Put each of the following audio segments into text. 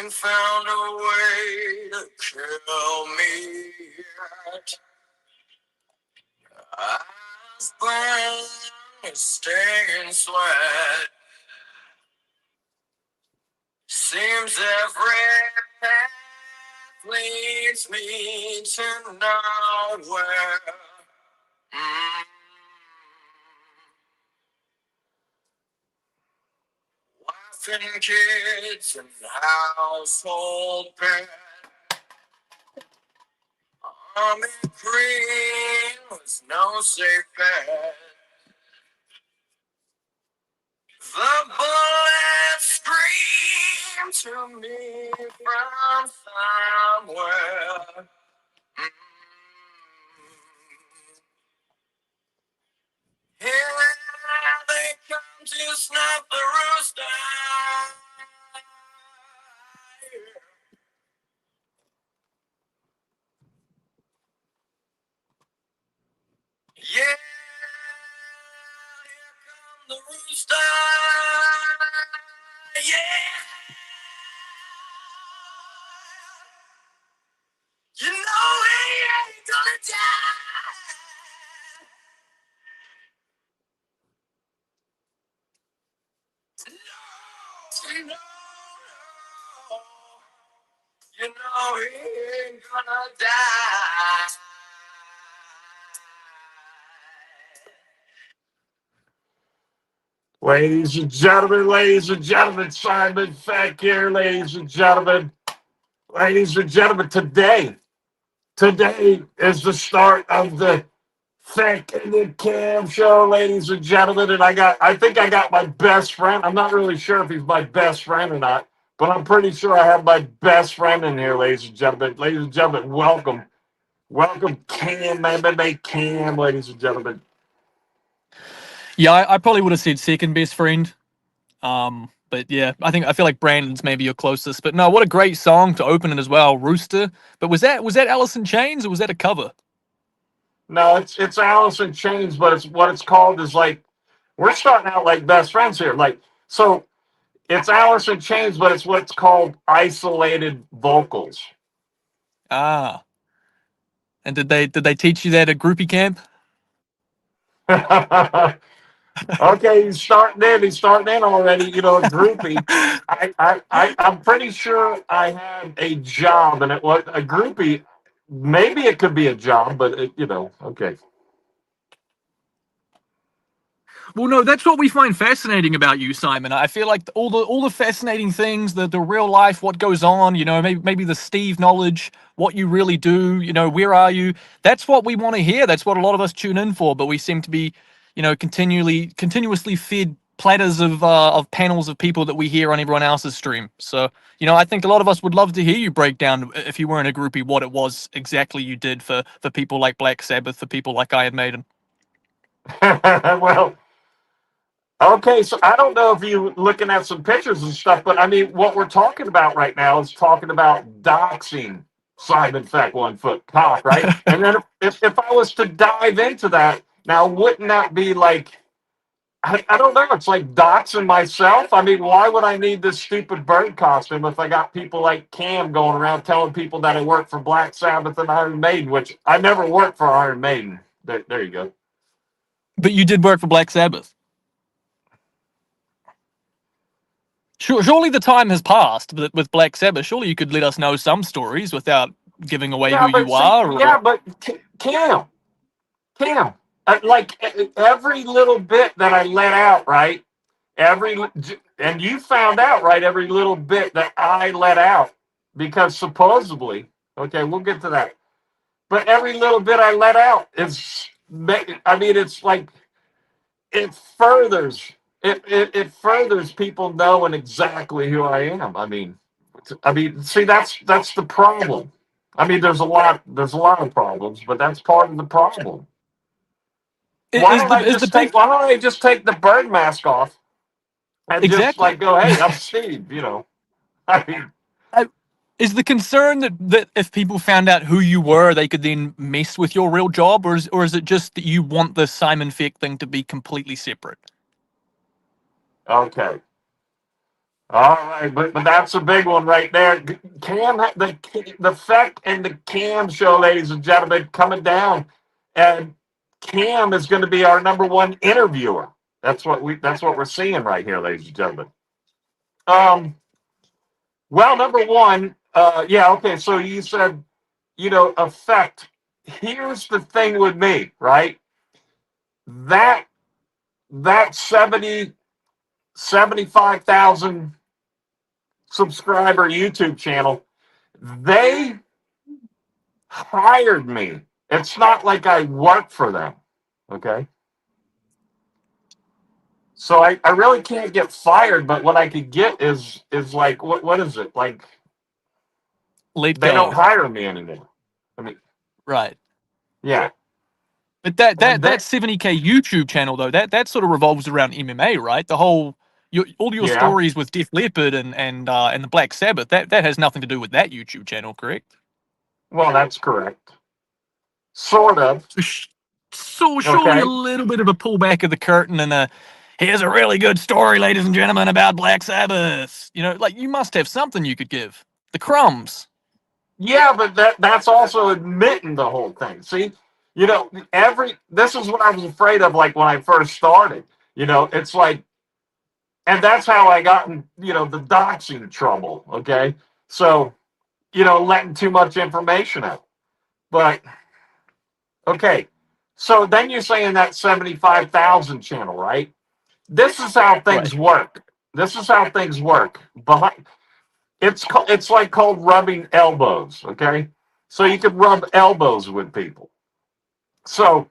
ain't found a way to kill me yet. Eyes burn, stinging sweat. Seems every path leads me to nowhere. Mm. Wife and kids and household pet. Army green was no safe bet. The bullets scream to me from somewhere. Mm. Here they come to snap the rooster. Yeah, here come the rooster. Yeah, you know he ain't gonna die. No, no, no. You know he ain't gonna die. Ladies and gentlemen, Simon Feck here, ladies and gentlemen. Ladies and gentlemen, today is the start of the Feck and the Cam show, ladies and gentlemen. And I think I got my best friend. I'm not really sure if he's my best friend or not, but I'm pretty sure I have my best friend in here, ladies and gentlemen. Ladies and gentlemen, welcome. Welcome, Cam, MMA Cam, ladies and gentlemen. Yeah, I probably would have said second best friend. But yeah, I feel like Brandon's maybe your closest. But no, what a great song to open it as well, Rooster. But was that Alice in Chains or was that a cover? No, it's Alice in Chains, but it's what it's called is like we're starting out like best friends here. Like so it's Alice in Chains, but it's what's called isolated vocals. Ah. And did they teach you that at groupie camp? Okay, he's starting in. He's starting in already. You know, a groupie. I'm pretty sure I had a job, and it was a groupie. Maybe it could be a job, but okay. Well, no, that's what we find fascinating about you, Simon. I feel like all the fascinating things, the real life, what goes on, maybe the Steve knowledge, what you really do, where are you? That's what we want to hear. That's what a lot of us tune in for. But we seem to be, continuously fed platters of panels of people that we hear on everyone else's stream. So, I think a lot of us would love to hear you break down, if you were in a groupie, what it was exactly you did for people like Black Sabbath, for people like Iron Maiden. Well, okay, so I don't know if you're looking at some pictures and stuff, but I mean, what we're talking about right now is talking about doxing Simon Feck 1 foot cock, right? And then if I was to dive into that, now wouldn't that be like, I don't know, it's like doxing myself? I mean, why would I need this stupid bird costume if I got people like Cam going around telling people that I work for Black Sabbath and Iron Maiden, which I never worked for Iron Maiden. There you go. But you did work for Black Sabbath. Surely the time has passed with Black Sabbath. Surely you could let us know some stories without giving away who you are. But Cam, like every little bit that I let out, right? And you found out, right? Every little bit that I let out, because supposedly, okay, we'll get to that. But every little bit I let out is, I mean, it's like it furthers it furthers people knowing exactly who I am. See, that's the problem. I mean, there's a lot of problems, but that's part of the problem. Why don't I just take the bird mask off and just Exactly. like go, hey, I'm Steve, I mean, is the concern that if people found out who you were, they could then mess with your real job, or is it just that you want the Simon Feck thing to be completely separate? okay. All right, but that's a big one right there. Cam, the Feck and the Cam show, ladies and gentlemen, coming down, and Cam is going to be our number one interviewer. That's what we're seeing right here, ladies and gentlemen. Um, well, number one, yeah, okay. So you said, effect. Here's the thing with me, right? That that 75,000 subscriber YouTube channel, they hired me. It's not like I work for them. Okay. So I really can't get fired, but what I could get is like what is it? Like Let they don't go. hire me anymore. I mean, Right. yeah. But that And that then that 70K YouTube channel though, that sort of revolves around MMA, right? The whole all your yeah, stories with Def Leppard and the Black Sabbath, that has nothing to do with that YouTube channel, correct? well that's correct. Sort of. So, surely a Okay. little bit of a pullback of the curtain and here's a really good story, ladies and gentlemen, about Black Sabbath. Like you must have something you could give. The crumbs. Yeah, but that's also admitting the whole thing. See, every this is what I was afraid of like when I first started. It's like and that's how I got in, the doxing trouble. Okay. So, letting too much information out. But okay. So then you're saying that 75,000 channel, right? This is how Right. things work. This is how things work. Behind it's like called rubbing elbows, okay? So you could rub elbows with people. So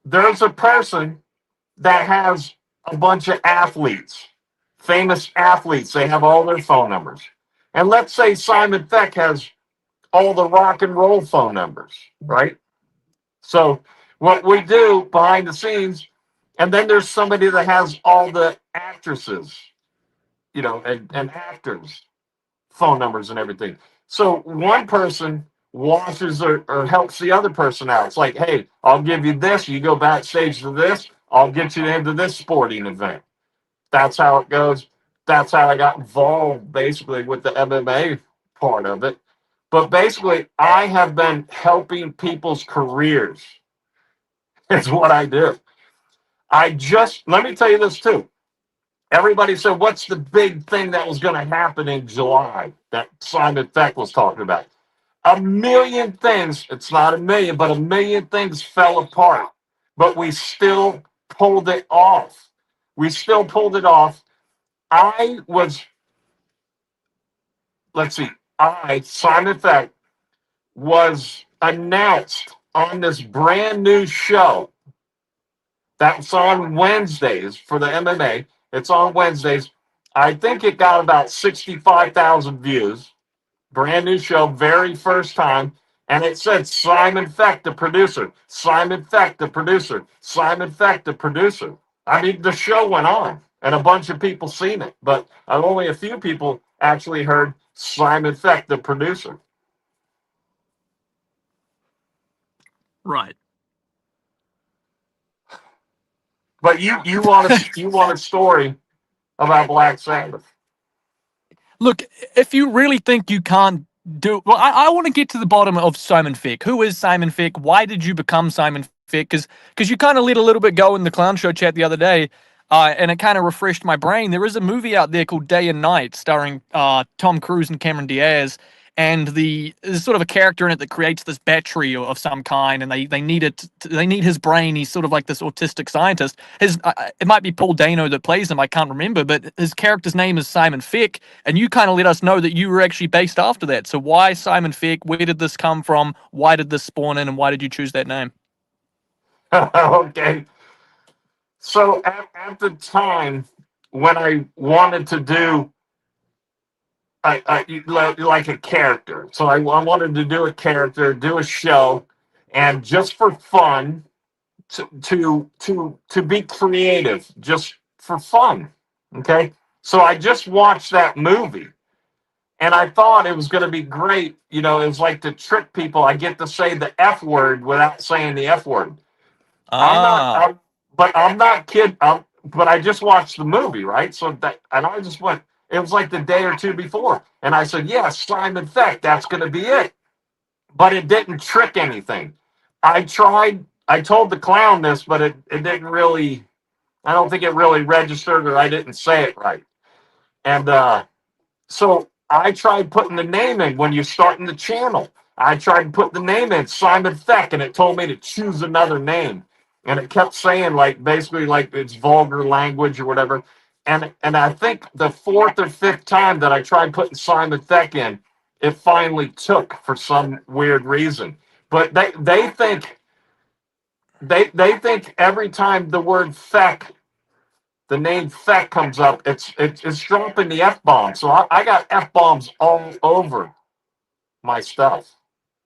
there's a person that has a bunch of athletes, famous athletes. They have all their phone numbers. And let's say Simon Feck has all the rock and roll phone numbers, right? So what we do behind the scenes, and then there's somebody that has all the actresses, and actors phone numbers and everything. So one person washes or helps the other person out. It's like, hey, I'll give you this. You go backstage to this. I'll get you into this sporting event. That's how it goes. That's how I got involved basically with the MMA part of it. But basically, I have been helping people's careers. Is what I do. Let me tell you this too. Everybody said, what's the big thing that was going to happen in July that Simon Feck was talking about? A million things, it's not a million, but a million things fell apart. But we still pulled it off. We still pulled it off. I was, let's see, Simon Feck, was announced on this brand new show that's on Wednesdays for the MMA. It's on Wednesdays. I think it got about 65,000 views. Brand new show, very first time. And it said Simon Feck, the producer. Simon Feck, the producer. Simon Feck, the producer. I mean, the show went on, and a bunch of people seen it, but only a few people actually heard Simon Feck, the producer. Right. But you want a story about Black Sabbath? Look, if you really think you can't do well, I want to get to the bottom of Simon Feck. Who is Simon Feck? Why did you become Simon Feck? Because you kind of let a little bit go in the clown show chat the other day, and it kind of refreshed my brain. There is a movie out there called Day and Night, starring Tom Cruise and Cameron Diaz, and there's sort of a character in it that creates this battery of some kind, and they need it. They need his brain. He's sort of like this autistic scientist. It might be Paul Dano that plays him. I can't remember, but his character's name is Simon Feck, and you kind of let us know that you were actually based after that. So why Simon Feck? Where did this come from? Why did this spawn in, and why did you choose that name? Okay. So at the time when I wanted to do like a character, so I wanted to do a character, do a show, and just for fun, to be creative, just for fun. Okay, so I just watched that movie, and I thought it was going to be great. It was like to trick people. I get to say the F word without saying the F word. I'm not, Ah, I'm, but I'm not kidding. But I just watched the movie, right? So and I just went. It was like the day or two before. And I said, yes, Simon Feck, that's going to be it. But it didn't trick anything. I told the clown this, but it didn't really, I don't think it really registered or I didn't say it right. And so I tried putting the name in when you're starting the channel. I tried to put the name in Simon Feck, and it told me to choose another name, and it kept saying like basically like it's vulgar language or whatever. And I think the fourth or fifth time that I tried putting Simon Feck in, it finally took for some weird reason. But they think every time the word Feck, the name Feck comes up, it's dropping the F bomb. So I got F bombs all over my stuff.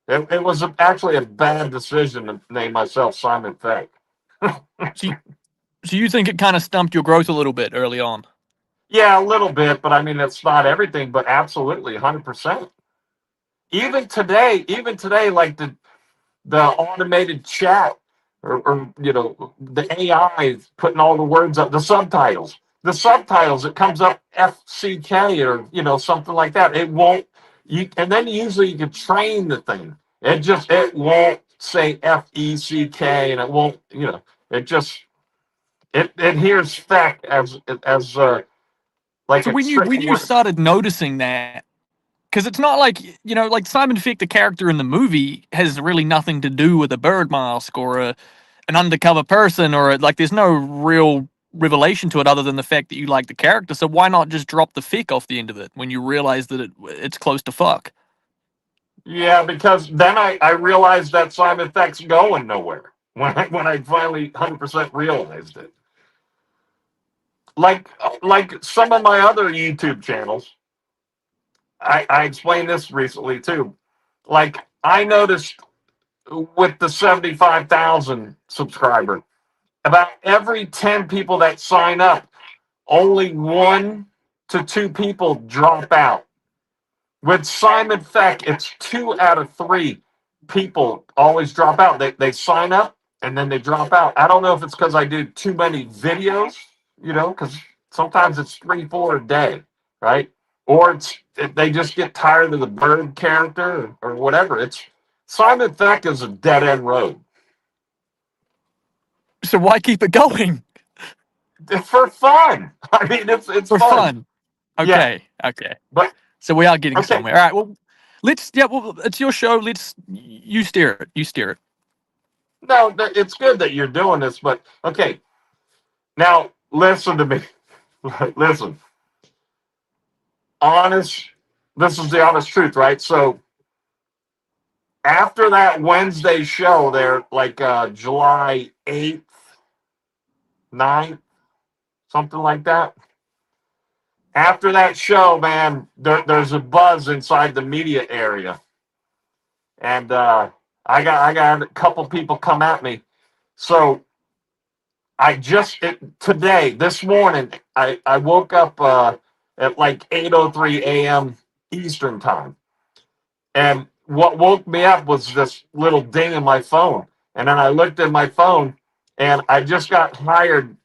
It was actually a bad decision to name myself Simon Feck. So so you think it kind of stumped your growth a little bit early on? Yeah, a little bit, but I mean it's not everything, but absolutely 100%. Even today, like the automated chat or the AI putting all the words up, the subtitles. The subtitles, it comes up FCK or something like that. It won't and then usually you can train the thing. It won't say FECK and it won't, it just it hears feck as like So a trick when you word. started noticing that, because it's not like like Simon Fick, the character in the movie, has really nothing to do with a bird mask or an undercover person, or like there's no real revelation to it other than the fact that you like the character. So why not just drop the Fick off the end of it when you realize that it's close to fuck? Yeah, because then I realized that Simon Feck's going nowhere when I finally 100% realized it. Like some of my other YouTube channels, I explained this recently too. Like I noticed with the 75,000 subscriber, about every 10 people that sign up, only 1 to 2 people drop out. With Simon Feck, it's 2 out of 3 people always drop out. They sign up and then they drop out. I don't know if it's because I do too many videos, because sometimes it's 3, 4 a day, right? Or they just get tired of the bird character or whatever. It's Simon Feck is a dead end road. So why keep it going? It's for fun. I mean, it's For fun. fun. Yeah, Okay, okay. but So we are getting okay. somewhere. All right. Well, well, it's your show. You steer it. You steer it. No, it's good that you're doing this, but okay. Now listen to me. Listen, honest. This is the honest truth, right? So after that Wednesday show, there, like July 8th, 9th, something like that. After that show, man, there's a buzz inside the media area, and I got a couple people come at me. So today, this morning, I woke up at like 8:03 a.m. Eastern time. And what woke me up was this little ding in my phone. And then I looked at my phone and I just got hired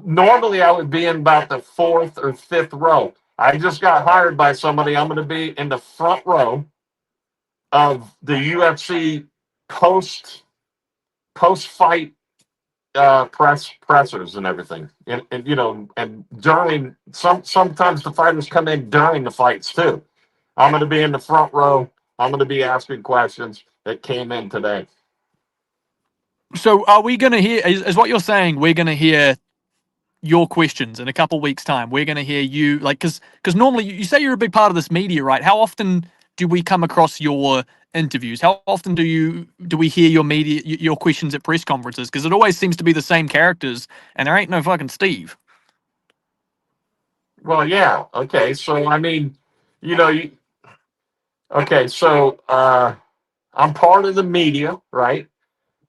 normally I would be in about the fourth or fifth row. I just got hired by somebody. I'm going to be in the front row of the UFC post post fight pressers and everything. And during sometimes the fighters come in during the fights too. I'm going to be in the front row. I'm going to be asking questions that came in today. So are we going to hear? Is what you're saying? We're going to hear your questions in a couple weeks' time. We're going to hear you, like, because normally you say you're a big part of this media, right? How often do we come across your interviews? How often do we hear your your questions at press conferences? Because it always seems to be the same characters, and there ain't no fucking Steve. Well, yeah. Okay. So, I mean, you know, you, okay. So, I'm part of the media, right?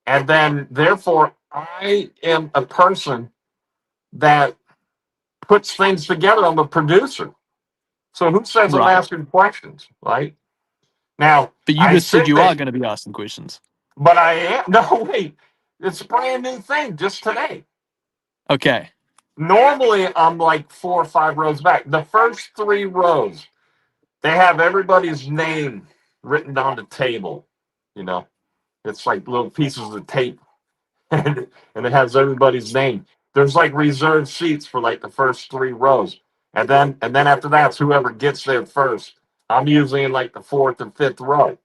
And then, therefore, I am a person that puts things together. I'm a producer. So, who says I'm Right. asking questions, right? Now, But you I just said sit you there, are going to be asking questions. but I am, no, wait, it's a brand new thing just today. Okay. Normally, I'm like 4 or 5 rows back. The first 3 rows, they have everybody's name written on the table. You know, it's like little pieces of tape, and it has everybody's name. There's like reserved seats for like the first 3 rows, and then after that, it's whoever gets there first. I'm usually in like the fourth and fifth row.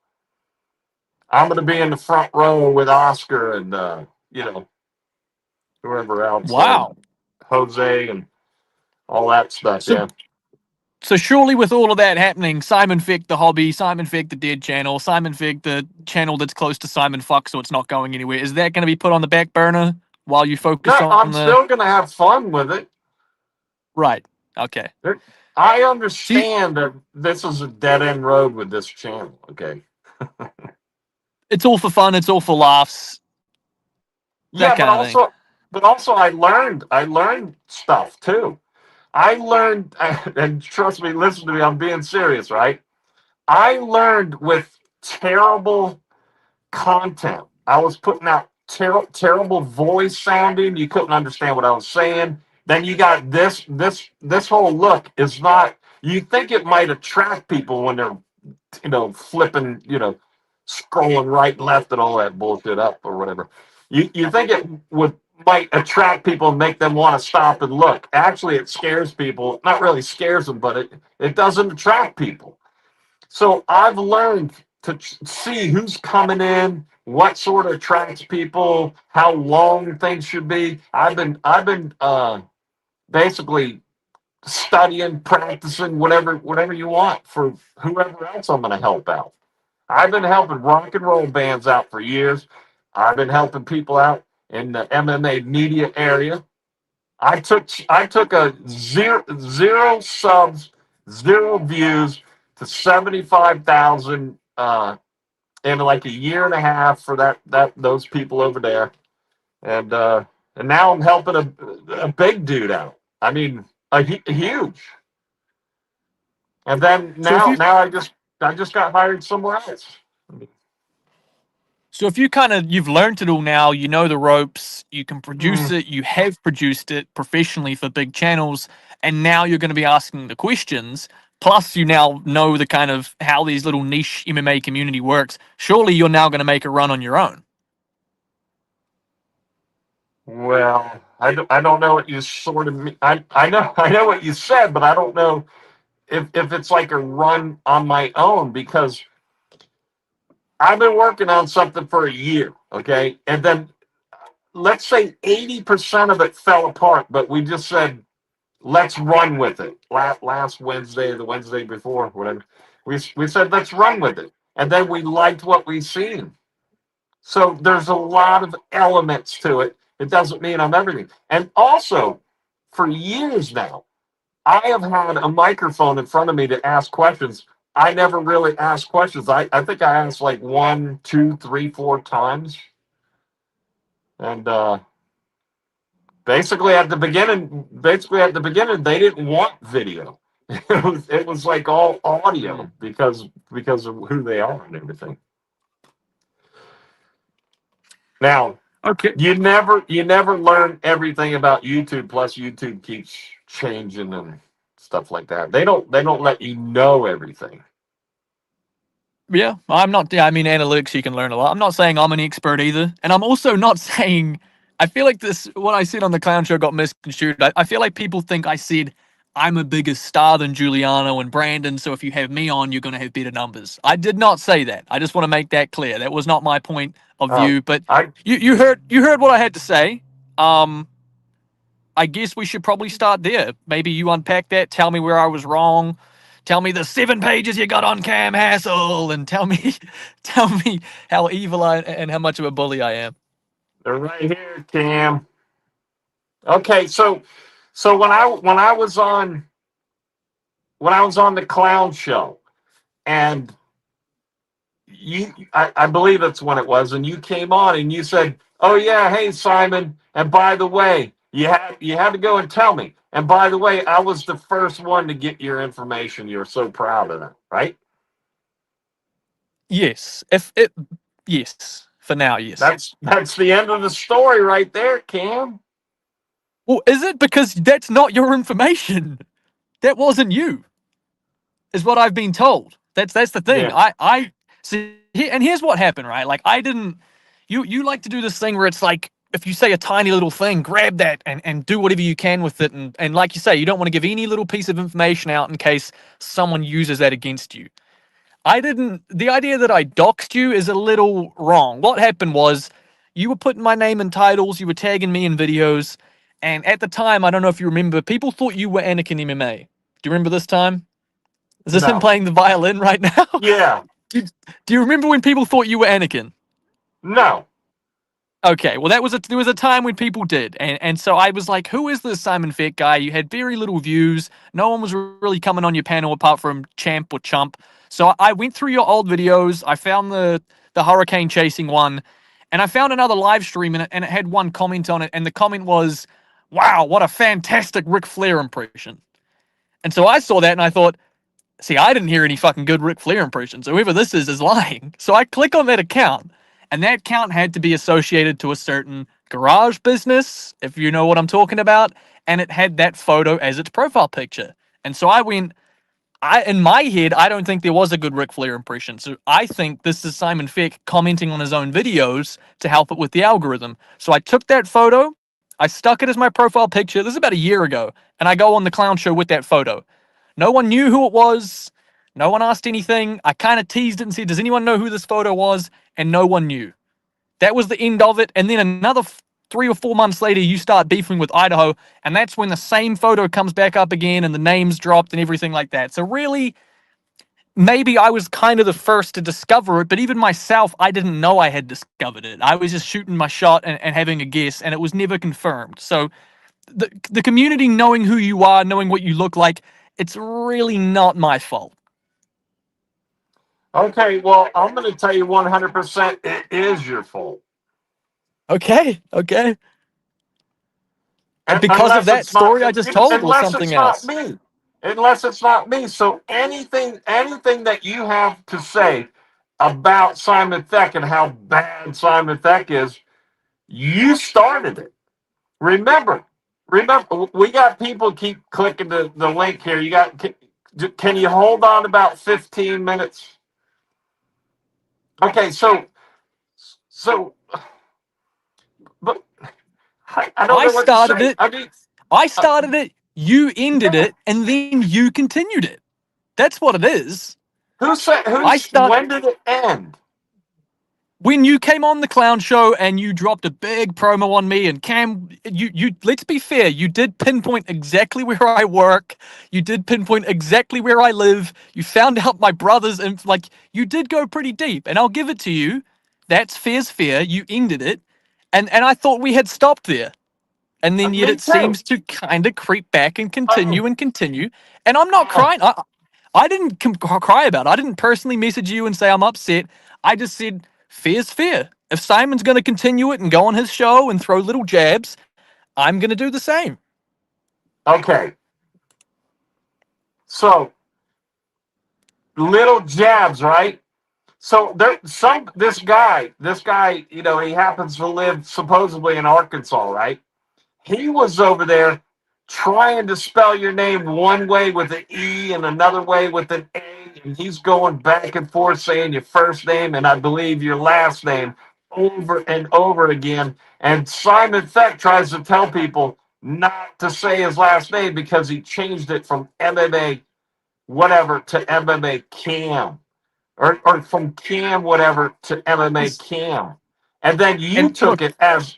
I'm going to be in the front row with Oscar and whoever else, Wow. Jose and all that stuff. So Yeah. so surely with all of that happening, Simon Feck the hobby, Simon Feck the dead channel, Simon Feck the channel that's close to Simon Fuck, so it's not going anywhere. Is that going to be put on the back burner while you focus No, on I'm the still going to have fun with it. right? Okay. I See, understand that this is a dead end road with this channel. Okay. it's all for fun. It's all for laughs. That Yeah, kind of thing. but also I learned stuff too. I learned, and trust me, listen to me, I'm being serious, right? I learned with terrible content. I was putting out terrible voice sounding. You couldn't understand what I was saying. Then you got this whole look is not. You think it might attract people when they're flipping, scrolling right, left, and all that bullshit up or whatever. You think it would might attract people and make them want to stop and look. Actually, it scares people. Not really scares them, but it doesn't attract people. So I've learned to see who's coming in, what sort of attracts people, how long things should be. I've been basically studying, practicing, whatever you want for whoever else I'm going to help out. I've been helping rock and roll bands out for years. I've been helping people out in the MMA media area. I took a zero subs, 0 views to 75,000 in like a year and a half for that those people over there, and and now I'm helping a big dude out. I mean, a huge. And then So if you now I just got hired somewhere else. So if you kind of you've learned it all now, you know the ropes, you can produce Mm, it, you have produced it professionally for big channels, and now you're going to be asking the questions. Plus, you now know the kind of how these little niche MMA community works. Surely you're now going to make a run on your own. well, I don't know what you sort of mean. I know what you said, but I don't know if it's like a run on my own because I've been working on something for a year, okay? And then let's say 80% of it fell apart, but we just said, let's run with it. Last Wednesday, the Wednesday before, whatever, we said, let's run with it. And then we liked what we seen. So there's a lot of elements to it. It doesn't mean I'm everything. And also, for years now, I have had a microphone in front of me to ask questions. I never really asked questions. I think I asked like one, two, three, 4 times. And basically at the beginning, they didn't want video. It was like all audio Mm. because of who they are and everything. Now, Okay. you never learn everything about YouTube. Plus, YouTube keeps changing and stuff like that. They don't let you know everything. Yeah, I'm not. Yeah, I mean, analytics, you can learn a lot. I'm not saying I'm an expert either. And I'm also not saying, I feel like this, what I said on the clown show got misconstrued. I feel like people think I said I'm a bigger star than Giuliano and Brandon. So if you have me on, you're going to have better numbers. I did not say that. I just want to make that clear. That was not my point of Oh, view. But I you heard what I had to say. Um, I guess we should probably start there. Maybe you unpack that, tell me where I was wrong, tell me the 7 pages you got on Cam Hassel, and tell me, tell me how evil I and how much of a bully I am. they're right here, Cam. Okay, so when I was on the clown show, and I believe that's when it was, and you came on and you said, "Oh yeah, hey Simon, and by the way, you had to go and tell me, and by the way, I was the first one to get your information. You're so proud of that, right?" Yes, if it, yes, for now, yes. That's the end of the story right there, Cam. Well, is it because that's not your information? That wasn't you, is what I've been told. That's the thing. Yeah. I see, and here's what happened, right? Like I didn't. You like to do this thing where it's like if you say a tiny little thing, grab that and do whatever you can with it, and like you say, you don't want to give any little piece of information out in case someone uses that against you. I didn't. The idea that I doxed you is a little wrong. What happened was you were putting my name in titles, you were tagging me in videos, and at the time, I don't know if you remember, people thought you were Anakin MMA. Do you remember this time? Is this him No. playing the violin right now? Yeah. do, do you remember when people thought you were Anakin? No. Okay, well there was a time when people did, and so I was like, who is this Simon Feck guy? You had very little views. No one was really coming on your panel apart from Champ or Chump. So I went through your old videos. I found the hurricane chasing one, and I found another live stream in it, and it had one comment on it, and the comment was, "Wow, what a fantastic Ric Flair impression." And so I saw that, and I thought, see, I didn't hear any fucking good Ric Flair impressions. So whoever this is lying. So I click on that account, and that account had to be associated to a certain garage business, if you know what I'm talking about, and it had that photo as its profile picture. And so I went, in my head, I don't think there was a good Ric Flair impression. So I think this is Simon Feck commenting on his own videos to help it with the algorithm. So I took that photo, I stuck it as my profile picture. This is about a year ago, and I go on the clown show with that photo. No one knew who it was. No one asked anything. I kind of teased it and said, "Does anyone know who this photo was?" And no one knew. That was the end of it. And then another 3 or 4 months later, you start beefing with Idaho, and that's when the same photo comes back up again, and the names dropped and everything like that. So really, maybe I was kind of the first to discover it, but even myself, I didn't know I had discovered it. I was just shooting my shot and having a guess, and it was never confirmed. So the community knowing who you are, knowing what you look like, it's really not my fault. Okay. Well, I'm going to tell you 100% it is your fault. Okay, okay. And because of Unless that it's not, story I just told or unless something it's not else. me. Unless it's not me. So anything that you have to say about Simon Thek and how bad Simon Thek is, you started it. Remember, remember, we got people keep clicking the link here. You got, can you hold on about 15 minutes? Okay, so, but I don't I know what to started say. it. I mean, I uh, started it. You ended yeah. it, and then you continued it. That's what it is. Who said? I Who's? start When did it end? when you came on the clown show and you dropped a big promo on me and Cam, you let's be fair, you did pinpoint exactly where I work. You did pinpoint exactly where I live. You found out my brothers and like you did go pretty deep, and I'll give it to you. That's fair's fair. You ended it. And I thought we had stopped there. And then yet Me it too. seems to kind of creep back and Uh, continue and continue. And I'm not uh, crying. I didn't cry about it. I didn't personally message you and say I'm upset. I just said, fair's fair. If Simon's going to continue it and go on his show and throw little jabs, I'm going to do the same. okay. So little jabs, right? So there, some this guy, he happens to live supposedly in Arkansas, right? He was over there trying to spell your name one way with an E and another way with an A, and he's going back and forth saying your first name and I believe your last name over and over again. And Simon Thek tries to tell people not to say his last name because he changed it from MMA whatever to MMA Cam or from Cam whatever to MMA Cam. And then you And took look, it as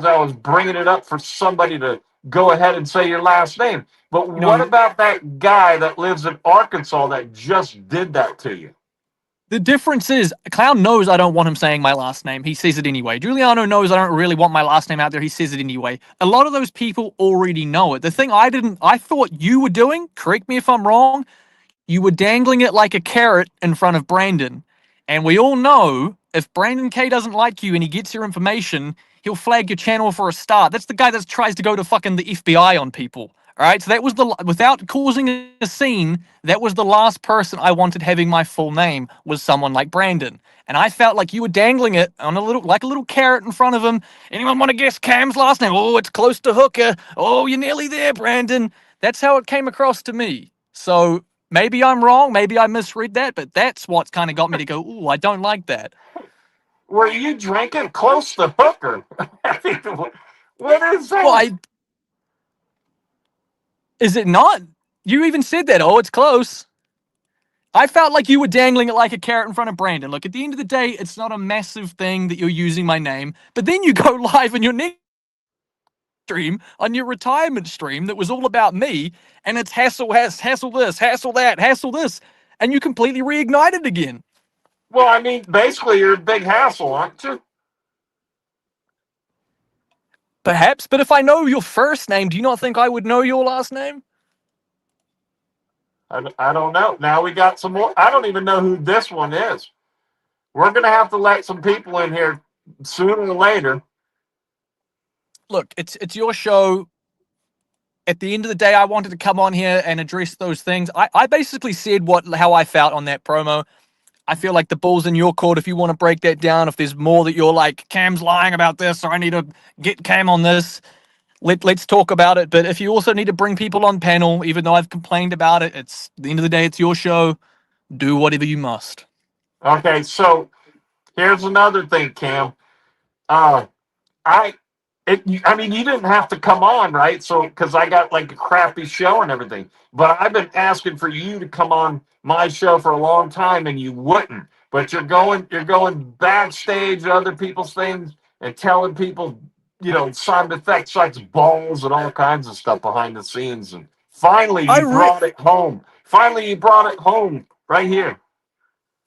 I was bringing it up for somebody to go ahead and say your last name. But you what know, about that guy that lives in Arkansas that just did that to you? the difference is, Clown knows I don't want him saying my last name. He says it anyway. Giuliano knows I don't really want my last name out there. He says it anyway. A lot of those people already know it. The thing I thought you were doing, correct me if I'm wrong, you were dangling it like a carrot in front of Brandon. And we all know if Brandon K doesn't like you and he gets your information, he'll flag your channel for a start. That's the guy that tries to go to fucking the FBI on people. All right, so that was without causing a scene, that was the last person I wanted having my full name was someone like Brandon. And I felt like you were dangling it on like a little carrot in front of him. Anyone want to guess Cam's last name? Oh, it's close to Hooker. Oh, you're nearly there, Brandon. That's how it came across to me. So maybe I'm wrong, maybe I misread that, but that's what's kind of got me to go, ooh, I don't like that. Were you drinking close to Hooker? I mean, what is Well, that? I is it not? You even said that. Oh, it's close. I felt like you were dangling it like a carrot in front of Brandon. Look, at the end of the day, it's not a massive thing that you're using my name, but then you go live on your next stream, on your retirement stream that was all about me, and it's hassle this, hassle that, hassle this, and you completely reignite it again. Well, I mean, basically, you're a big hassle, aren't you? Perhaps, but if I know your first name, do you not think I would know your last name? I don't know. Now we got some more. I don't even know who this one is. We're going to have to let some people in here sooner or later. Look, it's your show. At the end of the day, I wanted to come on here and address those things. I basically said how I felt on that promo. I feel like the ball's in your court if you want to break that down. If there's more that you're like, Cam's lying about this, or I need to get Cam on this, let's talk about it. But if you also need to bring people on panel, even though I've complained about it, it's at the end of the day, it's your show. Do whatever you must. Okay, so here's another thing, Cam. Uh, I I mean, you didn't have to come on, right? So, because I got like a crappy show and everything, but I've been asking for you to come on my show for a long time, and you wouldn't. But you're going backstage to other people's things and telling people, Simon Feck sucks balls and all kinds of stuff behind the scenes. And finally, I you re- brought it home. Finally, you brought it home right here.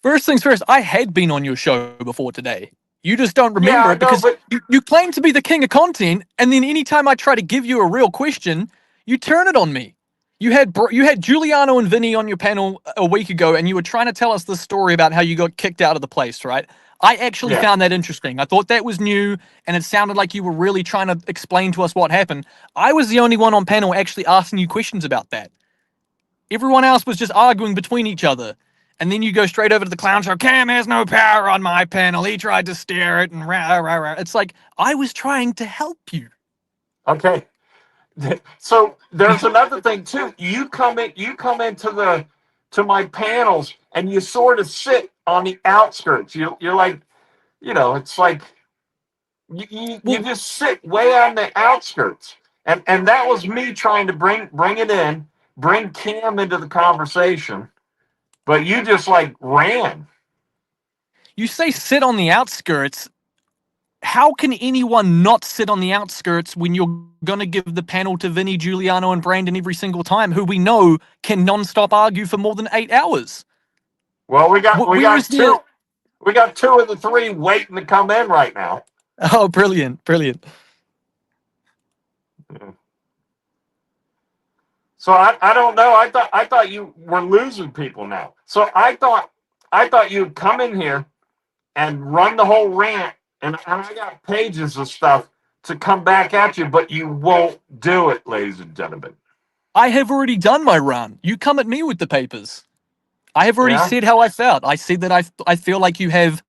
First things first, I had been on your show before today. You just don't Yeah, remember I it know, because but you claim to be the king of content, and then anytime I try to give you a real question, you turn it on me. You had Giuliano and Vinny on your panel a week ago, and you were trying to tell us this story about how you got kicked out of the place, right? I actually yeah. found that interesting. I thought that was new, and it sounded like you were really trying to explain to us what happened. I was the only one on panel actually asking you questions about that. Everyone else was just arguing between each other. And then you go straight over to the clown show. Cam has no power on my panel. He tried to steer it and rah, rah, rah. It's like, I was trying to help you. Okay. So there's another thing too. You come into the to my panels and you sort of sit on the outskirts. You're like, it's like you Well, just sit way on the outskirts. And that was me trying to bring it in, bring Cam into the conversation, but you just like ran. you say sit on the outskirts. How can anyone not sit on the outskirts when you're going to give the panel to Vinny, Giuliano, and Brandon every single time, who we know can non-stop argue for more than 8 hours? Well, we Where is got the... two of the three waiting to come in right now. Oh, brilliant, brilliant. So I don't know. I thought you were losing people now. So I thought you'd come in here and run the whole rant, and I got pages of stuff to come back at you, but you won't do it, ladies and gentlemen. I have already done my run. You come at me with the papers. I have already Yeah, said how I felt. I said that I feel like you have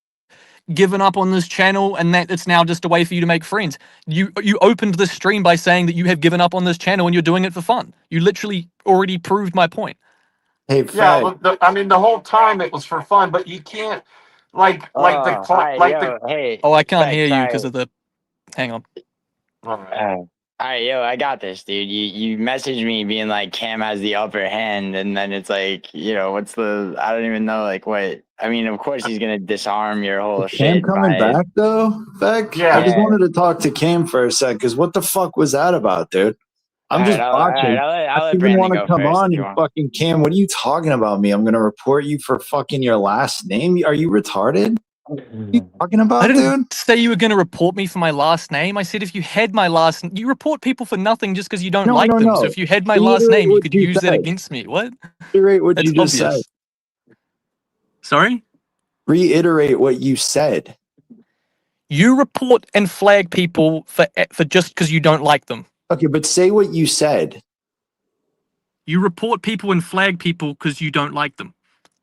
given up on this channel and that it's now just a way for you to make friends. You opened this stream by saying that you have given up on this channel and you're doing it for fun. You literally already proved my point. Hey, yeah. Feck. I mean, the whole time it was for fun, but you can't Oh, hi, like the. yo, hey, Oh, I can't Feck, hear you because sorry. of the... Hang on. All right. All right, yo, I got this, dude. You messaged me being like Cam has the upper hand, and then it's like, what's the? I don't even know, like what. I mean, of course he's gonna disarm your whole Cam shit coming by. back though, Feck? I Yeah. just Yeah. wanted to talk to Cam for a sec because what the fuck was that about, dude? I'm just All right, watching. I'll I let don't even Brandon want to go come first on if you and want. fucking Cam. What are you talking about me? I'm gonna report you for fucking your last name. Are you retarded? What are you talking I about, dude? didn't say you were going to report me for my last name. I said if you had my last... You report people for nothing just because you don't No, like no, them. So no. if you had my last Reiterate name, you what could you use that said. against me. What? Reiterate what That's you just said. obvious. Sorry? Reiterate what you said. You report and flag people for just because you don't like them. Okay, but say what you said. You report people and flag people because you don't like them.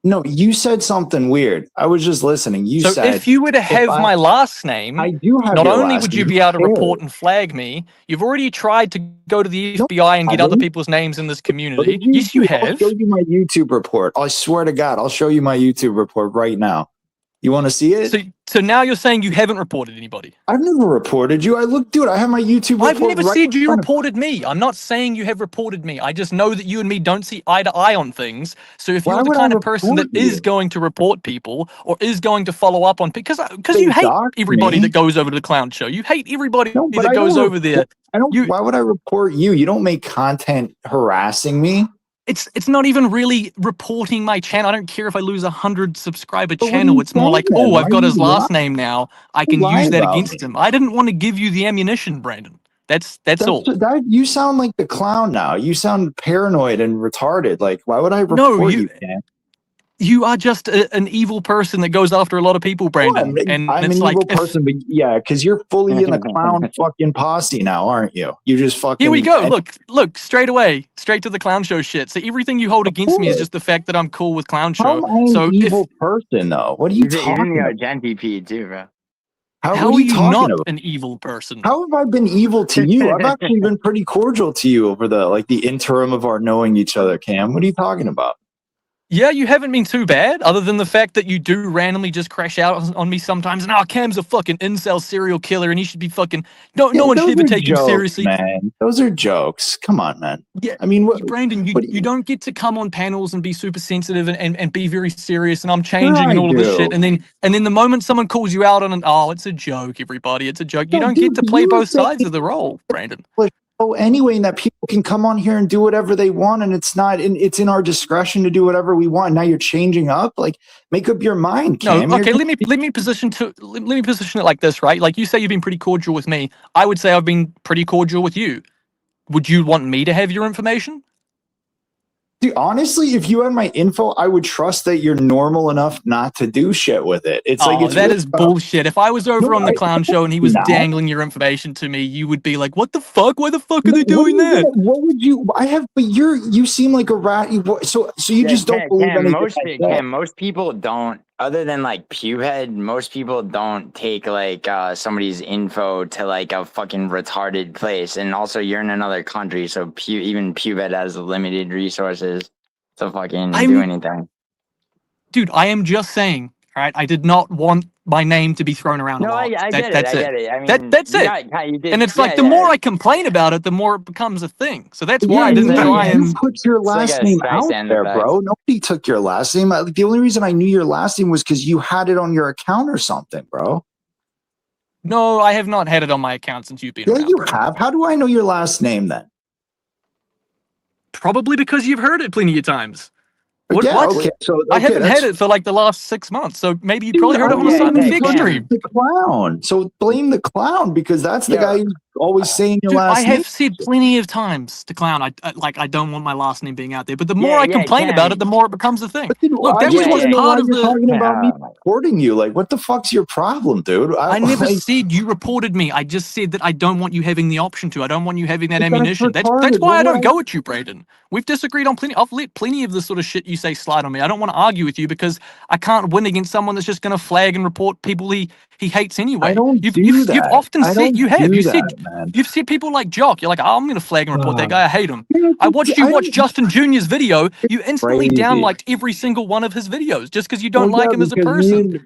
No, you said something weird. I was just listening. You So said if you were to have my last name, I do have not your only last would you name. be able to Who report cares? and flag me, you've already tried to go to the No, FBI and I get other haven't. people's names in this What community. did you Yes, you do? I'll have. show you my YouTube report. I swear to God, I'll show you my YouTube report right now. You want to see it? So now you're saying you haven't reported anybody. I've never reported you. Dude, I have my YouTube report. I've never right said you in front of- reported me. I'm not saying you have reported me. I just know that you and me don't see eye to eye on things. So if Why you're the would I kind of person that report is you? going to report people or is going to follow up on because They you hate doxed everybody me. that goes over to the clown show. You hate everybody No, but that I goes don't over there. I don't. You Why would I report you? You don't make content harassing me. it's not even really reporting my channel. I don't care if I lose 100 subscriber But what are channel. you It's more saying like, then? oh, Why I've are got you his last name now. I can lie use that about against me? him. I didn't want to give you the ammunition, Brandon. That's all. That you sound like the clown now. You sound paranoid and retarded. Like, why would I No, report you, man? you are just an evil person that goes after a lot of people, Brandon. And I'm it's an like, evil person, but yeah, because you're fully in the clown fucking posse now, aren't you? You just fucking. here we go. Look, straight away, straight to the clown show shit. So everything you hold against me is just the fact that I'm cool with clown How show. am I an So evil person, though? What are you He's in talking the about? Argentine too, bro. how What are you talking not about? an evil person? How have I been evil to you? I've actually been pretty cordial to you over the interim of our knowing each other, Cam. What are you talking about? Yeah, you haven't been too bad, other than the fact that you do randomly just crash out on me sometimes. And Cam's a fucking incel serial killer, and he should be fucking. No one should Those ever are take him jokes, seriously. man. Those are jokes. Come on, man. Yeah, I mean, Brandon, what you don't get to come on panels and be super sensitive and be very serious. And I'm Sure changing I and all of this do. shit. And then the moment someone calls you out on it's a joke, everybody. It's a joke. You No, don't dude, get to play you both say sides of the role, Brandon. anyway, and that people can come on here and do whatever they want, and it's in our discretion to do whatever we want. Now you're changing up. Like, make up your mind, Cam. No, okay. Let me position it like this, right? Like you say, you've been pretty cordial with me. I would say I've been pretty cordial with you. Would you want me to have your information? Dude, honestly, if you had my info, I would trust that you're normal enough not to do shit with it. It's like that is bullshit. If I was over on the clown show and he was dangling your information to me, you would be like, "What the fuck? Why the fuck are they doing that?" What would you? I have, but you seem like a rat. So you just don't believe anything. Most people don't. Other than like Pewhead, most people don't take like somebody's info to like a fucking retarded place. And also, you're in another country, so even Pewhead has limited resources to fucking do anything. Dude, I am just saying. All right, I did not want my name to be thrown around a lot. I get it. I mean, that's it. And it's like the more I complain about it, the more it becomes a thing. So that's why I didn't try and you put your last name out there, bro. Nobody took your last name. The only reason I knew your last name was because you had it on your account or something, bro. No, I have not had it on my account since you've been around. You have. How do I know your last name then? Probably because you've heard it plenty of times. What? Okay, I haven't had it for like the last 6 months, so maybe you probably heard it on the Simon Feck stream. The clown. So blame the clown because that's the guy who's always saying your last name. I have said plenty of times to clown. I don't want my last name being out there, but the more I complain about it, the more it becomes a thing. Look, that was just part of the. Talking about me reporting you. Like, what the fuck's your problem, dude? I never said you reported me. I just said that I don't want you having the option to. I don't want you having that ammunition. That's why I don't go at you, Brayden. We've disagreed on plenty. I've let plenty of the sort of shit you say slide on me. I don't want to argue with you because I can't win against someone that's just going to flag and report people he hates anyway. I don't you've often said you've said people like Jock. You're like, oh, I'm going to flag and report that guy. I hate him. I watched you watch Justin Jr.'s video. You instantly downliked every single one of his videos just because you don't like him as a person.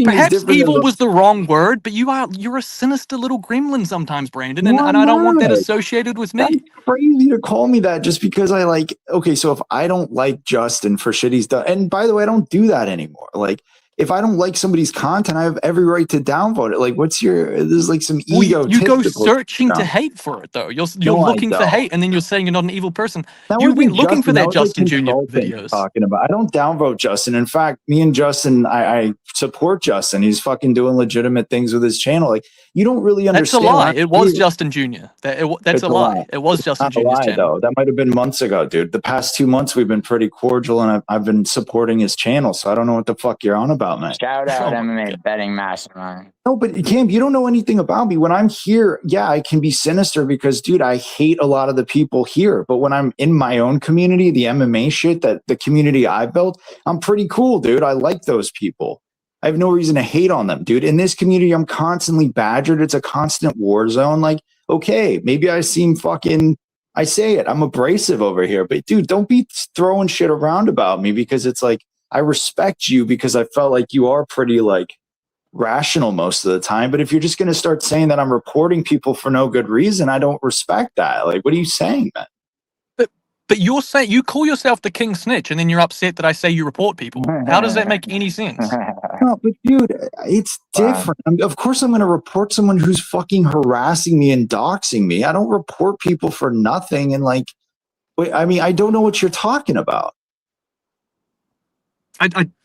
Perhaps evil was the wrong word, but you're a sinister little gremlin sometimes, Brandon, and I don't want that associated with me. That's crazy to call me that just because I like. Okay, so if I don't like Justin for shit he's done, and by the way, I don't do that anymore. Like, if I don't like somebody's content, I have every right to downvote it. Like, there's like some ego. You go searching to hate for it, though. You're looking for hate, and then you're saying you're not an evil person. You went looking for that Justin Jr. videos. Talking about, I don't downvote Justin. In fact, me and Justin, I support Justin. He's fucking doing legitimate things with his channel. Like, you don't really understand. That's a lie. It was Justin Jr. That's a lie. It was Justin Jr.'s channel. Though. That might have been months ago, dude. The past 2 months, we've been pretty cordial, and I've been supporting his channel. So I don't know what the fuck you're on about. about me. Shout out Oh my MMA God. betting mastermind. No, but Cam, you don't know anything about me. When I'm here, yeah, I can be sinister because, dude, I hate a lot of the people here. But when I'm in my own community, the MMA shit, that the community I built, I'm pretty cool, dude. I like those people. I have no reason to hate on them, dude. In this community, I'm constantly badgered. It's a constant war zone. Like, okay, maybe I seem fucking, I say it, I'm abrasive over here. But, dude, don't be throwing shit around about me because it's like, I respect you because I felt like you are pretty, like, rational most of the time. But if you're just going to start saying that I'm reporting people for no good reason, I don't respect that. Like, what are you saying, man? But you're saying you call yourself the king snitch, and then you're upset that I say you report people. How does that make any sense? No, but dude, it's different. Of course, I'm going to report someone who's fucking harassing me and doxing me. I don't report people for nothing. And like, wait, I mean, I don't know what you're talking about.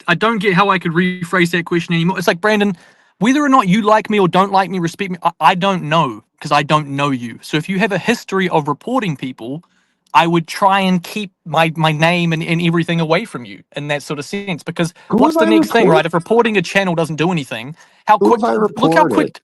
I don't get how I could rephrase that question anymore. It's like, Brandon, whether or not you like me or don't like me, respect me, I don't know because I don't know you. So if you have a history of reporting people, I would try and keep my name and everything away from you in that sort of sense. Because Who what's have the I next thing, reported? right? If reporting a channel doesn't do anything, Who have I reported?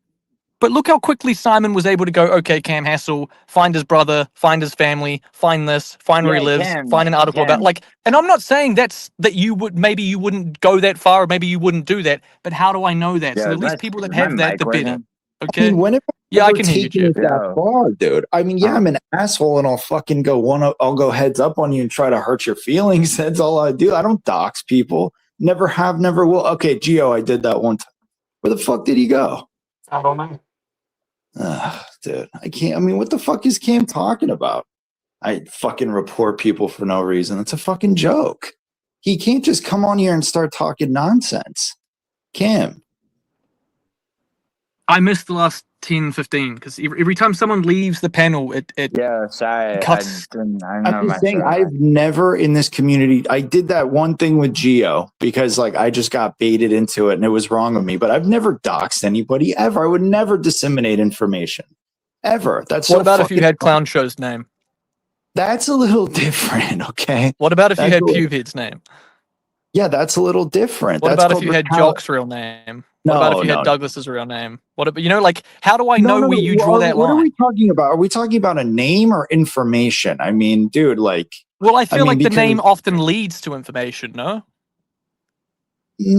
look how quickly Simon was able to go, okay, Cam Hassel, find his brother, find his family, find this, find where he Yeah, lives, find an article about, Cam. like, and I'm not saying that you would, maybe you wouldn't go that far, or maybe you wouldn't do that, but how do I know that? So Yo, the least people that is my have that, mic the better. working? I Okay? mean, when have I Yeah, I ever can hear you, taken Jeff. it that Yo. far, dude? I mean, yeah, I'm an asshole and I'll fucking I'll go heads up on you and try to hurt your feelings. That's all I do. I don't dox people. Never have, never will. Okay, Gio, I did that one time. Where the fuck did he go? I don't know. Dude, I can't. I mean, what the fuck is Cam talking about? I fucking report people for no reason. It's a fucking joke. He can't just come on here and start talking nonsense. Cam. I missed the last 10, 15, because every time someone leaves the panel, it Yeah, sorry. cuts. I don't I'm know just saying, myself. I've never in this community, I did that one thing with Geo because like I just got baited into it and it was wrong of me, but I've never doxed anybody ever. I would never disseminate information ever. That's What so about if you fucking, had Clown Show's name? that's a little different. Okay. What about if you That's had a little- Pubehead's name? Yeah, that's a little different. What That's about if called you had Jock's real name? What about if you had Douglas's real name? What about, like, how do I know where you draw that What are line? we talking about? Are we talking about a name or information? I mean, dude, like, Well, I feel like the because- name often leads to information, no?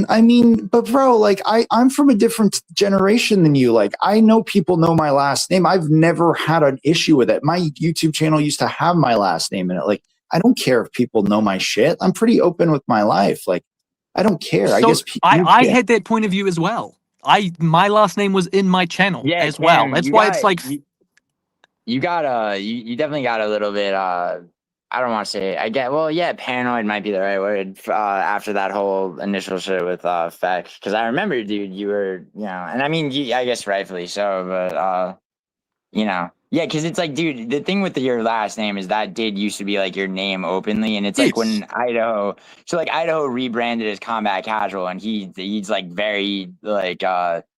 I mean, but bro, like I'm from a different generation than you. Like I know people know my last name. I've never had an issue with it. My YouTube channel used to have my last name in it. Like I don't care if people know my shit. I'm pretty open with my life. Like I don't care. I So guess I had that point of view as well. My last name was in my channel Yeah, as well. Cam, That's why it's like you definitely got a little bit I don't want to say paranoid might be the right word after that whole initial shit with Feck, because I remember, dude, you were, and I mean, I guess rightfully so, but yeah, because it's like, dude, the thing with your last name is that did used to be like your name openly, and it's like when Idaho rebranded as Combat Casual, and he's like very like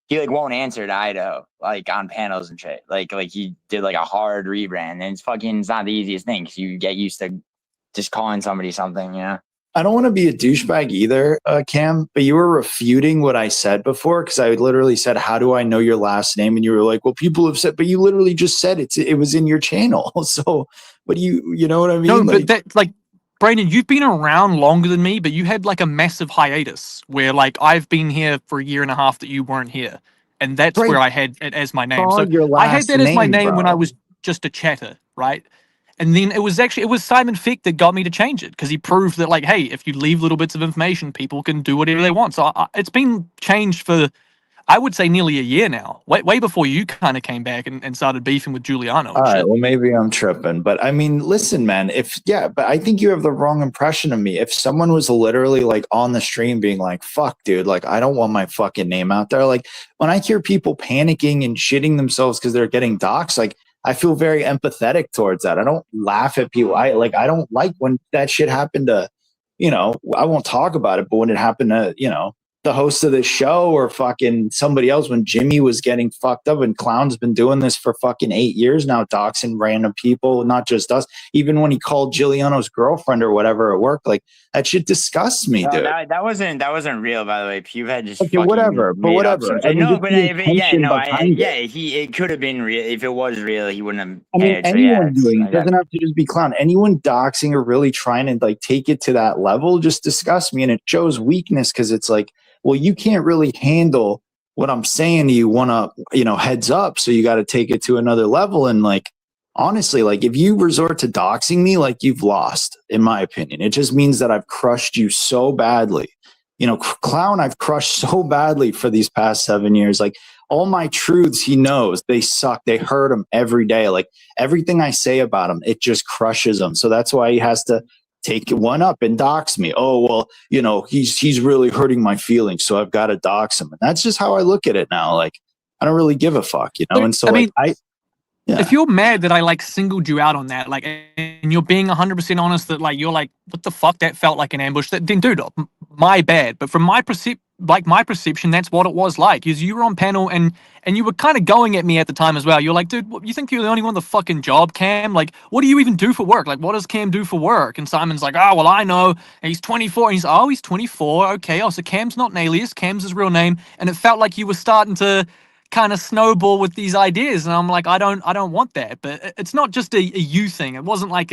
he like won't answer to Idaho like on panels and shit. Like he did like a hard rebrand, and it's not the easiest thing because you get used to just calling somebody something, I don't want to be a douchebag either, Cam, but you were refuting what I said before because I literally said, how do I know your last name? And you were like, well, people have said, but you literally just said it was in your channel. So, but you know what I mean? no, but that like Brandon, you've been around longer than me, but you had like a massive hiatus where like I've been here for a year and a half that you weren't here, and that's Right. where I had it as my name. Call So your I had last that as my name when I bro. was just a chatter, right? And then it was Simon Feck that got me to change it because he proved that like, hey, if you leave little bits of information, people can do whatever they want. So it's been changed for, I would say, nearly a year now. Way before you kind of came back and started beefing with Giuliano. All And shit. right, well, maybe I'm tripping, but I mean, listen, man, but I think you have the wrong impression of me. If someone was literally like on the stream being like, fuck, dude, like, I don't want my fucking name out there. Like, when I hear people panicking and shitting themselves because they're getting doxxed, like, I feel very empathetic towards that. I don't laugh at people. I don't like when that shit happened to, I won't talk about it, but when it happened to, the host of this show or fucking somebody else when Jimmy was getting fucked up, and Clown's been doing this for fucking 8 years now, doxing random people, not just us. Even when he called Giuliano's girlfriend or whatever at work, like that shit disgusts me, No, dude. that wasn't real, by the way. Pube had just Okay, fucking whatever, but made up whatever. some I shit. mean, No, just but the yeah, intention no, behind it. it could have been real. If it was real, he wouldn't have I mean, paid it. So yeah, anyone doing it like that. doesn't have to just be Clown. Anyone doxing or really trying to like take it to that level just disgusts me, and it shows weakness because it's like, well, you can't really handle what I'm saying to you. Want to, heads up, so you got to take it to another level. And like, honestly, like if you resort to doxing me, like you've lost, in my opinion. It just means that I've crushed you so badly. Clown, I've crushed so badly for these past 7 years. Like all my truths, he knows they suck. They hurt him every day. Like everything I say about him, it just crushes him. So that's why he has to take one up and dox me. Oh, well, he's really hurting my feelings, so I've got to dox him. And that's just how I look at it now. Like I don't really give a fuck, And so yeah. If you're mad that I like singled you out on that, like, and you're being 100% honest that like you're like, what the fuck, that felt like an ambush. Then, dude, my bad. But from my perception, that's what it was like. Is you were on panel and you were kind of going at me at the time as well. You're like, dude, you think you're the only one with the fucking job, Cam? Like, what do you even do for work? Like, what does Cam do for work? And Simon's like, oh, well, I know. And he's 24. And he's 24. Okay. Oh, so Cam's not an alias. Cam's his real name. And it felt like you were starting to kind of snowball with these ideas, and I'm like, I don't want that. But it's not just a you thing. It wasn't like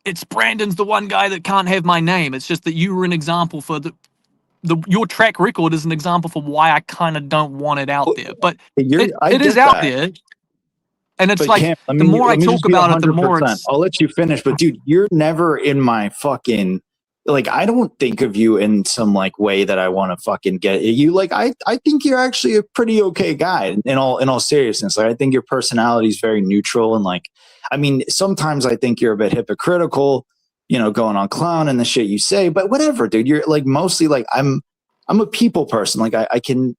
it's Brandon's the one guy that can't have my name. It's just that you were an example for your track record is an example for why I kind of don't want it out there. But it is out there, and it's but like Cam, the more I talk about it, the more it's. I'll let you finish, but dude, you're never in my fucking. Like, I don't think of you in some like way that I want to fucking get you. Like, I think you're actually a pretty okay guy in all seriousness. Like, I think your personality is very neutral. And like, I mean, sometimes I think you're a bit hypocritical, going on Clown and the shit you say, but whatever, dude, you're like mostly like, I'm a people person. Like I can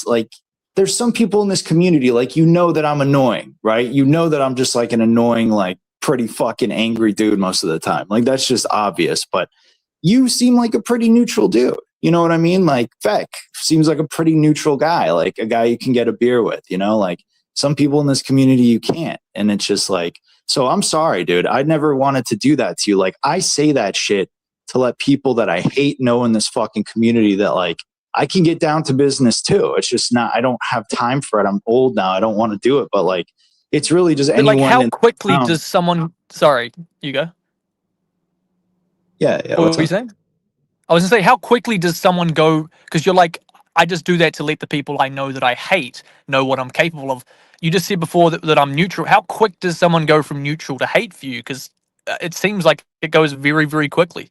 like, there's some people in this community, like, that I'm annoying, right? That I'm just like an annoying, like pretty fucking angry dude most of the time. Like, that's just obvious, but you seem like a pretty neutral dude. You know what I mean? Like Feck seems like a pretty neutral guy, like a guy you can get a beer with, like some people in this community you can't. And it's just like, so I'm sorry, dude. I never wanted to do that to you. Like I say that shit to let people that I hate know in this fucking community that like I can get down to business too. It's just not, I don't have time for it. I'm old now. I don't want to do it. But like, it's really just anyone. Like how quickly does someone, sorry, you go. Yeah. What were you saying? I was going to say, how quickly does someone go? Because you're like, I just do that to let the people I know that I hate know what I'm capable of. You just said before that I'm neutral. How quick does someone go from neutral to hate for you? Because it seems like it goes very, very quickly.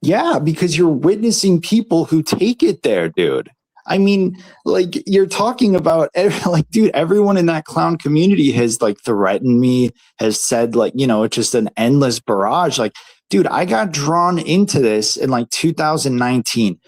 Yeah, because you're witnessing people who take it there, dude. I mean, like you're talking about like, dude, everyone in that Clown community has like threatened me, has said like, it's just an endless barrage. Like, dude, I got drawn into this in like 2019.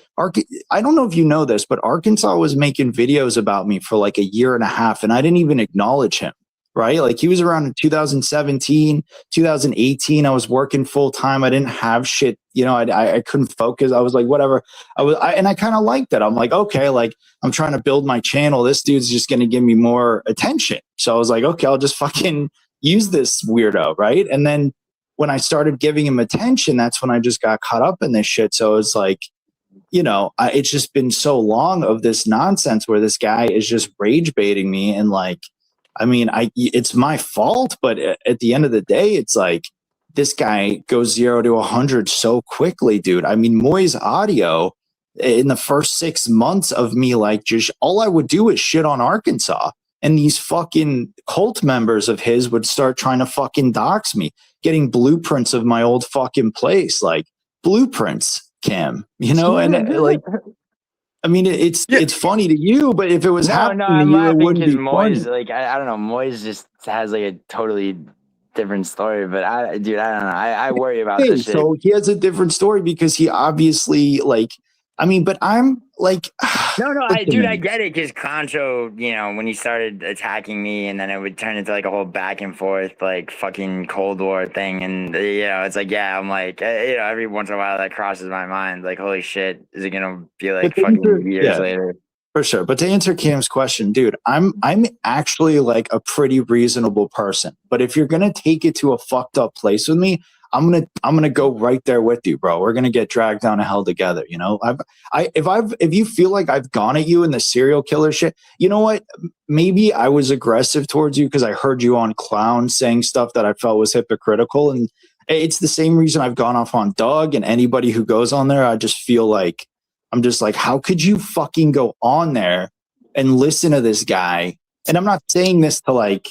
I don't know if you know this, but Arkansas was making videos about me for like a year and a half, and I didn't even acknowledge him. Right? Like he was around in 2017, 2018. I was working full time. I didn't have shit. I couldn't focus. I was like, whatever. And I kind of liked it. I'm like, okay, like I'm trying to build my channel. This dude's just going to give me more attention. So I was like, okay, I'll just fucking use this weirdo. Right. And then when I started giving him attention, that's when I just got caught up in this shit. So it's like, it's just been so long of this nonsense where this guy is just rage baiting me. And like, I mean, it's my fault, but at the end of the day, it's like this guy goes 0 to 100 so quickly, dude. I mean, Moy's audio in the first 6 months of me, like just all I would do is shit on Arkansas. And these fucking cult members of his would start trying to fucking dox me, getting blueprints of my old fucking place, like blueprints, Cam, and like, I mean, it's funny to you, but if it was happening to you, it wouldn't be Moy's funny. like, I don't know, Moy's just has like a totally different story, but I don't know. I worry about this shit. So he has a different story because he obviously like I mean, but I'm like, No, listen, dude, I man. get it because Concho, when he started attacking me, and then it would turn into like a whole back and forth, like fucking Cold War thing, and it's like, yeah, I'm like, every once in a while that crosses my mind, like, holy shit, is it gonna be But like to answer, fucking years yeah, later? for sure. But to answer Cam's question, dude, I'm actually like a pretty reasonable person. But if you're gonna take it to a fucked up place with me, I'm gonna go right there with you, bro. We're gonna get dragged down to hell together. You know, if you feel like I've gone at you in the serial killer shit, you know what? Maybe I was aggressive towards you because I heard you on Clown saying stuff that I felt was hypocritical, and it's the same reason I've gone off on Doug and anybody who goes on there. I just feel like I'm just like, how could you fucking go on there and listen to this guy? And I'm not saying this to like,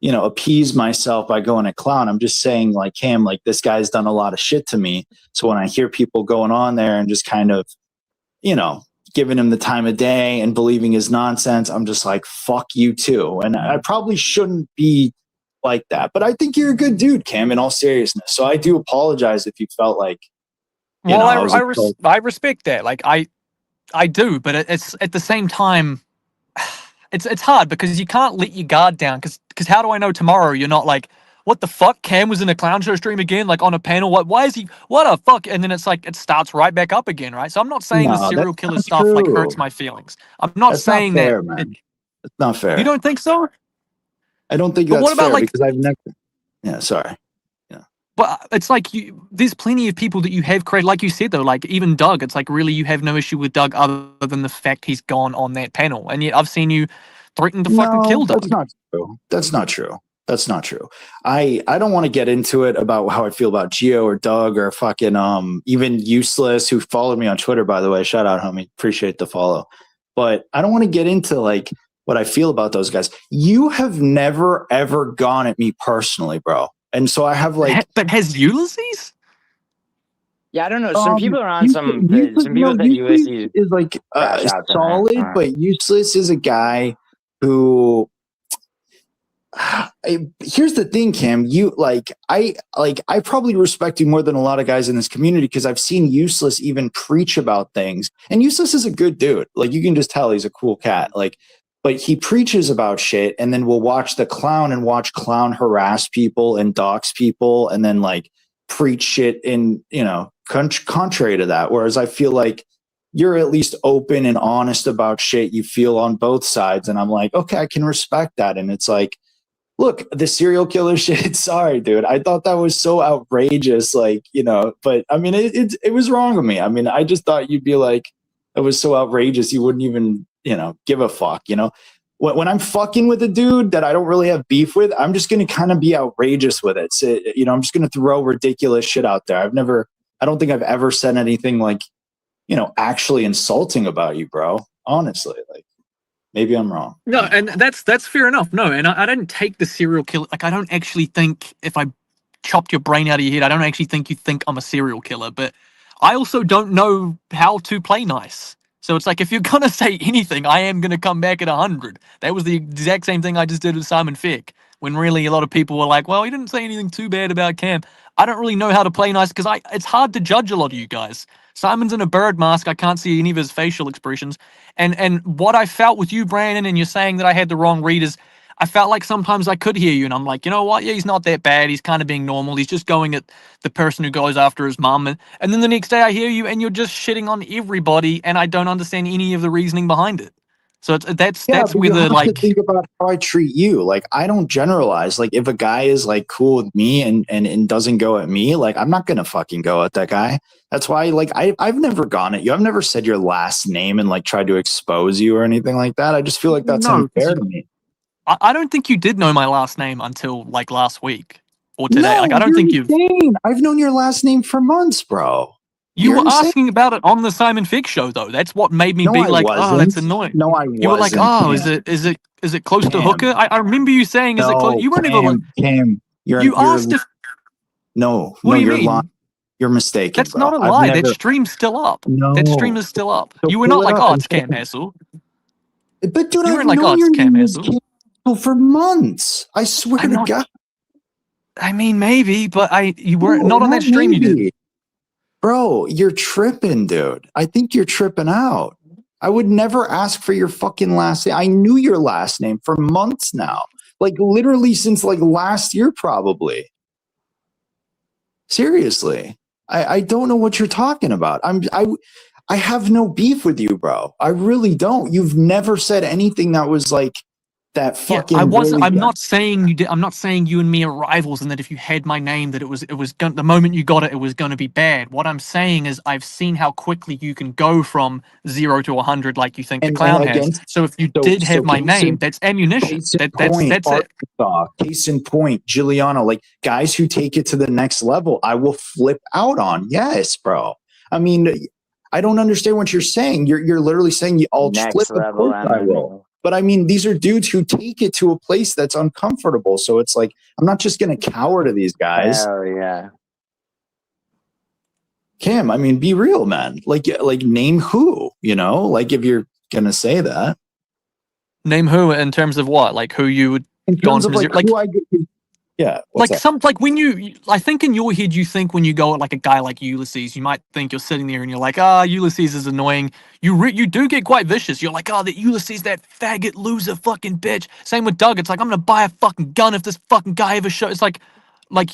appease myself by going at Clown. I'm just saying like him, like this guy's done a lot of shit to me. So when I hear people going on there and just kind of, giving him the time of day and believing his nonsense, I'm just like, fuck you too. And I probably shouldn't be like that. But I think you're a good dude, Cam, in all seriousness. So I do apologize if you felt like, Well, I I respect that. Like I do, but it's at the same time, it's hard because you can't let your guard down. Because how do I know tomorrow you're not like, what the fuck? Cam was in a clown show stream again, like on a panel. Why is he? What a fuck? And then it's like it starts right back up again, right? So I'm not saying the No, serial that's killer not stuff like hurts true. my feelings. I'm not That's not saying that. fair, man. It's not fair. You don't think so? I don't think But that's what about fair like? because I've never. Yeah, sorry. But it's like there's plenty of people that you have created, like you said though, like even Doug. It's like really you have no issue with Doug other than the fact he's gone on that panel, and yet I've seen you threaten to fucking kill No, Doug. that's not true. That's not true. That's not true. I don't want to get into it about how I feel about Gio or Doug or fucking even Useless, who followed me on Twitter, by the way. Shout out, homie. Appreciate the follow. But I don't want to get into like what I feel about those guys. You have never ever gone at me personally, bro. And so I have like But has Ulysses? Yeah, I don't know. Some people are on some people said Useless Ulysses is like crash out there. solid, but Useless is a guy who. Here's the thing, Cam. I probably respect you more than a lot of guys in this community because I've seen Useless even preach about things, and Useless is a good dude. Like you can just tell he's a cool cat. Like, but he preaches about shit, and then we'll watch the Clown and watch Clown harass people and dox people, and then like preach shit in contrary to that. Whereas I feel like you're at least open and honest about shit you feel on both sides, and I'm like, okay, I can respect that. And it's like, look, the serial killer shit. Sorry, dude. I thought that was so outrageous. Like, but I mean, it was wrong of me. I mean, I just thought you'd be like, it was so outrageous. You wouldn't even, give a fuck, when I'm fucking with a dude that I don't really have beef with, I'm just going to kind of be outrageous with it. So, I'm just going to throw ridiculous shit out there. I don't think I've ever said anything like, actually insulting about you, bro. Honestly, like, maybe I'm wrong. No, and that's fair enough. No, and I don't take the serial killer. Like, I don't actually think if I chopped your brain out of your head, I don't actually think you think I'm a serial killer. But I also don't know how to play nice. So it's like if you're gonna say anything, I am gonna come back at 100. That was the exact same thing I just did with Simon Feck. When really a lot of people were like, "Well, he didn't say anything too bad about Cam." I don't really know how to play nice because it's hard to judge a lot of you guys. Simon's in a bird mask. I can't see any of his facial expressions. And what I felt with you, Brandon, and you're saying that I had the wrong read is I felt like sometimes I could hear you and I'm like, you know what? Yeah, he's not that bad. He's kind of being normal. He's just going at the person who goes after his mum. And then the next day I hear you and you're just shitting on everybody and I don't understand any of the reasoning behind it. So that's but where you the have like to think about how I treat you. Like I don't generalize. Like if a guy is like cool with me and doesn't go at me, like I'm not gonna fucking go at that guy. That's why like I've never gone at you. I've never said your last name and like tried to expose you or anything like that. I just feel like that's unfair to me. I don't think you did know my last name until like last week or today. No, Like I don't you're think you've. insane. I've known your last name for months, bro. You You're were insane. asking about it on the Simon Feck show, though. That's what made me No, be I like, "Oh, that's wasn't. annoying." No, I You were like, wasn't. "Oh, Cam. is it close to Cam. hooker?" I remember you saying, "Is it close?" No, You weren't even like. Cam. You asked if. No, What do you you're mean? lying. You're mistaken, That's bro. not a I've lie. That never. stream's still up. That stream No. is still up. So You were pull not it like, up "Oh, and it's Cam Hassel." But dude, You I've weren't like, "Oh, known it's your Cam name was Hassel." Cam for months. I swear I'm to not. God. I mean, maybe, but you weren't No, not on that not stream. You did. maybe. Bro, you're tripping, dude. I think you're tripping out. I would never ask for your fucking last name. I knew your last name for months now. Like literally since like last year, probably. Seriously. I don't know what you're talking about. I have no beef with you, bro. I really don't. You've never said anything that was like that Yeah, fucking I wasn't. really I'm not saying you did. I'm not saying you and me are rivals, and that if you had my name, that it was going. The moment you got it, it was going to be bad. What I'm saying is, I've seen how quickly you can go from 0 to 100, like you think the and clown has. against So if you so did have my name, that's ammunition. case in That's point, it. Arkansas, case in point, Giuliano, like guys who take it to the next level, I will flip out on. Yes, bro. I mean, I don't understand what you're saying. You're literally saying I'll flip. Next Of level course I will. MMA. But I mean, these are dudes who take it to a place that's uncomfortable. So it's like I'm not just gonna cower to these guys. Hell yeah. Cam, I mean, be real, man. Like name who, you know? Like if you're gonna say that. Name who in terms of what? Like who you would In gone terms of from like zero? Like who I get, yeah. What's like that? like when I think in your head you think when you go at like a guy like Ulysses, you might think you're sitting there and you're like, Ulysses is annoying. You do get quite vicious. You're like, that Ulysses, that faggot loser fucking bitch. Same with Doug. It's like, I'm gonna buy a fucking gun if this fucking guy ever shows. It's like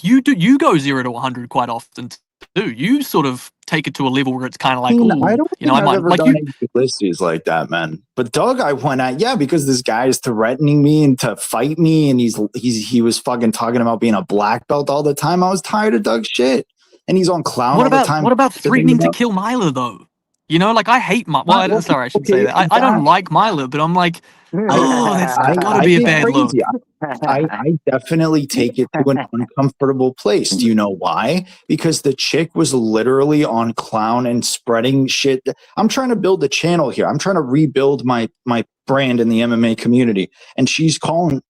you go 0 to 100 quite often too. You sort of take it to a level where it's kind of I like, mean, ooh, I don't you know, think I I've might ever like done you. any Ulysses like that, man. But Doug, I went at, yeah, because this guy is threatening me and to fight me, and he was fucking talking about being a black belt all the time. I was tired of Doug's shit, and he's on clown all the time. What about Everything threatening to about kill Mila though? You know, like I hate Mila. Well, okay, sorry, I shouldn't say okay, that. I don't like Mila, but I'm like, oh, that's gotta I be a get bad crazy. look. I definitely take it to an uncomfortable place. Do you know why? Because the chick was literally on clown and spreading shit. I'm trying to build a channel here. I'm trying to rebuild my brand in the MMA community, and she's calling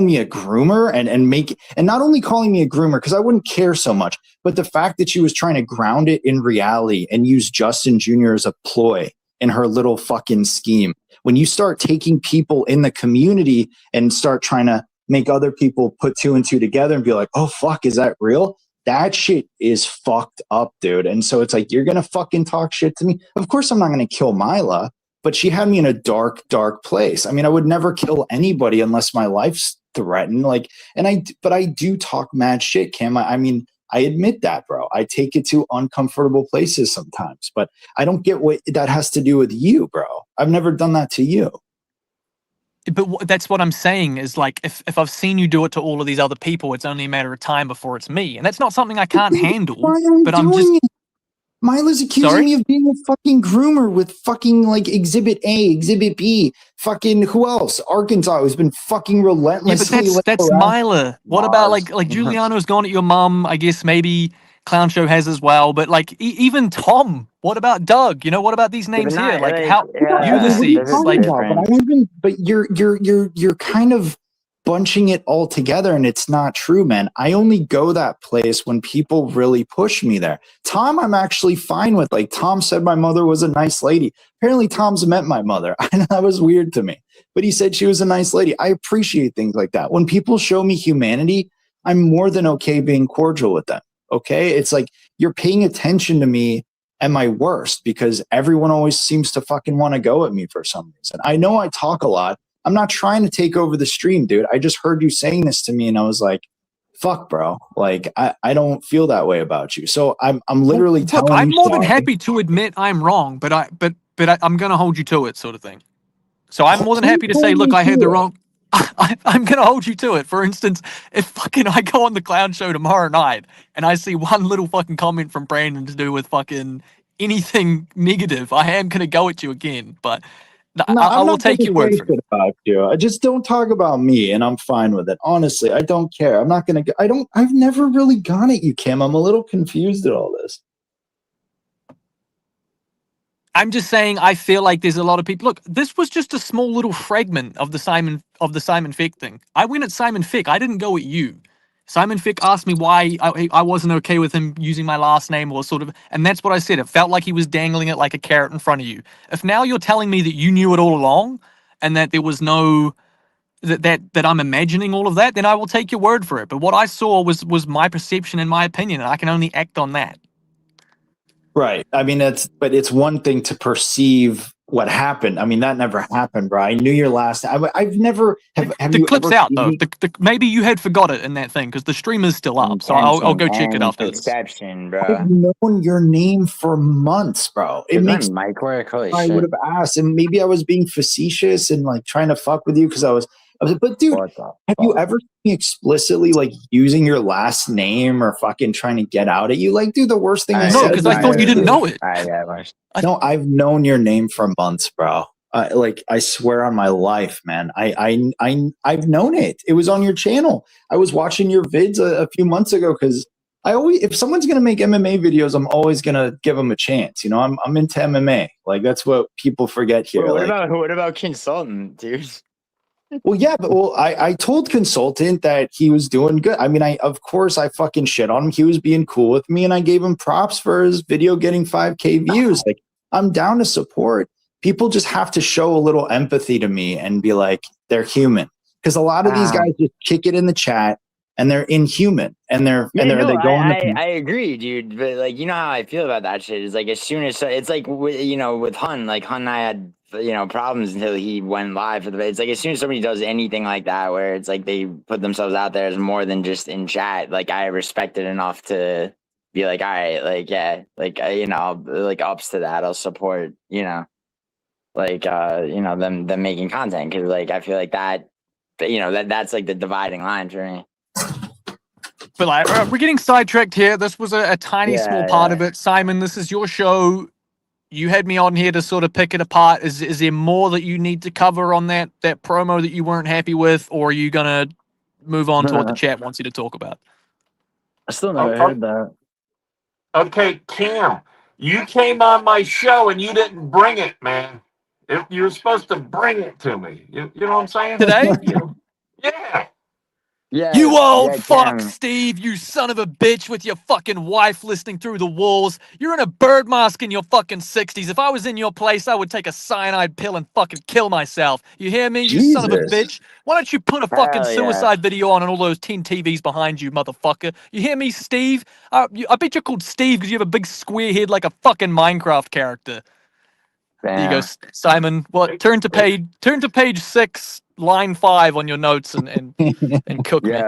me a groomer and not only calling me a groomer because I wouldn't care so much, but the fact that she was trying to ground it in reality and use Justin Jr. as a ploy in her little fucking scheme. When you start taking people in the community and start trying to make other people put 2 and 2 together and be like, oh fuck, is that real? That shit is fucked up, dude. And so it's like, you're gonna fucking talk shit to me. Of course I'm not gonna kill Mila, but she had me in a dark, dark place. I mean, I would never kill anybody unless my life's threatened. Like, but I do talk mad shit, Cam. I mean, I admit that, bro. I take it to uncomfortable places sometimes, but I don't get what that has to do with you, bro. I've never done that to you. But that's what I'm saying is like, if I've seen you do it to all of these other people, it's only a matter of time before it's me, and that's not something I can't handle. Why are you But I'm just doing it? Mila's accusing sorry. me of being a fucking groomer with fucking like Exhibit A, Exhibit B, fucking who else? Arkansas, who's been fucking Yeah, but relentlessly that's around. Mila. What about like Giuliano's gone at your mum? I guess maybe Clown Show has as well. But like even Tom. What about Doug? You know, what about these Yeah, but names here? not Like like how What are you this is Ulysses? talking Like about? But I different. even, but you're kind of bunching it all together, and it's not true, man. I only go that place when people really push me there. Tom, I'm actually fine with. Like Tom said, my mother was a nice lady. Apparently, Tom's met my mother. That was weird to me, but he said she was a nice lady. I appreciate things like that. When people show me humanity, I'm more than okay being cordial with them. Okay, it's like you're paying attention to me at my worst because everyone always seems to fucking want to go at me for some reason. I know I talk a lot. I'm not trying to take over the stream, dude. I just heard you saying this to me and I was like, fuck, bro. Like, I don't feel that way about you. So I'm literally look, telling I'm you more than sorry. happy to admit I'm wrong, but I'm gonna hold you to it, sort of thing. So I'm more than Please happy to say, hold look, me I had to the it. wrong. I'm gonna hold you to it. For instance, if fucking I go on the Clown Show tomorrow night and I see one little fucking comment from Brandon to do with fucking anything negative, I am gonna go at you again. But No, I I'm will not going take to your word say for it. shit about you. I just don't talk about me, and I'm fine with it. Honestly, I don't care. I'm not going to. I don't. I've never really gone at you, Kim. I'm a little confused at all this. I'm just saying I feel like there's a lot of people. Look, this was just a small little fragment of the Simon Feck thing. I went at Simon Feck. I didn't go at you. Simon Feck asked me why I wasn't okay with him using my last name or sort of, and that's what I said. It felt like he was dangling it like a carrot in front of you. If now you're telling me that you knew it all along and that there was no that I'm imagining all of that, then I will take your word for it. But what I saw was my perception and my opinion, and I can only act on that. Right. I mean, but it's one thing to perceive what happened. I mean, that never happened, bro. I knew your last. I've never have The you clip's ever out seen though. me? Maybe you had forgot it in that thing because the stream is still up. So I'll go check it after this. Inception, I've bro. known your name for months, bro. It Is my makes mic work? Holy I shit. would have asked, and maybe I was being facetious and like trying to fuck with you because I was. But dude, What the have you fuck? ever seen me explicitly like using your last name or fucking trying to get out at you? Like, dude, the worst thing I No, said. because I thought you didn't know it. No, I've known your name for months, bro. Like I swear on my life, man. I've known it. It was on your channel. I was watching your vids a few months ago because I always, if someone's gonna make MMA videos, I'm always gonna give them a chance. You know, I'm into MMA. Like that's what people forget here. What Like, about consultant, dude? well, yeah, but I told consultant that he was doing good. I mean, of course I fucking shit on him. He was being cool with me, and I gave him props for his video getting 5K views. Like I'm down to support. People just have to show a little empathy to me and be like, they're human. Because a lot of these guys just kick it in the chat and they're inhuman and they go on the I agree, dude. But like, you know how I feel about that shit is like as soon as it's like with Hun, like Hun and I had problems until he went live for the. It's like as soon as somebody does anything like that, where it's like they put themselves out there as more than just in chat. Like I respect it enough to be like, all right, like yeah, like I'll, like ups to that. I'll support, like them making content because like I feel like that, that's like the dividing line for me. But like, we're getting sidetracked here. This was a tiny, small part of it. Simon, this is your show. You had me on here to sort of pick it apart. Is there more that you need to cover on that promo that you weren't happy with, or are you gonna move on to what the chat wants you to talk about? I still never heard that. Okay, Cam, you came on my show and you didn't bring it, man. You were supposed to bring it to me. You know what I'm saying? Today? Yeah. Yeah. You old fuck, Cam. Steve, you son of a bitch with your fucking wife listening through the walls. You're in a bird mask in your fucking 60s. If I was in your place, I would take a cyanide pill and fucking kill myself. You hear me, you son of a Jesus. bitch? Why don't you put a fucking suicide video on all those 10 TVs behind you, motherfucker? You hear me, Steve? I bet you're called Steve because you have a big square head like a fucking Minecraft character. There you go, Simon. What? Turn to page 6, line 5 on your notes and cook me.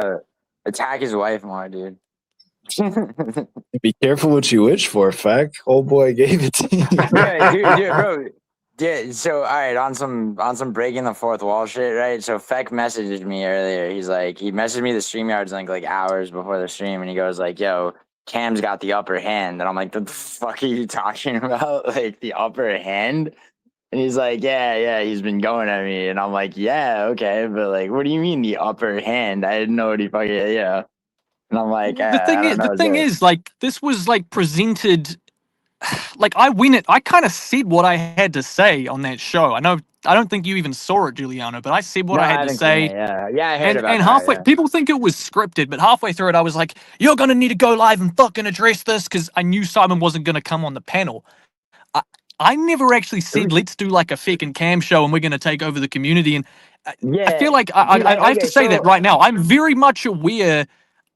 Attack his wife more, dude. Be careful what you wish for, Feck. Old boy gave it to you. Yeah, dude, bro. Yeah, so all right, on some breaking the fourth wall shit, right? So Feck messaged me earlier. He's like, he messaged me the StreamYards link like hours before the stream, and he goes like, "Yo, Cam's got the upper hand," and I'm like, "The fuck are you talking about? Like the upper hand?" And he's like, "Yeah, he's been going at me," and I'm like, "Yeah, okay, but like, what do you mean the upper hand? I didn't know what he fucking And I'm like, the thing is, like, this was like presented. Like I kind of said what I had to say on that show. I don't think you even saw it, Giuliano, but I said what I had to say. I heard about and that, halfway, people think it was scripted, but halfway through it, I was like, "You're gonna need to go live and fucking address this," because I knew Simon wasn't gonna come on the panel. I never actually said let's do like a Feck and Cam show and we're gonna take over the community. And I feel like I have to say that right now. I'm very much aware.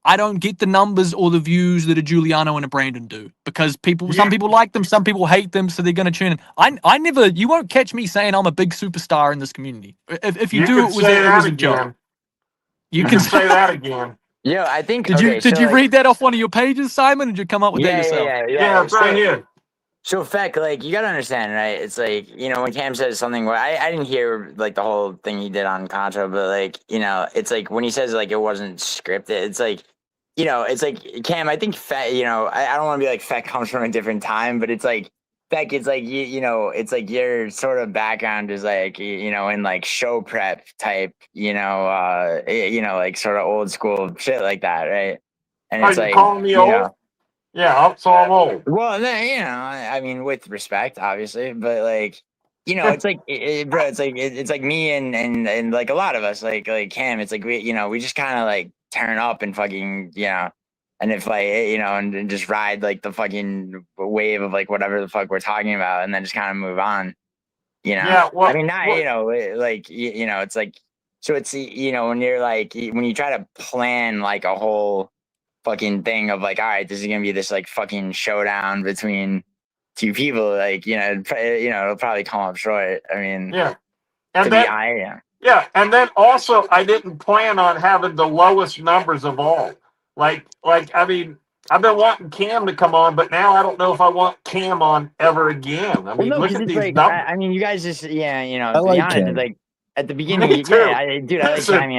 I don't get the numbers or the views that a Giuliano and a Brandon do because some people like them, some people hate them, so they're going to tune in. You won't catch me saying I'm a big superstar in this community. If you do, it was a joke. You can say that again. Yeah, I think. Did you read that off one of your pages, Simon? Or did you come up with that yourself? Yeah, it's right here. So Feck, like you gotta understand, right? It's like when Cam says something where I didn't hear like the whole thing he did on Contra, but like it's like when he says like it wasn't scripted, it's like it's like Cam. I think Feck, I don't want to be like Feck comes from a different time, but it's like Feck. It's like it's like your sort of background is like in like show prep type, like sort of old school shit like that, right? And it's like calling me old. Yeah, so I'm old. Well, then, I mean, with respect, obviously, but like, it's like, bro, it's like me and like a lot of us, like Cam, it's like we just kind of like turn up and fucking, and if like, and just ride like the fucking wave of like whatever the fuck we're talking about, and then just kind of move on, Yeah, well, I mean, not like it's like, so it's when you're like when you try to plan like a whole fucking thing of like, all right, this is gonna be this like fucking showdown between two people, like, it'll probably come up short. I mean, Yeah. to And be then I yeah, and then also I didn't plan on having the lowest numbers of all. I mean, I've been wanting Cam to come on, but now I don't know if I want Cam on ever again. I Well, mean, no, look because at it's these like numbers. I mean, you guys just I to be like honest, it's him. like at the Me beginning, too. dude, I like Listen, Cam,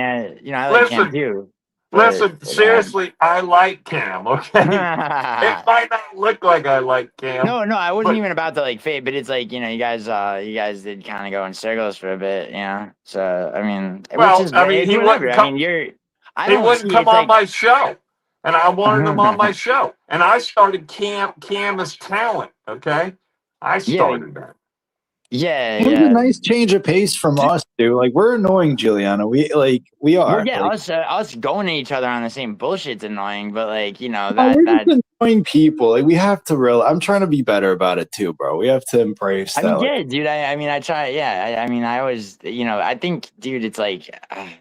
I like Cam listen, too, but listen. Seriously, I like Cam. Okay, it might not look like I like Cam, no, I wasn't but even about to like fade, but it's like you guys did kind of go in circles for a bit, So I mean, which well, is I mean, it's he whatever. wouldn't I come. mean, I He don't wouldn't see come it's on like. my show, and I wanted him on my show, and I started Cam as talent. Okay, I Yeah, started that. It was a yeah. nice change of pace from us, dude. Like we're annoying Giuliano. We Well, are. yeah, Like us going at each other on the same bullshit's annoying, but like oh, we're that. just annoying people. Like we have to real. I'm trying to be better about it too, bro. We have to embrace I that. mean, Like, yeah, dude. I mean, I try. Yeah, I mean, I always, I think, dude, it's like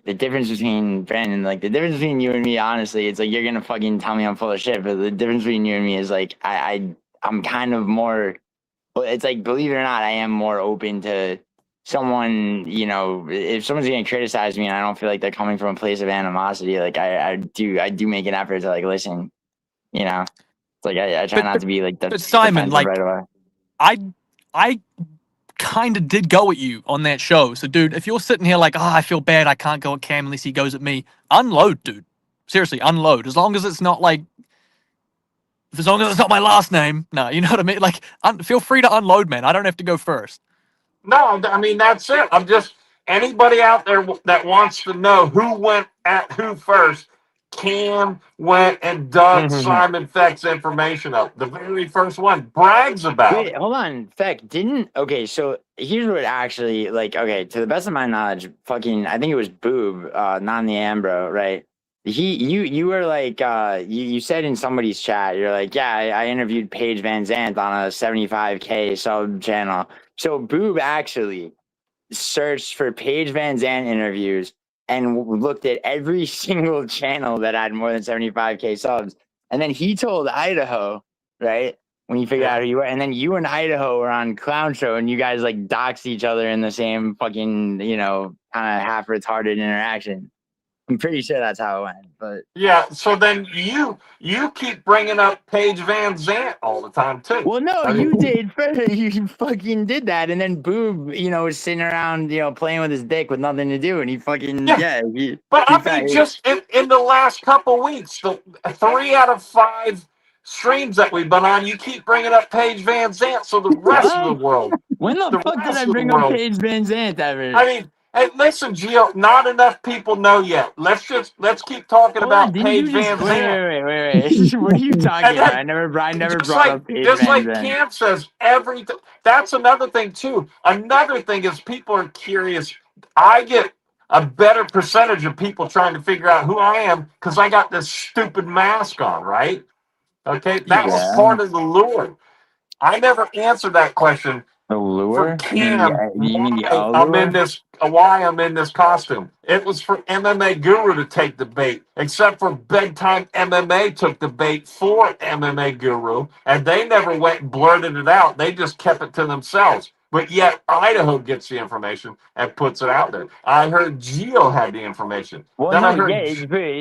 the difference between Brandon, like the difference between you and me. Honestly, it's like you're gonna fucking tell me I'm full of shit, but the difference between you and me is like I'm kind of more. But it's like, believe it or not, I am more open to someone. If someone's gonna criticize me and I don't feel like they're coming from a place of animosity, like I do make an effort to like listen. It's like I try But not but to be like but Simon, defensive right like away. I I kind of did go at you on that show. So, dude, if you're sitting here like, oh, I feel bad, I can't go at Cam unless he goes at me, unload, dude. Seriously, unload. As long as it's not like, as long as it's not my last name. No, you know what I mean? Like, feel free to unload, man. I don't have to go first. No, I mean that's it. I'm just anybody out there that wants to know who went at who first. Cam went and dug Simon Feck's information up. The very first one brags about Wait, it. hold on. Feck, okay, so here's what actually, like, okay, to the best of my knowledge, fucking, I think it was Boob, non the Ambro, right? You were like, you said in somebody's chat, you're like, yeah, I interviewed Paige Van Zandt on a 75K sub channel. So Boob actually searched for Paige Van Zandt interviews and looked at every single channel that had more than 75K subs. And then he told Idaho, right? When you figured Yeah. out who you were. And then you and Idaho were on Clown Show and you guys like doxed each other in the same fucking, kind of half retarded interaction. I'm pretty sure that's how it went. But Yeah. So then you keep bringing up Paige Van Zant all the time too. well, no, I mean, you did first. You fucking did that. And then Boob, was sitting around, playing with his dick with nothing to do. And he fucking, yeah. he But I found mean, just in the last couple weeks, the 3 out of 5 streams that we've been on, you keep bringing up Paige Van Zant. So the rest of the What? world, When the the fuck did I rest of the bring up world. Paige Van Zandt ever? I mean, hey, listen, Gio, not enough people know yet. Let's keep talking Hold on, about didn't you Paige just Van Zant. wait? What are you talking And about? then I never just brought like up Paige just Van like Zandt. Cam says, everything. That's another thing too. Another thing is people are curious. I get a better percentage of people trying to figure out who I am because I got this stupid mask on, right? Okay, that was Yeah, part of the lure. I never answered that question the for lure. Cam You mean the why allure? I'm in this costume. It was for MMA Guru to take the bait, except for Bedtime MMA took the bait for MMA Guru, and they never went and blurted it out. They just kept it to themselves. But yet Idaho gets the information and puts it out there. I heard Gio had the information. Well, Then I no, heard yeah,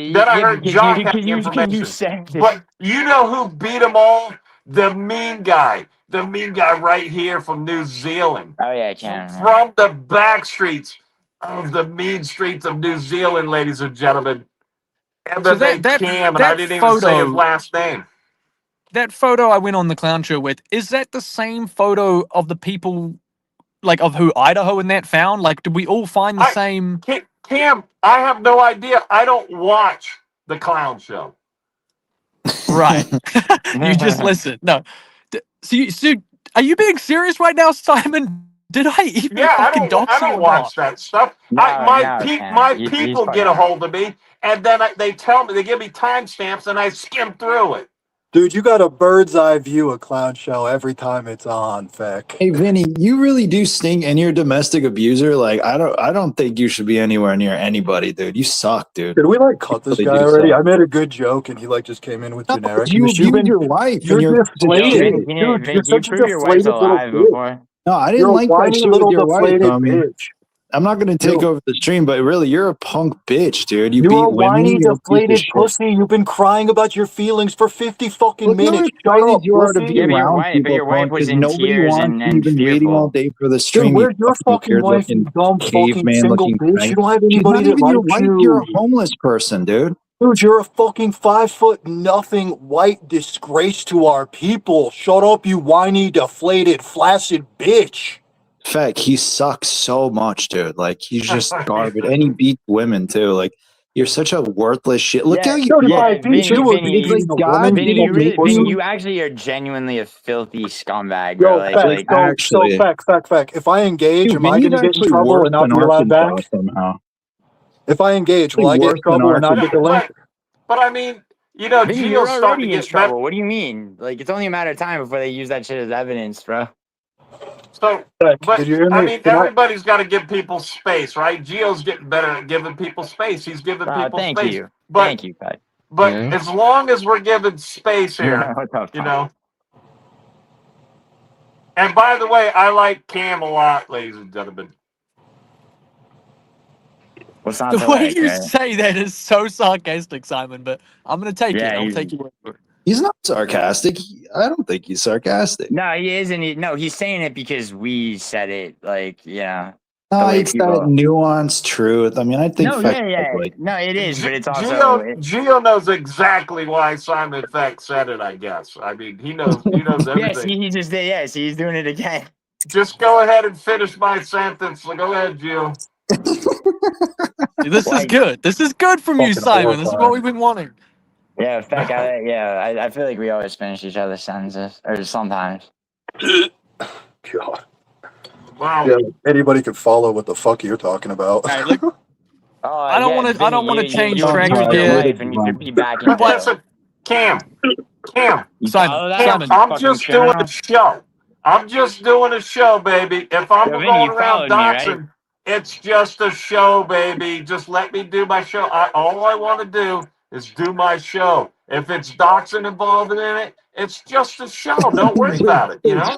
then I heard because you Jock had because the you because you information. said it. But you know who beat them all? The mean guy. The mean guy right here from New Zealand. Oh yeah, I can. From the back streets of the mean streets of New Zealand, ladies and gentlemen. So MMA Cam, and I didn't even say his last name. that photo I went on the clown show with, is that the same photo of the people, like, of who Idaho and that found? Like, did we all find the same? Cam, I have no idea. I don't watch the clown show. Right. You just listen. No. So are you being serious right now, Simon? Did I even Yeah, fucking I dox you don't or watch not? that stuff. No, My Cam. He's people fucking get a up. hold of me, and then they tell me, they give me timestamps, and I skim through it. Dude, you got a bird's eye view of Clown Show every time it's on, Feck. Hey Vinny, you really do stink, and you're a domestic abuser. Like I don't think you should be anywhere near anybody, dude. You suck, dude. Did we like cut this Really guy do already? suck. I made a good joke and he like just came in with No, generic. you You've abuse been, your wife, you're and you're deflated. Yo, Dude, Vin, you're can you such a prove your wife's deflated little alive bitch. before? No, I didn't You're a like that whiny shit with little your wife, deflated Tommy. bitch. I'm not gonna take You're, over the stream, but really, you're a punk bitch, dude. You you're beat a women. whiny You're a piece of deflated shit. pussy. You've been crying about your feelings for 50 fucking Look how minutes. Shut excited up, you are to be Yeah, pussy. around but people, your wife punk, was because in nobody tears wants you. and You've been waiting all fearful. day for the Dude, stream. where's your fucking Weird wife, you looking dumb fucking caveman single looking bitch? thing. You don't have She's anybody not that even your likes wife. You're you. a homeless person, dude. Dude, you're a fucking 5 foot nothing white disgrace to our people. Shut up, you whiny, deflated, flaccid bitch. Feck, he sucks so much, dude. Like he's just garbage, and he beats women too. Like you're such a worthless shit. Look how Yeah, you. Dude, if I yeah, beat you, would be Vinny, beating a God woman, you Vinny, didn't you fucking really, make Vinny, pussy. you actually are genuinely a filthy scumbag, bro. Yo, Like, Feck, like, so, Actually, Feck. If I engage, dude, am I Vinny's gonna get in actually trouble worse and not than be allowed Arkansas back? somehow. If I engage, will I get in Worse than trouble and not get the link? but I mean, Vinny, Gio's you're starting to already in get better. trouble. What do you mean? Like, it's only a matter of time before they use that shit as evidence, bro. So, Feck, but did you hear I me? mean, Can I? everybody's got to give people space, right? Gio's getting better at giving people space. He's giving people Thank space. you. But Thank you, Pat. Yeah. as long as we're giving space here, What the you fuck? know. And by the way, I like Cam a lot, ladies and gentlemen. What's not The to way like, you right? say that is so sarcastic, Simon. But I'm gonna take it. Yeah, I'll take you. He's not sarcastic. I don't think he's sarcastic. no, he is, and he's saying it because we said it. Like, yeah, the No, way it's that people. nuanced truth. I mean, I think No, Feck yeah. like No, it is, but it's also. Gio knows exactly why Simon Feck said it. I guess. I mean, he knows. He knows Yes, everything. he just did. Yes, he's doing it again. Just go ahead and finish my sentence. Go ahead, Gio. This is Like, good. This is good from you, Fucking Simon. This is what horrifying. we've been wanting. yeah, in fact, I feel like we always finish each other's sentences, or sometimes. God. Wow. Yeah, anybody could follow what the fuck you're talking about. All right, look. Oh, I don't wanna- I don't wanna change track tracks with your again. wife, and you should be back in But jail. listen, Cam, You Simon, follow that? Cam, Simon. I'm Fucking just doing criminal. a show. I'm just doing a show, baby. If I'm Yo, Vinny, going you around followed me, right? doxing, it's just a show, baby. Just let me do my show. All I want to do is do my show. If it's doxing involved in it, it's just a show. Don't worry about it, you know?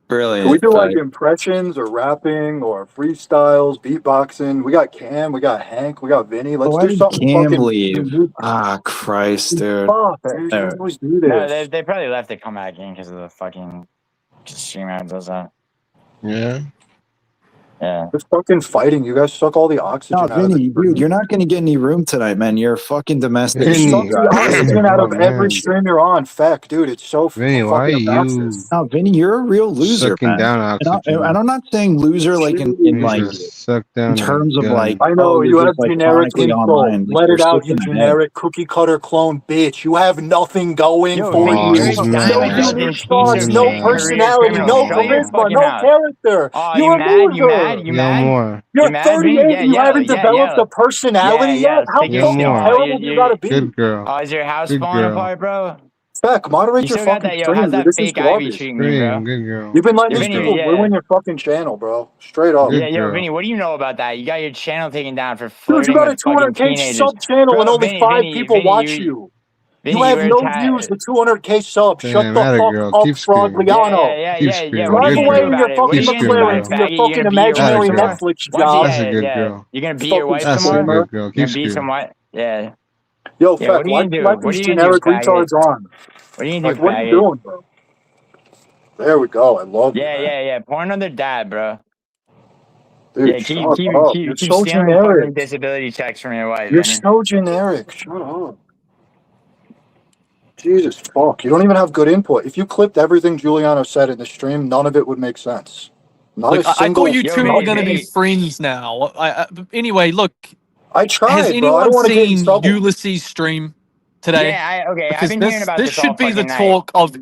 Brilliant. Can we do like Feck. impressions or rapping or freestyles, beatboxing? We got Cam, we got Hank, we got Vinny. Let's Why do did something Cam fucking leave? unique. Ah, Christ, dude. Fuck, dude, you Alright. always do No, this. they probably left to come back in because of the fucking streamer does that. Yeah. Yeah. Just fucking fighting. You guys suck all the oxygen No, out of Vinny, the dude, you're not going to get any room tonight, man. You're a fucking domestic. You Vinny, suck the oxygen out of oh, every man. stream you're on. Feck, dude, it's so Vinny, why are fucking you obnoxious. No, Vinny, you're a real loser, sucking man. down And, oxygen? I'm not saying loser like in You like just suck down in terms of gun. like I know, you're you have just like generic chronically info. online. Like, Let you're it out, sick you in the head. generic cookie cutter clone bitch. You have nothing going Yo, for Vinny, Oh, you. you're he's a mad. diamond No health unique and piece thoughts, of no shit, personality, personality, criminal. no Shut your charisma, fucking no mouth. character. Oh, You're you a mad? You loser. mad? You Yell mad? more. You're You mad, Vinny? 38 Yeah, and you yell, haven't yeah, developed a yell. personality Yeah, yet? How stick your Yell fucking stick. more. Oh, terrible do you gotta be? Good girl. Oh, is your house Good falling girl. apart, bro? Feck, moderate You your still got fucking that, yo, how's stream, dude. that This is fake Ivy garbage. treating you, bro? Scream. Good girl. You've been letting Yo, these Vinny, people yeah. ruin your fucking channel, bro. Straight up. Good Yeah, yo, girl. Vinny, what do you know about that? You got your channel taken down for Dude, you flirting got a with fucking 200K teenagers. sub channel and Bro, only five people watch you. You Vinny, you have were no views to 200K subs. Shut Damn, the atta fuck girl. up, Keep screaming. Fragliano. Yeah. Keep What are Drive you screaming. Good gonna away do in girl. your about it? What are fucking you Keep gonna do about McLaren it, screaming, to your faggot? fucking You're gonna beat your wife imaginary girl. tomorrow? Netflix Watch job. it, That's a good yeah. girl. You're gonna beat your Fucking wife That's a tomorrow? streamer. good girl. You're Keep gonna beat some screaming. what? Yeah. Yo, Yeah, Feck, what are you why gonna you do? let What are these you gonna do, generic faggot? retards on? What are you gonna Like, do, what are you faggot? doing, bro? There we go. I love you, man. Yeah. Pour another dab, bro. Dude, Yeah, shut keep up. You're keep so stealing generic. fucking disability checks from your wife, You're Vinny. so generic. Shut up. Jesus fuck. You don't even have good input. If you clipped everything Giuliano said in the stream, none of it would make sense. Not Look, a I single. thought you Yo, two were Vinny, going to be Vinny. friends now. Anyway, look, I has tried, bro. I anyone don't want to get in seen trouble. Ulysses' stream today? Yeah, okay. I've Because been hearing about this this all should be the fucking night. talk of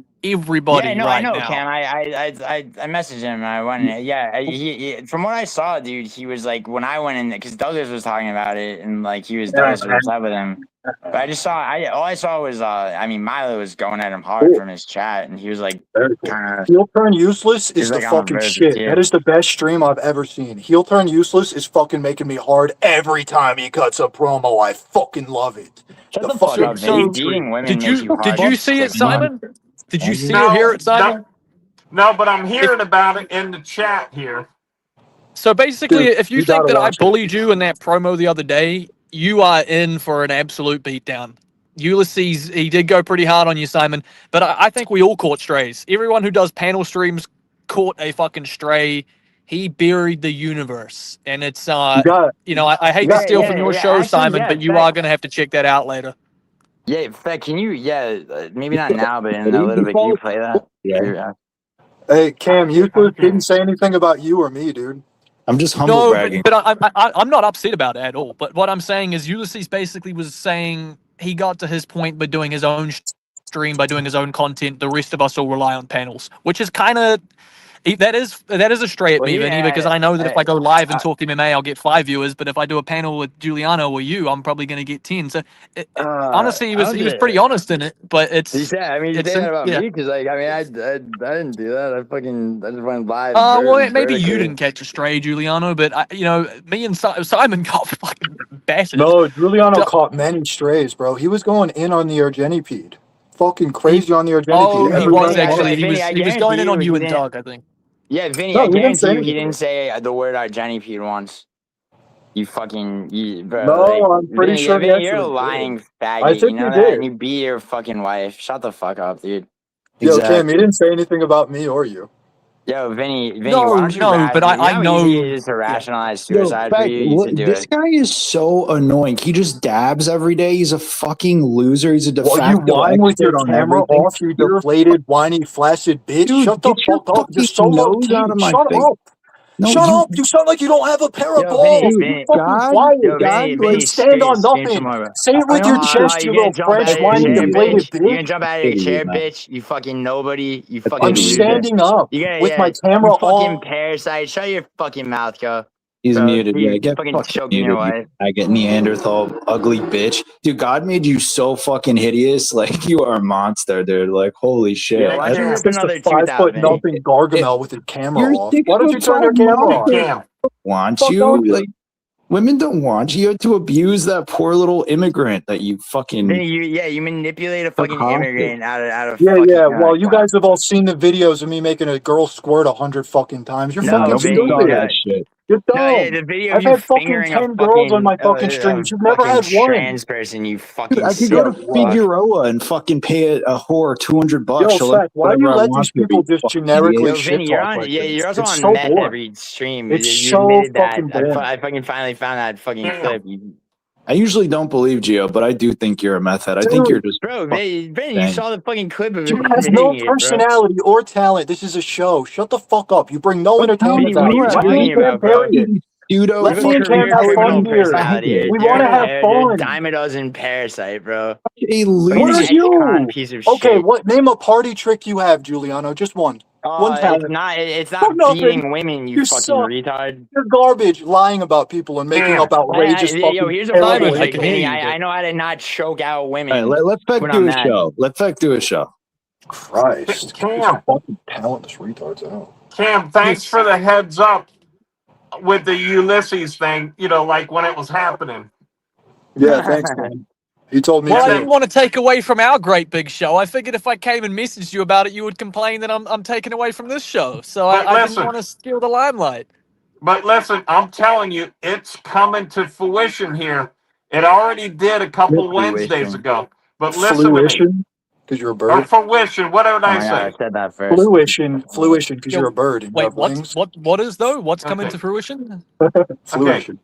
Yeah, everybody no, I right know, now. Cam. I messaged him. And I went in. Yeah, he from what I saw, dude, he was like when I went in because Douglas was talking about it and like Douglas was upset with him. But I just saw. All I saw was. I mean, Milo was going at him hard from his chat, and he was like, Very cool. kind of. Heel turn useless is the like on a fucking versus shit. tier. That is the best stream I've ever seen. Heel turn useless is fucking making me hard every time he cuts a promo. I fucking love it. Shut The the fuck fucking up, So- man. hatred. Beating women Did makes you you hard. did you see it, Simon? Did you see or hear it, Simon? No, but I'm hearing about it in the chat here. So basically, Dude, if you you think gotta that I watch it. bullied you in that promo the other day, you are in for an absolute beatdown. Ulysses, he did go pretty hard on you, Simon, but I think we all caught strays. Everyone who does panel streams caught a fucking stray. He buried the universe, and it's You got I hate to steal from your show, Actually, Simon, yeah. but you Feck, are gonna have to check that out later. yeah, Feck, can you? Yeah, maybe not now, but in a little bit, can you play that? Yeah. Hey, Cam, Useless didn't say anything about you or me, dude. I'm just humble No, bragging. but I'm not upset about it at all. But what I'm saying is Ulysses basically was saying he got to his point by doing his own stream, by doing his own content. The rest of us all rely on panels, which is kind of that is a stray at Well, me, Vinny, because I know that if I go live and uh, talk MMA, I'll get 5 viewers. But if I do a panel with Giuliano or you, I'm probably going to get 10. So honestly, he was pretty honest in it. But You say that about yeah. me because, like, I mean, I didn't do that. I just went live. Well, maybe you vertically. didn't catch a stray, Giuliano, but me and Simon got fucking battered. No, Giuliano caught many strays, bro. He was going in on the Argenipede. Fucking crazy on the Argenipede. Oh, he Every was time. actually. Vinny, He was going in on guarantee you you and he Doug, I think. Yeah, Vinny, No, I he didn't say guarantee you he anything. didn't say the word Jenny once. You fucking, bro. No, like, I'm pretty Vinny, sure he Vinny, you're a actually lying did. faggot. I think You know he that, did. and you beat your fucking wife. Shut the fuck up, dude. Yo, Cam, he didn't say anything about me or you. Yo, Vinny, No, why don't you no, but I you know how easy know. it is to rationalize Yo, suicide for Feck, you? You should do this it. guy is so annoying. He just dabs every day. He's a fucking loser. He's a de Well, you facto whine with your expert on camera everything. off, you You're a deflated, whiny, flaccid bitch. Dude, Shut the get your fuck up. You're fucking solo nose T. out of my Shut face. up. No, Shut up. You sound like you don't have a pair of Yo, balls. Vinny, You fucking God, quiet. God, Vinny, You stand on scream nothing. some more. Say it with your chest, you You little gonna jump French out of your whiny, chair, deflated bitch? You gonna bitch. jump out of your chair, bitch? You fucking nobody. You fucking I'm loser. standing up You gotta, with my camera you fucking on. parasite. Shut your fucking mouth, go. He's Bro, muted. Yeah, you get fucking fucking choking muted. your wife. I get Neanderthal, ugly bitch. Dude, God made you so fucking hideous. Like you are a monster, dude. Like holy shit. Yeah, why don't you It's rip just a another tooth out, 5 foot Vinny? nothing Gargamel with his camera You're off. 6 Why don't you foot turn your 5 camera on? Cam, want Fuck you? don't you? Like women don't want you. You have to abuse that poor little immigrant that you fucking Vinny, you manipulate a fucking hostage. immigrant out of Yeah, fucking. yeah. Well, you guys have all seen the videos of me making a girl squirt 100 fucking times. You're No, fucking Vinny, Nobody saw stupid. that shit. You're No, yeah, dumb. the video of I've you had fucking fingering 10 girls on my fucking streams. You've never had one. trans person, you Dude, fucking I could go to sick fuck. Figueroa and fucking pay a whore $200. Yo, She'll let me Feck, why do whatever you I let want these to people be. just Fucking generically idiot. Yo, Vinny, shit talk like you're this? also It's on so meth boring. every stream. It's You so admitted that. fucking boring. I fucking finally found that fucking clip. I usually don't believe Gio, but I do think you're a meth head. I think you're just Bro, fucking Vinny, you dang. saw the fucking clip of You him has no admitting it, bro. personality or talent. This is a show. Shut the fuck up. You bring no entertainment Vinny, what are you value. Let me talking and Cam about, bro? bury it. Pseudo Let me and Cam Career have criminal fun here. personality. We You're want to have you're a fun. dime a dozen parasite, bro. a Fucking What are loser. ex-con you? piece of Okay, shit. what name a party trick you have, Giuliano? Just one. One talent. It's Fuck not nothing. beating women, you You fucking suck. retard. You're garbage, lying about people and making up outrageous Yo, fucking here's a terrible Simon, I Vinny, can information. hear you, I know how to not choke out women. All right, let Feck When do I'm a mad. show. Let Feck do a show. Christ. Cam, Fucking talent this retard's out. Cam, thanks for the heads up with the Ulysses thing. Like when it was happening. Yeah, thanks, man. He told me Well, I too. didn't want to take away from our great big show. I figured if I came and messaged you about it, you would complain that I'm taking away from this show. So But I didn't listen. want to steal the limelight. But listen, I'm telling you, it's coming to fruition here. It already did a couple Wednesdays ago. But listen to me. Fruition? Because you're a Or bird? fruition, what did Oh I my God, I say? said that first. Fruition, because Yo, you're a bird and you Wait, have wings. what is though? What's coming Okay. to fruition? Fruition.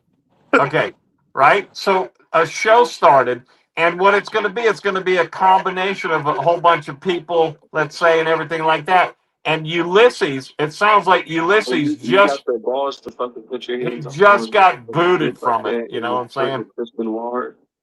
Okay, right? So a show started, and what it's going to be a combination of a whole bunch of people, let's say, and everything like that. And Ulysses, it sounds like Ulysses just got booted from it. You know what I'm saying?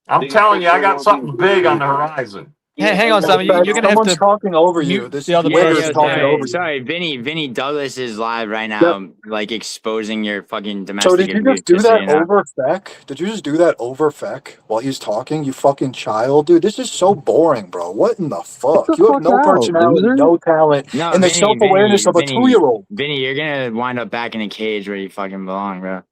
I'm telling you, I got something big on the horizon. hang on, Simon. Feck, You're gonna have someone's to talking over you. mute This the other nigger's person. talking Yeah. over you. Sorry, Vinny Douglas is live right Yep. now, like exposing your fucking domestic So did you abuse. just do so that you know. over Feck? Did you just do that over Feck while he's talking? You fucking child, dude. This is so boring, bro. What in the fuck? the You have fuck no out, personality, loser. no talent, No, and the self-awareness of a 2-year-old. Vinny, you're gonna wind up back in a cage where you fucking belong, bro.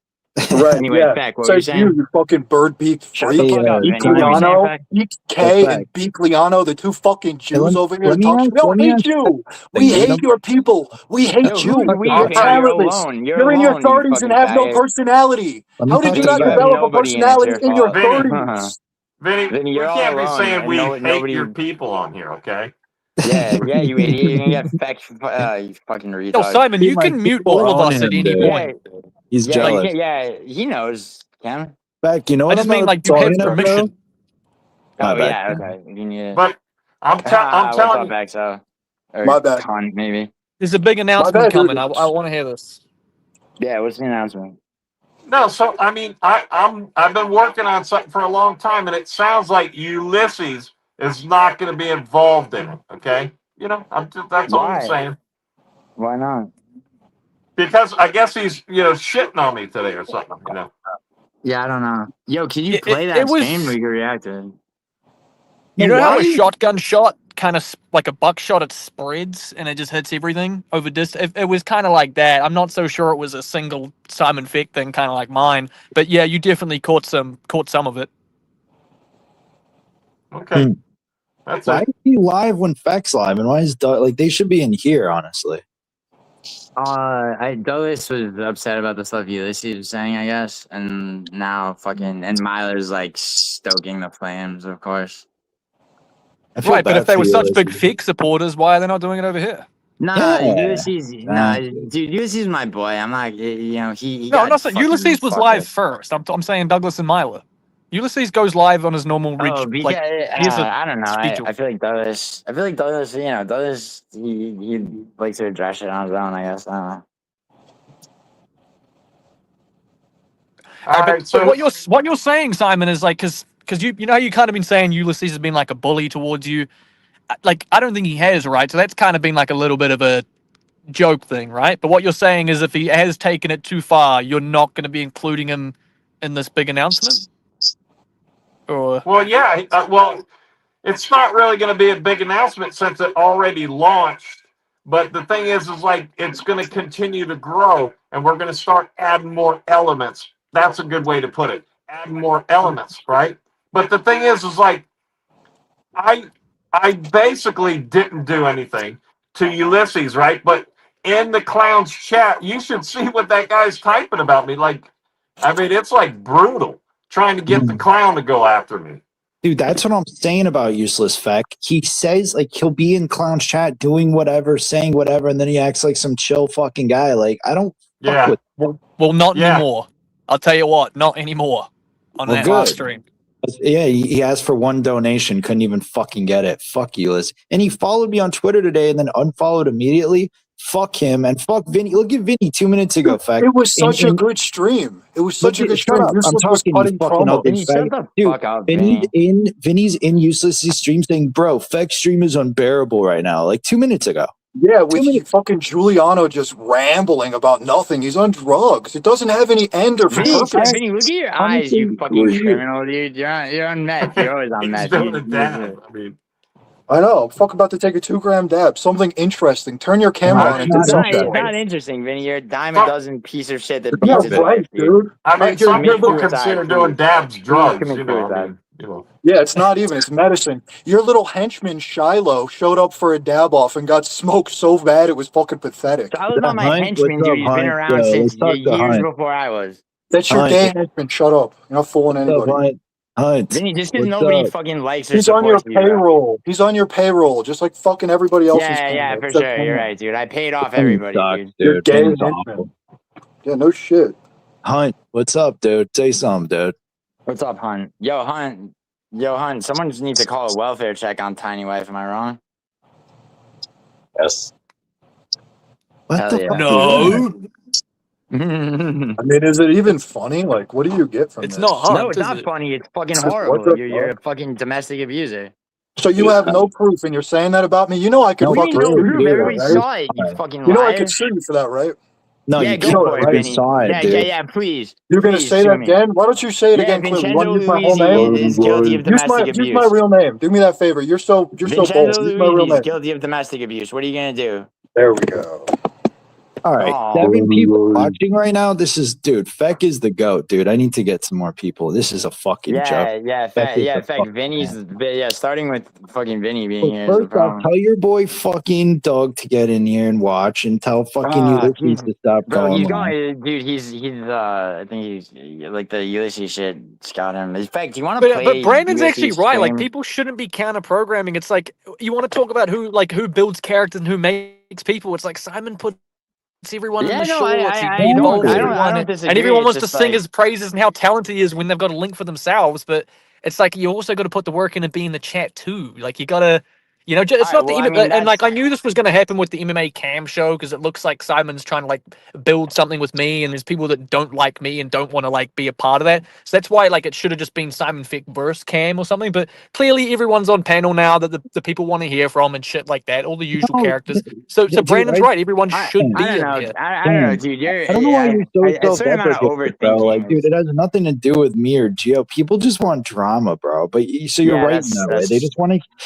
Right? Anyway, Yeah. Feck, what were you Says saying? you fucking bird-beak Shut the freak. fuck up, Hey, Vinny. What were you saying, Beak Feck? K Feck. and Beak Liano, the two fucking Hey, Jews over here let me talk. ask, We don't let me hate ask you. We Random. hate your people. We hate Yo, you. who we, You're bro? You're talentless. alone. You're You're in your alone, you 30s and fucking have no faggot. personality. Let me How did talk you Vinny, not you have develop a nobody, and it's personality your in your fault. 30s? Vinny, Vinny, we you're all can't be alone, saying and we hate nobody. your people on here, okay? Yeah, you idiot. You're gonna get Feck. You fucking Yo, retard. Simon, See, you my can mute people all of own us at him, any dude. point. He's Yeah, jealous. he knows, Cam. Beck, you know I what just I'm mean like you talking have about? permission. My Oh bad. yeah, okay. You need it. But I'm What's up, telling you, XO? Or My bad. Con, maybe. There's a big My announcement bad, dude. coming. I want to hear this. Yeah, what's the announcement? no. So I mean, I've been working on something for a long time, and it sounds like Ulysses is not going to be involved in it. Okay, that's all I'm Why? saying. Why not? Because I guess he's shitting on me today or something. Yeah, I don't know. Yo, can you It, play it, that it was, stream? We could react to it. you No, know how why? a shotgun shot kind of like a buckshot, it spreads and it just hits everything over distance. It was kind of like that. I'm not so sure it was a single Simon Feck thing, kind of like mine. But yeah, you definitely caught some of it. Okay, that's Why it. is he live when Feck's live? And why is like they should be in here, honestly. Douglas was upset about the stuff Ulysses was saying, I guess, and now and Myler's like stoking the flames, of course. I feel Right, but bad if they for were such big Ulysses. Feck supporters, why are they not doing it over here? Nah, Yeah. Ulysses. Nah. Dude, Ulysses is my boy. I'm not. He No, I'm got not saying fucking Ulysses was fucked live up. first. I'm saying Douglas and Myler. Ulysses goes live on his normal reach. Oh, because Like he has a I don't know. schedule. I feel like Douglas. Douglas. He likes to address it on his own. I guess. I don't know. All But right, so what you're saying, Simon, is like because you know how you kind of been saying Ulysses has been like a bully towards you. Like I don't think he has, right? So that's kind of been like a little bit of a joke thing, right? But what you're saying is if he has taken it too far, you're not going to be including him in this big announcement. Or well, yeah, well, it's not really going to be a big announcement since it already launched. But the thing is like it's going to continue to grow, and we're going to start adding more elements. That's a good way to put it. Add more elements, right? But the thing is like I I basically didn't do anything to Ulysses, right? But in the clown's chat, you should see what that guy's typing about me. Like, I mean, it's like brutal trying to get the clown to go after me. Dude, that's what I'm saying about useless Feck. He says like he'll be in clown's chat doing whatever, saying whatever, and then he acts like some chill fucking guy. Like I don't fuck Yeah. with. well, not Yeah. anymore. I'll tell you what, not anymore. On Well, that good. last stream. Yeah, he asked for one donation, couldn't even fucking get it. Fuck Ulysses. And he followed me on Twitter today and then unfollowed immediately. Fuck him and fuck Vinny. Look at Vinny 2 minutes ago, Feck. It was such a good stream. It was such a good Shut stream. up. I'm Useless was talking, you cutting fucking promos. ugly Vinny, shut faggot. the Dude, fuck up, Vinny. Vinny's in Useless's stream saying, bro, Feck's stream is unbearable right now. Like 2 minutes ago. Yeah, with fucking Giuliano just rambling about nothing. He's on drugs. It doesn't have any end or Vinny, purpose. Vinny, look at your eyes, Honestly, you who fucking are you? criminal, dude. You're on meth. You're always on He's meth. doing a dab. I mean, I know. I'm fucking about to take a 2-gram dab. Something interesting. Turn your camera on and do It's not something. It's not interesting, Vinny. You're a dime a Fuck. dozen piece of shit that Yeah, beats his right, life, dude. dude. I mean, some Commit people suicide, consider please. doing dabs drugs. commit You know, I suicide. mean, you know. Yeah, it's not even. It's medicine. Your little henchman Shiloh showed up for a dab off and got smoked so bad it was fucking pathetic. So I was not my Hunt? henchman, What's dude. up, He's been Hunt? around since Let's talk to years Hunt. before I was. That's your Hunt. gay henchman. Shut up. You're not fooling What's up, anybody. Hunt? Hunt. Vinny, just because What's nobody up? fucking likes or He's on your supports you, bro. payroll. He's on your payroll, just like fucking everybody else. Yeah, for sure. You're right, dude. I paid off Vinny everybody, sucks, dude. You're dude. gay Vinny's henchman. awful. Yeah, no shit. Hunt, what's up, dude? Say something, dude. What's up, Hunt? Yo, Hunt. Someone just needs to call a welfare check on Tiny Wife. Am I wrong? Yes. What Hell the yeah. fuck? No, I mean, is it even funny? Like, what do you get from it's this? not Hunt. No, it's is not it? funny. It's fucking What horrible. the You're a fuck? fucking domestic abuser. So you have no proof, and you're saying that about me? You know I could No What do you mean fucking no sue proof, you proof? for dude. that, Everybody right? saw it, you fucking You know I could liar. sue you for that, right? No, Yeah, you go You know can't. it, for it, I right? just Vinny. saw it, Yeah, dude. yeah, please. You're gonna Please say sue that me. again? Why don't you say it Yeah, again clearly? You want Vincenzo to use my whole name? Luisi is guilty of domestic Use my abuse. real name. Do me that favor. You're so bold. Vincenzo Use my real Luisi is name. guilty of domestic abuse. What are you gonna do? There we go. All right, Oh, 7 people watching right now. This is, dude. Feck is the goat, dude. I need to get some more people. This is a fucking joke. yeah, Feck is in the fact, fucking Vinny's, man. yeah, starting with fucking Vinny being But here is the first off, problem. tell your boy fucking Doug to get in here and watch, and tell fucking Ulysses to stop Bro, going he's live. going, dude. I think he's like the Ulysses shit. It's got him. In fact, do you want to But play Brandon's actually Ulysses right. Like stream? people shouldn't be counter programming. It's like you want to talk about who builds characters and who makes people. It's like Simon puts everyone in Yeah, the no, shorts. He I involves I everyone, don't and disagree. everyone It's wants to just sing like, his praises and how talented he is when they've got a link for themselves. But it's like you also got to put the work in and be in the chat too. Like you got to. It's all right, not well, the I mean, and like that's I knew this was going to happen with the MMA cam show because it looks like Simon's trying to like build something with me, and there's people that don't like me and don't want to like be a part of that. So that's why like it should have just been Simon Feck versus Cam or something. But clearly everyone's on panel now that the people want to hear from and shit like that. All the usual No, characters. So dude, Brandon's right. Everyone I should I be don't in know. there. I don't know, dude. I don't know why you're so A certain amount of self-deprecating, bro. Like, overthinking. dude, it has nothing to do with me or Geo. People just want drama, bro. But so you're Yeah, right in that way.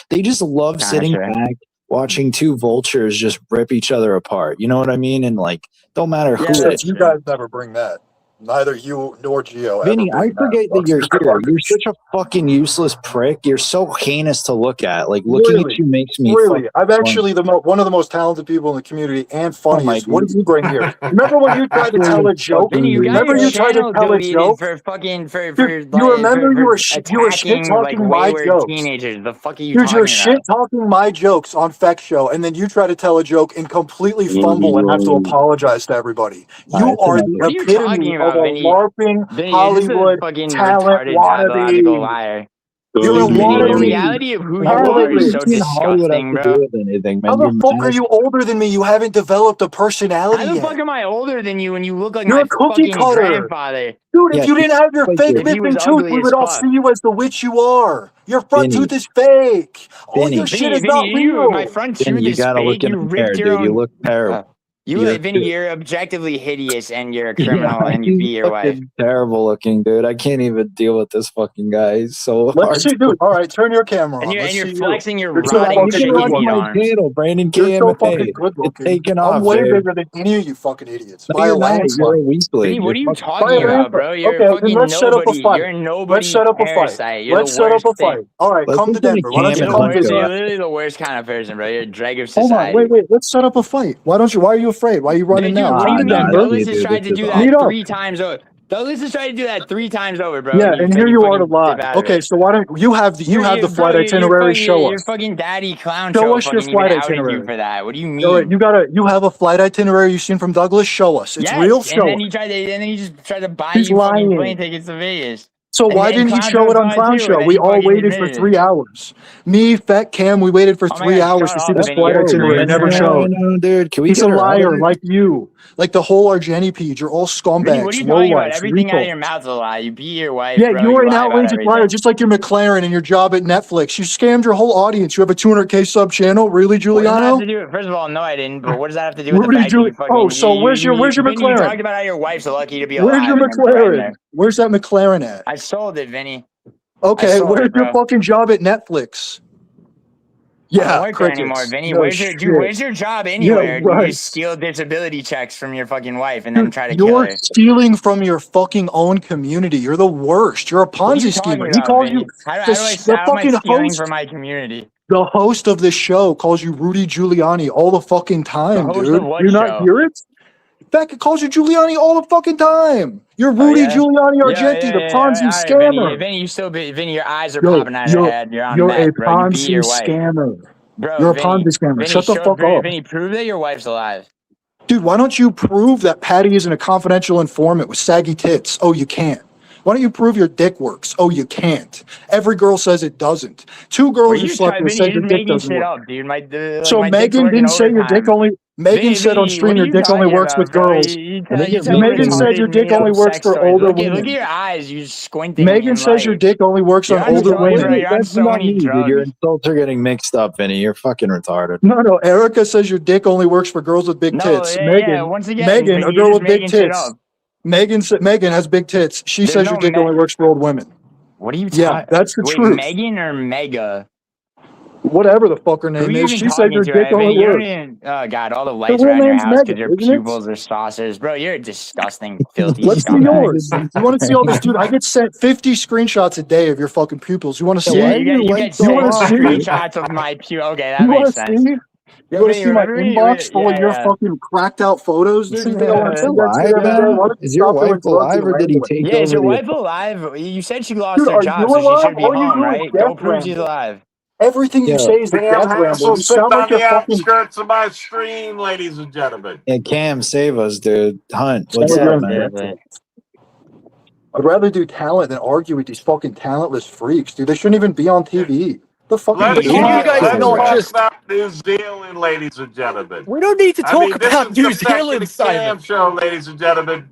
They just love kinda sitting true. back, watching two vultures just rip each other apart. You know what I mean? And like, don't matter Yeah, who Except it that's is. you true. guys never bring that. Neither you nor Gio ever Vinny, I bring that. forget that you're Fucking here. You're garbage. such a fucking useless prick. You're so heinous to look at. Like, looking Really? at you makes me Really, I'm fucking actually one of the most talented people in the community and Oh my funniest. What God. did you bring here? Remember when you tried to tell a joke? Vinny, you got Remember your you tried to channel tell a deleted joke? for fucking for Dude, you like remember you were shit attacking like talking my wayward jokes. teenagers. The fuck are you Dude, you're talking shit about? talking my jokes on Feck Show, and then you try to tell a joke and completely fumble and have to apologize to everybody. All right, You it's are enough. the What are you epitome talking of about, a Vinny? LARPing Vinny, you're just a Hollywood fucking talent retarded pathological wannabe. liar. You're a Vinny, the wannabe. reality of who How you the fuck are does is Wannabe. so seeing Hollywood have disgusting, to do bro. with anything, How man? the You're fuck are mad. you older than me? You haven't developed a personality How the yet. fuck am I older than you when you look like You're my a cookie fucking cutter. grandfather? Dude, Yeah, if you didn't have your like fake If he was missing tooth, ugly we as would all fuck. see you as the witch you are. Your front Vinny. tooth is fake. All Vinny. your shit is Vinny, not my real. front Vinny, tooth you is gotta look fake. in You the ripped mirror, your dude. You own. look terrible. Vinny, you're objectively hideous and you're a criminal Yeah, and you he's beat your wife. fucking terrible looking, dude. I can't even deal with this fucking guy. He's so Let's hard. see, dude. All right, turn your camera And on. you're Let's and you're see you. flexing your You're so rotting You fucking can good watch chicken meat my looking. arms. channel, Brandon You're so KMFA. fucking good It's looking. taken I'm off, way dude. bigger than any of you fucking idiots. No, By a you're not. You're landslide. a weakling. Vinny, what are you By talking a about, bro? landslide. You're Okay, a then fucking let's set up a nobody. fight. You're a nobody Let's set up a fight. parasite. You're Let's the set up worst a thing. fight. All right, come to Listen to Denver. the Why don't you You're the come to worst. You're Denver? literally the worst kind of person, bro. You're a dreg of Hold on, society. wait. Let's set up a fight. Why are you afraid? Why are you running Dude, now? what do Come you to mean? Denver. Douglas has dude, tried to this do is that Meet up. 3 times over. Douglas has tried to do that 3 times over, bro. Yeah, and here you are to fucking lie. dip out of Okay, it. so why don't you have the flight itinerary? Show Your us. fucking daddy clown Show show us your fucking even flight outed you itinerary. for that. What do you All right, mean? you have a flight itinerary you've seen from Douglas? Show us. It's Yes, real. and Show then us. he just tried to buy He's you fucking plane lying. tickets to Vegas. So why didn't he Clown show Show it on saw it Clown too, Show? and then We he all fucking waited for admitted 3 it. hours. Me, Feck, Cam, we waited for Oh my 3 God, hours shut to see up, this Vinny. flight You're itinerary. It crazy, never bro. showed. No, dude. Can we He's get a her out of liar, here? like you, like the whole Argenipede. You're all Vinny, what are scumbags, you talking about? lowlifes, Everything out of your recalls. mouth's a lie. You beat your wife, Yeah, bro. you are You an lie about outrageous liar, everything. just like your McLaren and your job at Netflix. You scammed your whole audience. You have a 200K sub channel. Really, What does that have Giuliano? to do with? First of all, no, I didn't. But what does that have to do with the Rudy fact that you Giuliano. Oh, fucking so where's your Vinny, you talked McLaren? about how your wife's lucky to be Where's your alive and then threatened her. McLaren? Where's that McLaren at? I sold it, Vinny. Okay, sold where's it, your bro. fucking job at Netflix? I don't Yeah, work there anymore, crickets. Vinny. No Where's shit. your job anywhere? Yeah, You right. just steal disability checks from your fucking wife and then Dude, try to kill you're her. stealing from your fucking own community. You're the worst. You're a What are you Ponzi talking schemer. He about, calls Vinny? you How the am I fucking stealing host. from my community? The host of this show calls you Rudy Giuliani all the fucking The time, host dude. of what Do you not show? hear it? Beck calls you Giuliani all the fucking time. You're Oh Rudy yeah, Giuliani Argenti, the Ponzi All right, Vinny. scammer. Vinny, you still be Vinny. Your eyes are Yo, popping out of your head. You're on you're a meth, bro. You beat Ponzi your wife, scammer. bro. You're a Ponzi scammer. Shut the fuck up. Vinny, prove that your wife's alive. Dude, why don't you prove that Patty isn't a confidential informant with saggy tits? Oh, you can't. Why don't you prove your dick works? Oh, you can't. Every girl says it doesn't. 2 girls Well, you you slept with Vinny, said you're your just dick making doesn't shit work. up, dude. So my dick's Megan working didn't say your dick overtime. only. Megan said on stream your dick only works with girls. Megan said your dick only works for older women. Look at your eyes, you squinting. Megan says your dick only works on older women. Bro, you're on That's so not many me, dude. Your drugs. insults are getting mixed up, Vinny. You're fucking retarded. No, Erica says your dick only works for girls with big tits. Once again, Megan, a you're girl just with big making shit tits. up. Megan has big tits. She There's says no your dick only works for old women. What are you Yeah, talking? that's the Wait, truth. Megan or Mega? Whatever the fuck her Who name you is, even she says talking your to? dick only You don't works. even. Oh god, all the lights real around your name's house because Megan, your isn't it? pupils are saucers, bro. You're a disgusting, filthy Let's see scumbag. yours. You want to see all this, dude? I get sent 50 screenshots a day of your fucking pupils. You want to see? Yeah, why do you you like get so sent wanna see? screenshots of my pew. Okay, that You makes want to sense. see? You want to see my inbox full of your fucking cracked out photos, dude? You think I want to see that shit every day? Why don't you Is your stop doing wife drugs alive, and or did he rambling? take Yeah, is your over wife alive? You said she lost Dude, her are you job, so she alive? should be All you home, do is right? death Go prove she's ramble. alive. Everything you Yeah. say is the Cam death ramble. Hassel You sitting sound like on you're the fucking. outskirts of my stream, ladies and gentlemen. Yeah, Cam, save us, dude. Hunt, what's Sound like up, you're man? infected. I'd rather do talent than argue with these fucking talentless freaks, dude. They shouldn't even be on TV. The fuck are Let's you Can doing? you guys let's not talk just? about New Zealand, ladies and gentlemen. We don't need to I talk mean, this about is New the Feck and Zealand, the Simon. Cam show, ladies and gentlemen.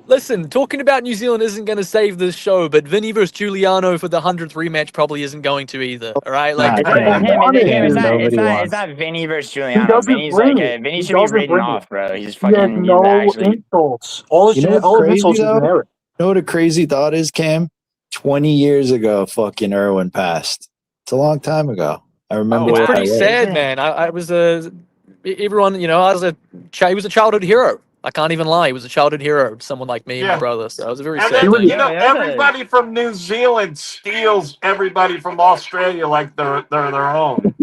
Listen, talking about New Zealand isn't going to save this show, but Vinny versus Giuliano for the 100th rematch probably isn't going to either. All right, like Nah, It's not Cam. him. want it, It's dude. not. Nobody wants. It's not Vinny versus He Giuliano. doesn't Vinny's bring like it. Vinny He should be doesn't written bring it. off, bro. He's He has fucking. He's no actually. insults. All You know what's of his crazy, insults are though? generic. You know what a crazy thought is, Cam? 20 years ago, fucking Irwin passed. It's a long time ago. I remember. it's wow. pretty Is sad, it? man. I was everyone, he was a childhood hero. I can't even lie. He was a childhood hero. Someone like me and my Yeah. brother. So it was a very And sad then, thing. you know, everybody from New Zealand steals everybody from Australia like they're their own.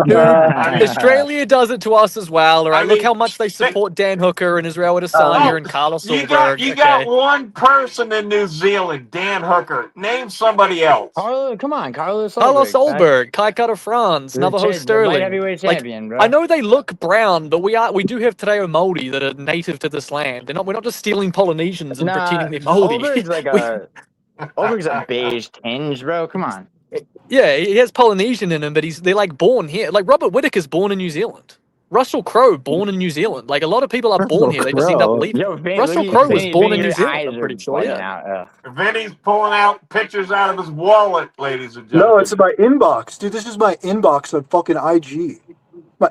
Dude, I mean, Australia does it to us as well. All right, I look mean, how much they support Dan Hooker and Israel Adesanya and Carlos Solberg. you got Okay. one person in New Zealand, Dan Hooker. Name somebody else. Come on, Carlos Solberg. Carlos Solberg, Kai Kara France, Navajo light Sterling. heavyweight Like, champion, bro. I know they look brown, but we do have Tadeo Moldy that are native to this land. We're not just stealing Polynesians and pretending they're Moldy. Solberg's like Solberg's a beige tinge, bro. Come on. Yeah, he has Polynesian in him, but they're like born here. Like Robert Whittaker's born in New Zealand. Russell Crowe born in New Zealand. Like a lot of people are born here. They just end up Crowe? leaving. Yo, Russell Crowe was born in New Zealand. I'm pretty sure. Yeah. Out. Vinny's pulling out pictures out of his wallet, ladies and gentlemen. No, it's my inbox. Dude, this is my inbox on fucking IG.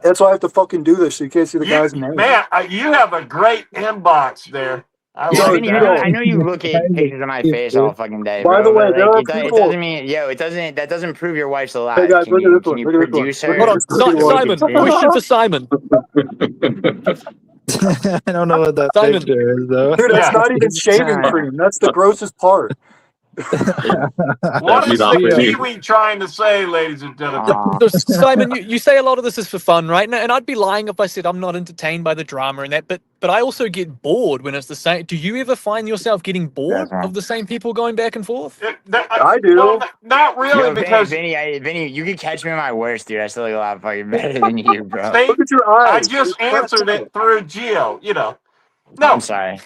That's why I have to fucking do this so you can't see the guy's name. Man, you have a great inbox there. I Yeah, like Vinny, that. I know you look at pictures of my face all fucking day. By Bro, the way, but, there like, are it people- doesn't mean that doesn't prove your wife's alive. Hey guys, can look you, at this can one. you Look at this one. produce Look her? at Hold on, this Simon. Question for Simon. I don't know what that Simon. picture is, though. Dude, that's Yeah. not even shaving cream. That's the grossest part. What is the Kiwi trying to say, ladies and gentlemen? So Simon, you say a lot of this is for fun, right? And I'd be lying if I said I'm not entertained by the drama and that, but I also get bored when it's the same. Do you ever find yourself getting bored That's right. of the same people going back and forth? I do. Well, not really, Yo, because Vinny, you can catch me in my worst, dude. I still look a lot fucking better than you, bro. see, Look at your I eyes. just answered it through Gio. You know, no. I'm sorry.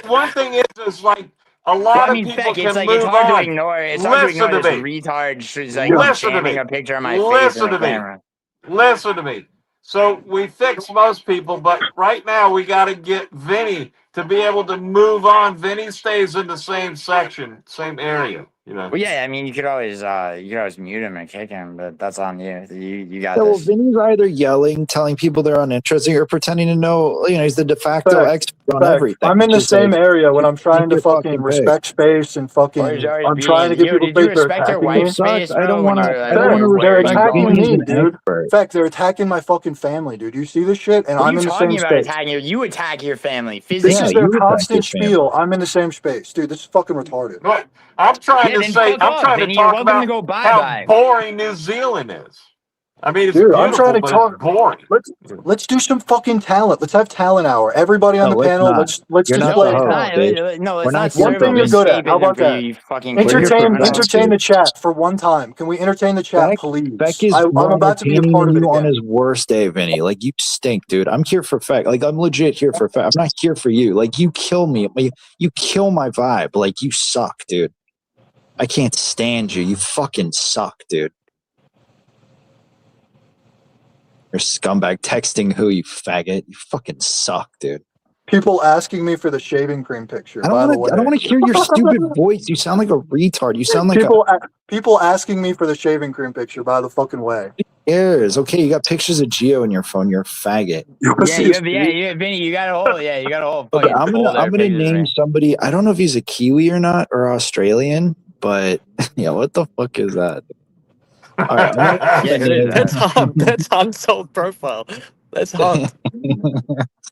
One thing is like a lot Well, I of mean, people Feck, can it's like move it's hard on. to ignore. It's hard to Listen ignore to this me. retard just like Listen to jamming me. a picture of my face Listen in the to me. camera. Listen to me. So we fix most people, but right now we got to get Vinny to be able to move on. Vinny stays in the same section, same area. You know. Well, yeah, I mean, you could always mute him and kick him, but that's on you. You got Yeah, well, this. Vinny's either yelling, telling people they're uninteresting, or pretending to know. You know, he's the de facto Fact. expert on Fact. everything. I'm in the Just same like, area when I'm trying to your fucking fucking respect space and fucking. I'm trying to give people Did you space. They're respect your attacking me. wife's space, I don't bro, when want to. you were, I don't want to They're respect attacking Vinny's me, an dude. expert. In fact, they're attacking my fucking family, dude. You see this shit? And What are I'm you in the talking same about space. attacking you? You attack your family This physically. is their you attack constant your family. spiel. I'm in the same space, dude. This is fucking retarded. But I'm trying to then say, fuck I'm off, trying Vinny. to You're talk welcome to about go how bye-bye. boring New Zealand is. I mean, it's Dude, beautiful, I'm trying to but talk. it's boring. Let's do some fucking talent. Let's have talent hour. Everybody on No, the let's panel. not. Let's You're not display the host, talent. dude. No, We're it's not not here One thing for you're good at. How about for you, that? you fucking Entertain the chat for one time. Can we entertain the chat, please? Feck is I'm more about to be a entertaining part of than it you on again. his worst day, Vinny. Like, you stink, dude. I'm here for Feck. Like, I'm legit here for Feck. I'm not here for you. Like, you kill me. You kill my vibe. Like, you suck, dude. I can't stand you. You fucking suck, dude. You're a scumbag. Texting who, you faggot? You fucking suck, dude. People asking me for the shaving cream picture. I By the don't way, want to hear your stupid voice. You sound like a retard. You sound like people asking me for the shaving cream picture. By the fucking way. Ears. Okay, you got pictures of Geo in your phone. You're a faggot. Vinny, you got a whole Okay, fucking I'm folder gonna of pictures, name man. somebody. I don't know if he's a Kiwi or not or Australian, but yeah, what the fuck is that? All right, Yeah, who is That's that? Hunt. That's Hunt's old profile. That's Hunt.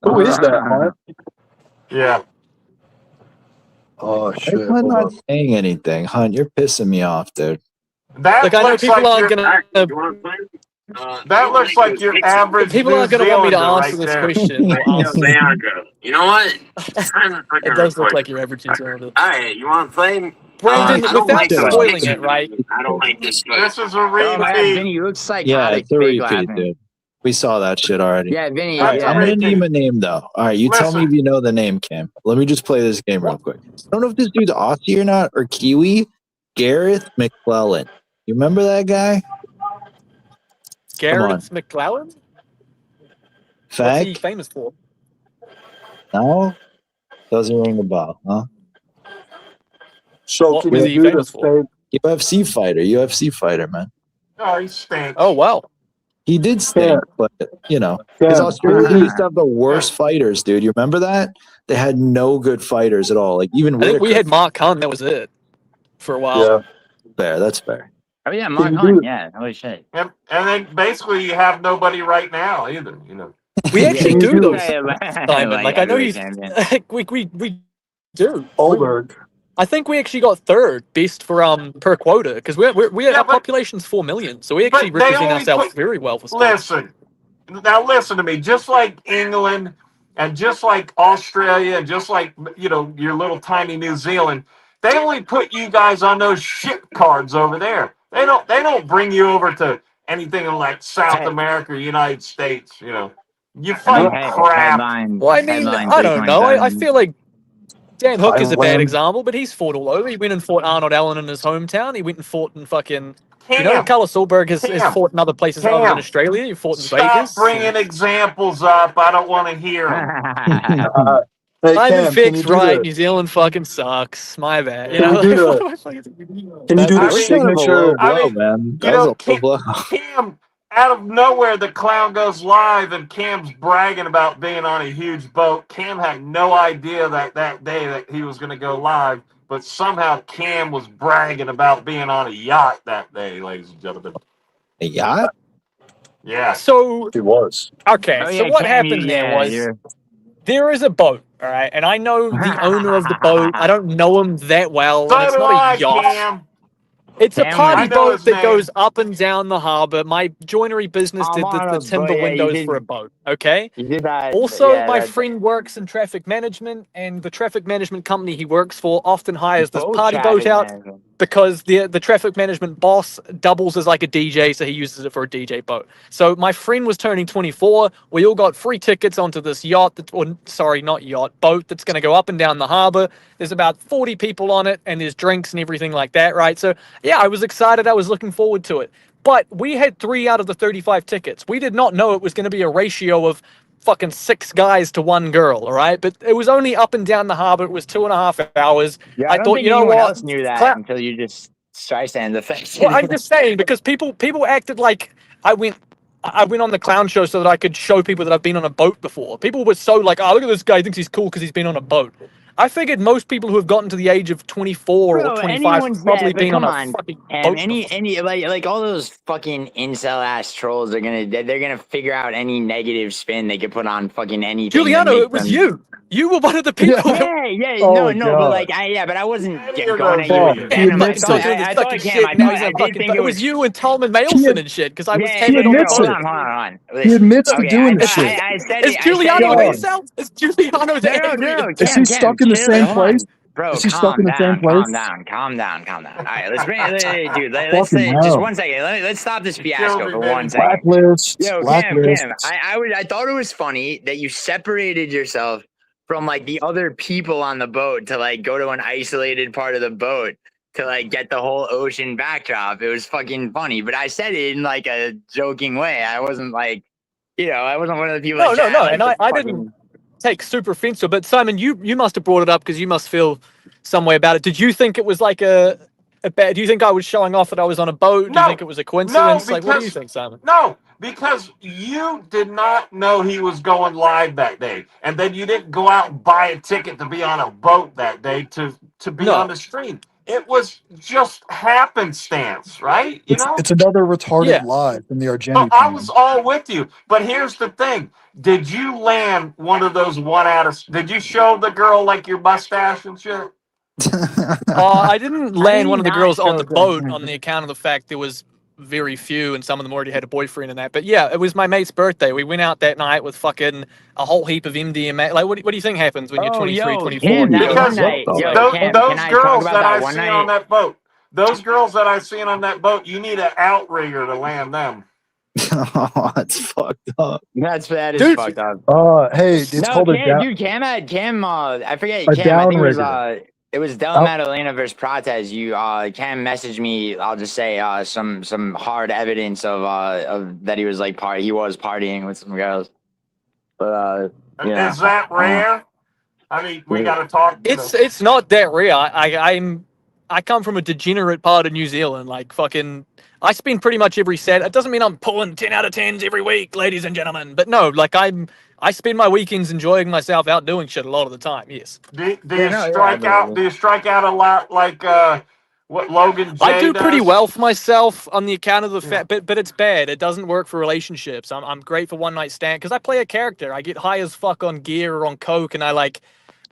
Who is that, Hunt? Yeah. Oh shit! I'm Hold not on. saying anything, Hunt. You're pissing me off, dude. That Like I know looks people like aren't your, gonna. that looks like your average People New aren't gonna want me to Zealander answer right this there. question. Or ask. You know what? It's time to freaking It does look record. like your average New Zealander. All right, you want to play? Brandon, I don't without like this spoiling picture. it, right? I don't like this. This is a Oh my god, repeat. Vinny, you look psychotic. Yeah, it's a fake repeat, laughing. dude. We saw that shit already. Yeah, Vinny. All right, That's Yeah. a I'm gonna repeat. name a name though. All right, you tell me Listen. if you know the name, Cam. Let me just play this game real quick. I don't know if this dude's Aussie or not or Kiwi. Gareth McClellan. You remember that guy? Gareth McClellan? What's he Feck? famous for? No? Doesn't ring a bell, huh? So What can was you he do the famous for? fake? UFC fighter, man. Oh, he stinks. Oh wow. He did stink, but you know, Cam, because can Australia you do- used to have the worst fighters, dude. You remember that? They had no good fighters at all. Like even I think we Whitaker. had Mark Hunt. That was it for a while. Yeah. Fair, that's fair. Oh yeah, Mark you Hunt. do- Yeah, holy shit. And then basically you have nobody right now either, you know. We actually you do do though, Yeah, Simon. Like I know heavyweight he's champion. like we do. Oldberg. I think we actually got third best for per quota because we Yeah, our but- population's 4 million, so we but actually they represent only ourselves put- very well for sports. Listen to me. Just like England and just like Australia and just like, you know, your little tiny New Zealand, they only put you guys on those ship cards over there. They don't bring you over to anything in like South Hey. America or United States, you know. You I fight mean, crap. headline, Well, I mean, headline I don't know. I 327. feel like Dan Hook is a bad Thailand. example, but he's fought all over. He went and fought Arnold Allen in his hometown. He went and fought in fucking. You know, Cam, Carlos Solberg has Cam, fought in other places other than Cam, Australia. He fought in stop Vegas. bringing examples up. I don't want to hear them. Hey Simon Cam, can Feck's you do right. the? New Zealand fucking sucks. My bad. You Can know, you do like, the- what am I fucking- Can you do the I mean- That's kind of a low signature? I blow, mean, man. You That was know, a low blow. Cam, out of nowhere, the clown goes live, and Cam's bragging about being on a huge boat. Cam had no idea that day that he was going to go live, but somehow Cam was bragging about being on a yacht that day, ladies and gentlemen. A yacht? Yeah. So He was. okay, Oh, so yeah, what Cam, happened you- there yeah, was you're- there is a boat, all right, and I know the owner of the boat. I don't know him that well, So and it's do not I, a yacht. Cam. It's a Cam, party I know boat his that name. goes up and down the harbor. My joinery business I'm did on the a timber boat, yeah, you windows did. for a boat. Okay. You did that. Also, yeah, my that- friend works in traffic management, and the traffic management company he works for often hires this boat party traffic boat out management. because the traffic management boss doubles as like a DJ, so he uses it for a DJ boat. So my friend was turning 24. We all got free tickets onto this yacht, not yacht, boat that's going to go up and down the harbor. There's about 40 people on it, and there's drinks and everything like that, right? So yeah, I was excited. I was looking forward to it. But we had 3 out of the 35 tickets. We did not know it was going to be a ratio of fucking 6 guys to 1 girl, all right? But it was only up and down the harbor. It was 2.5 hours. Yeah, I don't thought, think you know anyone what? else knew that Cla- until you just Streisand the face. Well, I'm just saying because people acted like I went on the clown show so that I could show people that I've been on a boat before. People were so like, oh, look at this guy, he thinks he's cool because he's been on a boat. I figured most people who have gotten to the age of 24 Bro, or 25 have anyone's probably but been on come a fucking And boat. any before. like all those fucking incel ass trolls are they're gonna figure out any negative spin they could put on fucking anything. that Giuliano, makes it was them- you. You were one of the people. Yeah, Oh no, my no, but God. like, but I wasn't You're going no at you Fuck, with he venom. I admits thought, it. Talking this I fucking thought, Cam, shit. I Now thought, he's I a did fucking. think It was you and Tolman Mailson and shit because I was Yeah, He taking admits over. it. Hold on. He Listen. admits to Okay, doing I this thought- shit. I said Is it. Giuliano God. himself? Is Giuliano the angry? No, Is he stuck in the same chill, place? Bro, Is he stuck in the same place? calm down. All right, let's bring it, dude. Let's Fucking just hell. 1 second. Let's stop this killed fiasco me, for man. 1 second. Blacklist. Yo, Blacklist. Cam, I thought it was funny that you separated yourself from like the other people on the boat to like go to an isolated part of the boat to like get the whole ocean backdrop. It was fucking funny, but I said it in like a joking way. I wasn't like I wasn't one of the people. No, like, no, "Yeah, no, I like and the I fucking-" didn't take super offense to it. But Simon, you must have brought it up because you must feel some way about it. Did you think it was like a bad? Do you think I was showing off that I was on a boat? Do you No, think it was a no, coincidence? Like, what do you because think, Simon? no, because you did not know he was going live that day, and then you didn't go out and buy a ticket to be on a boat that day to be on No. the stream. It was just happenstance, right? You know. It's another retarded Yeah. lie from the No, Argenti I was team. all with you, but here's the thing: did you land one of those one out of? Did you show the girl like your mustache and shit? I didn't How did land he one of the not girls on show the boat on the account of the fact there was very few and some of them already had a boyfriend and that. But yeah, it was my mate's birthday. We went out that night with fucking a whole heap of MDMA. Like, what do you think happens when you're Oh, 23, yo, 24? Cam, And you that go, one Because What night. the Yo, fuck? Cam, can those I talk girls about that that I one seen on night? that boat, you need an outrigger to land them. Oh, that's fucked up. That is Dude. fucked up. Hey, it's No, called a Cam, dude, Cam, I forget, a Cam, I think downrigger. it was Della Madalena versus Prates. Cam messaged me, I'll just say, some hard evidence of that he was like he was partying with some girls. But, Is that rare? I mean, we got to talk. it's not that rare. I come from a degenerate part of New Zealand. Like, fucking, I spend pretty much every set. It doesn't mean I'm pulling 10 out of 10s every week, ladies and gentlemen. But no, like, I spend my weekends enjoying myself out doing shit a lot of the time. Yes. Do Yeah, you no, yeah, strike out? but- Do you strike out a lot like what Logan J I do does? pretty well for myself on the account of the Yeah. fact, but it's bad. It doesn't work for relationships. I'm great for one night stand because I play a character. I get high as fuck on gear or on coke, and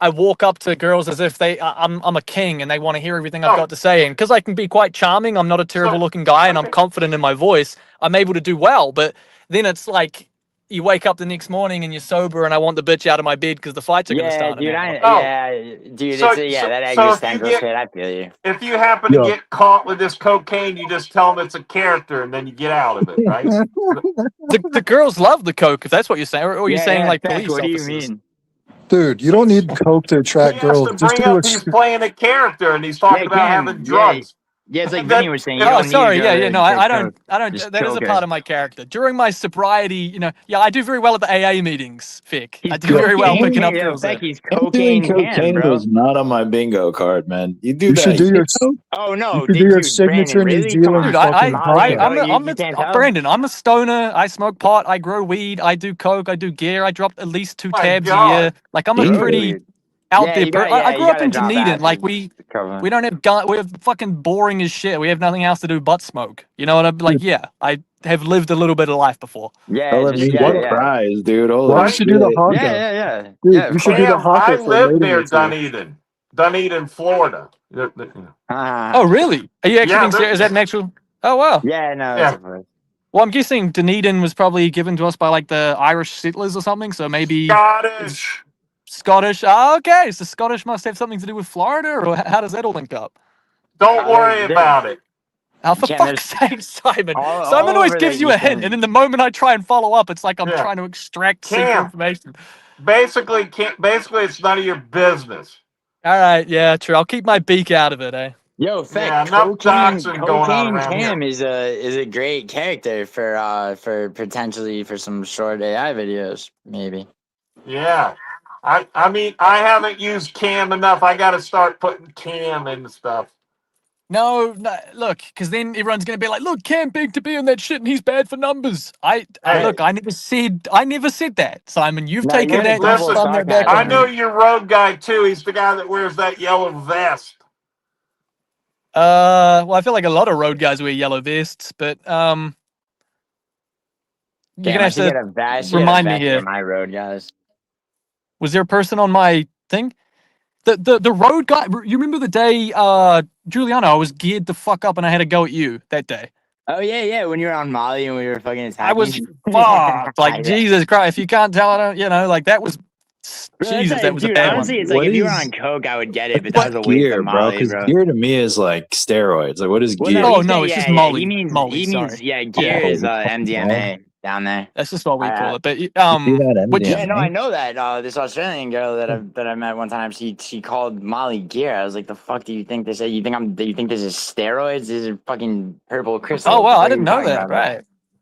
I walk up to girls as if I'm a king and they want to hear everything I've Oh. got to say. And because I can be quite charming, I'm not a terrible looking guy, and I'm okay. confident in my voice. I'm able to do well. But then it's like you wake up the next morning and you're sober, and I want the bitch out of my bed because the fights are going to Yeah, start. dude, in an hour. So- that so if existential you get- shit, I feel you. If you happen to Yeah. get caught with this cocaine, you just tell them it's a character, and then you get out of it, right? The girls love the coke, if that's what you're saying, or are you saying like Feck, police what do you officers? mean? Dude, you don't need coke to He attract has girls. to Just bring do up he's playing a character, and he's talking about Cam, having drugs. Yeah, it's like And then- Vinny was saying. You Oh, don't need sorry. to Yeah, go yeah. to No, I don't. coke. I don't. Just That is a coke part it. of my character. During my sobriety, yeah, I do very well at the AA meetings. Fick, I He's do very well cocaine, picking up yeah, girls there. Feck, he's Him doing cocaine Cam, cocaine bro. was not on my bingo card, man. You do You that. should do your Oh no, you should do your signature Brandon, New really? Come Zealand on. Dude, fucking Molly, hotdog. you can't tell? Brandon. I'm a stoner. I smoke pot. I grow weed. I do coke. I do gear. I drop at least 2 My tabs a God. year. Like, I'm a Bingo. pretty out Yeah, there. you got- I yeah, grew you up in gotta drop Dunedin. Like, acid. we don't have gun. We're fucking boring as shit. We have nothing else to do but smoke. You know what I'm like? Yeah, I have lived a little bit of life before. Yeah, Telling just, me yeah, what yeah. prize, dude. Holy Why don't you do the shit. hot Yeah, dog? yeah, yeah. Dude, Yeah, you should do the Cam, hot I dog for live later near this year. Dunedin, Florida. Oh, really? Are you actually Yeah, being serious? Is that an actual? Oh, wow. yeah, no, Yeah. that's a Well, I'm guessing Dunedin was probably given to us by like the Irish settlers or something. So maybe Scottish. Scottish. Oh, okay. So Scottish must have something to do with Florida, or how does that all link up? Don't worry about it. Oh, for Yeah, fuck's sake, Simon. all Simon always over gives the you a East hint, End. and then the moment I try and follow up, it's like I'm Yeah. trying to extract secret Cam. information. Basically, it's none of your business. All right, yeah, true. I'll keep my beak out of it, eh? Yo, Feck, Yeah, enough doxing going on cocaine around Cam here. is a great character for potentially for some short AI videos, maybe. Yeah. I mean, I haven't used Cam enough. I got to start putting Cam in the stuff. No, look, because then everyone's gonna be like, "Look, Cam begged to be on that shit, and he's bad for numbers." Hey. Look, I never said that, Simon. You've No, taken you're that, double you've spun that back sarcasm. I on know me. your road guy too. He's the guy that wears that yellow vest. Well, I feel like a lot of road guys wear yellow vests, but you're Damn, gonna I have should to get a vest. remind me for here. my road guys. Was there a person on my thing? The road guy. You remember the day, Giuliano? I was geared the fuck up, and I had to go at you that day. Oh yeah, when you were on Molly and we were fucking attacking. I was you. fucked. Like, Yeah. Jesus Christ! If you can't tell, I don't. Like that was. Bro, Jesus, that was a dude, bad honestly, one. it's like What if you were is- on coke, I would get it, but that was a waste Gear, of bro. Molly, Because bro. gear to me is like steroids. Like, what is Well, gear? Oh, he no, said- it's just yeah, Molly. He means Molly, gear Yeah. is MDMA down there. That's just what we call it. But You see that which Yeah, no, MDMA? I know that. This Australian girl that I met one time, she called Molly gear. I was like, the fuck do you think this is? You think this is steroids? These are fucking purple crystals. oh wow, What I are didn't you know talking that. about, bro? Right.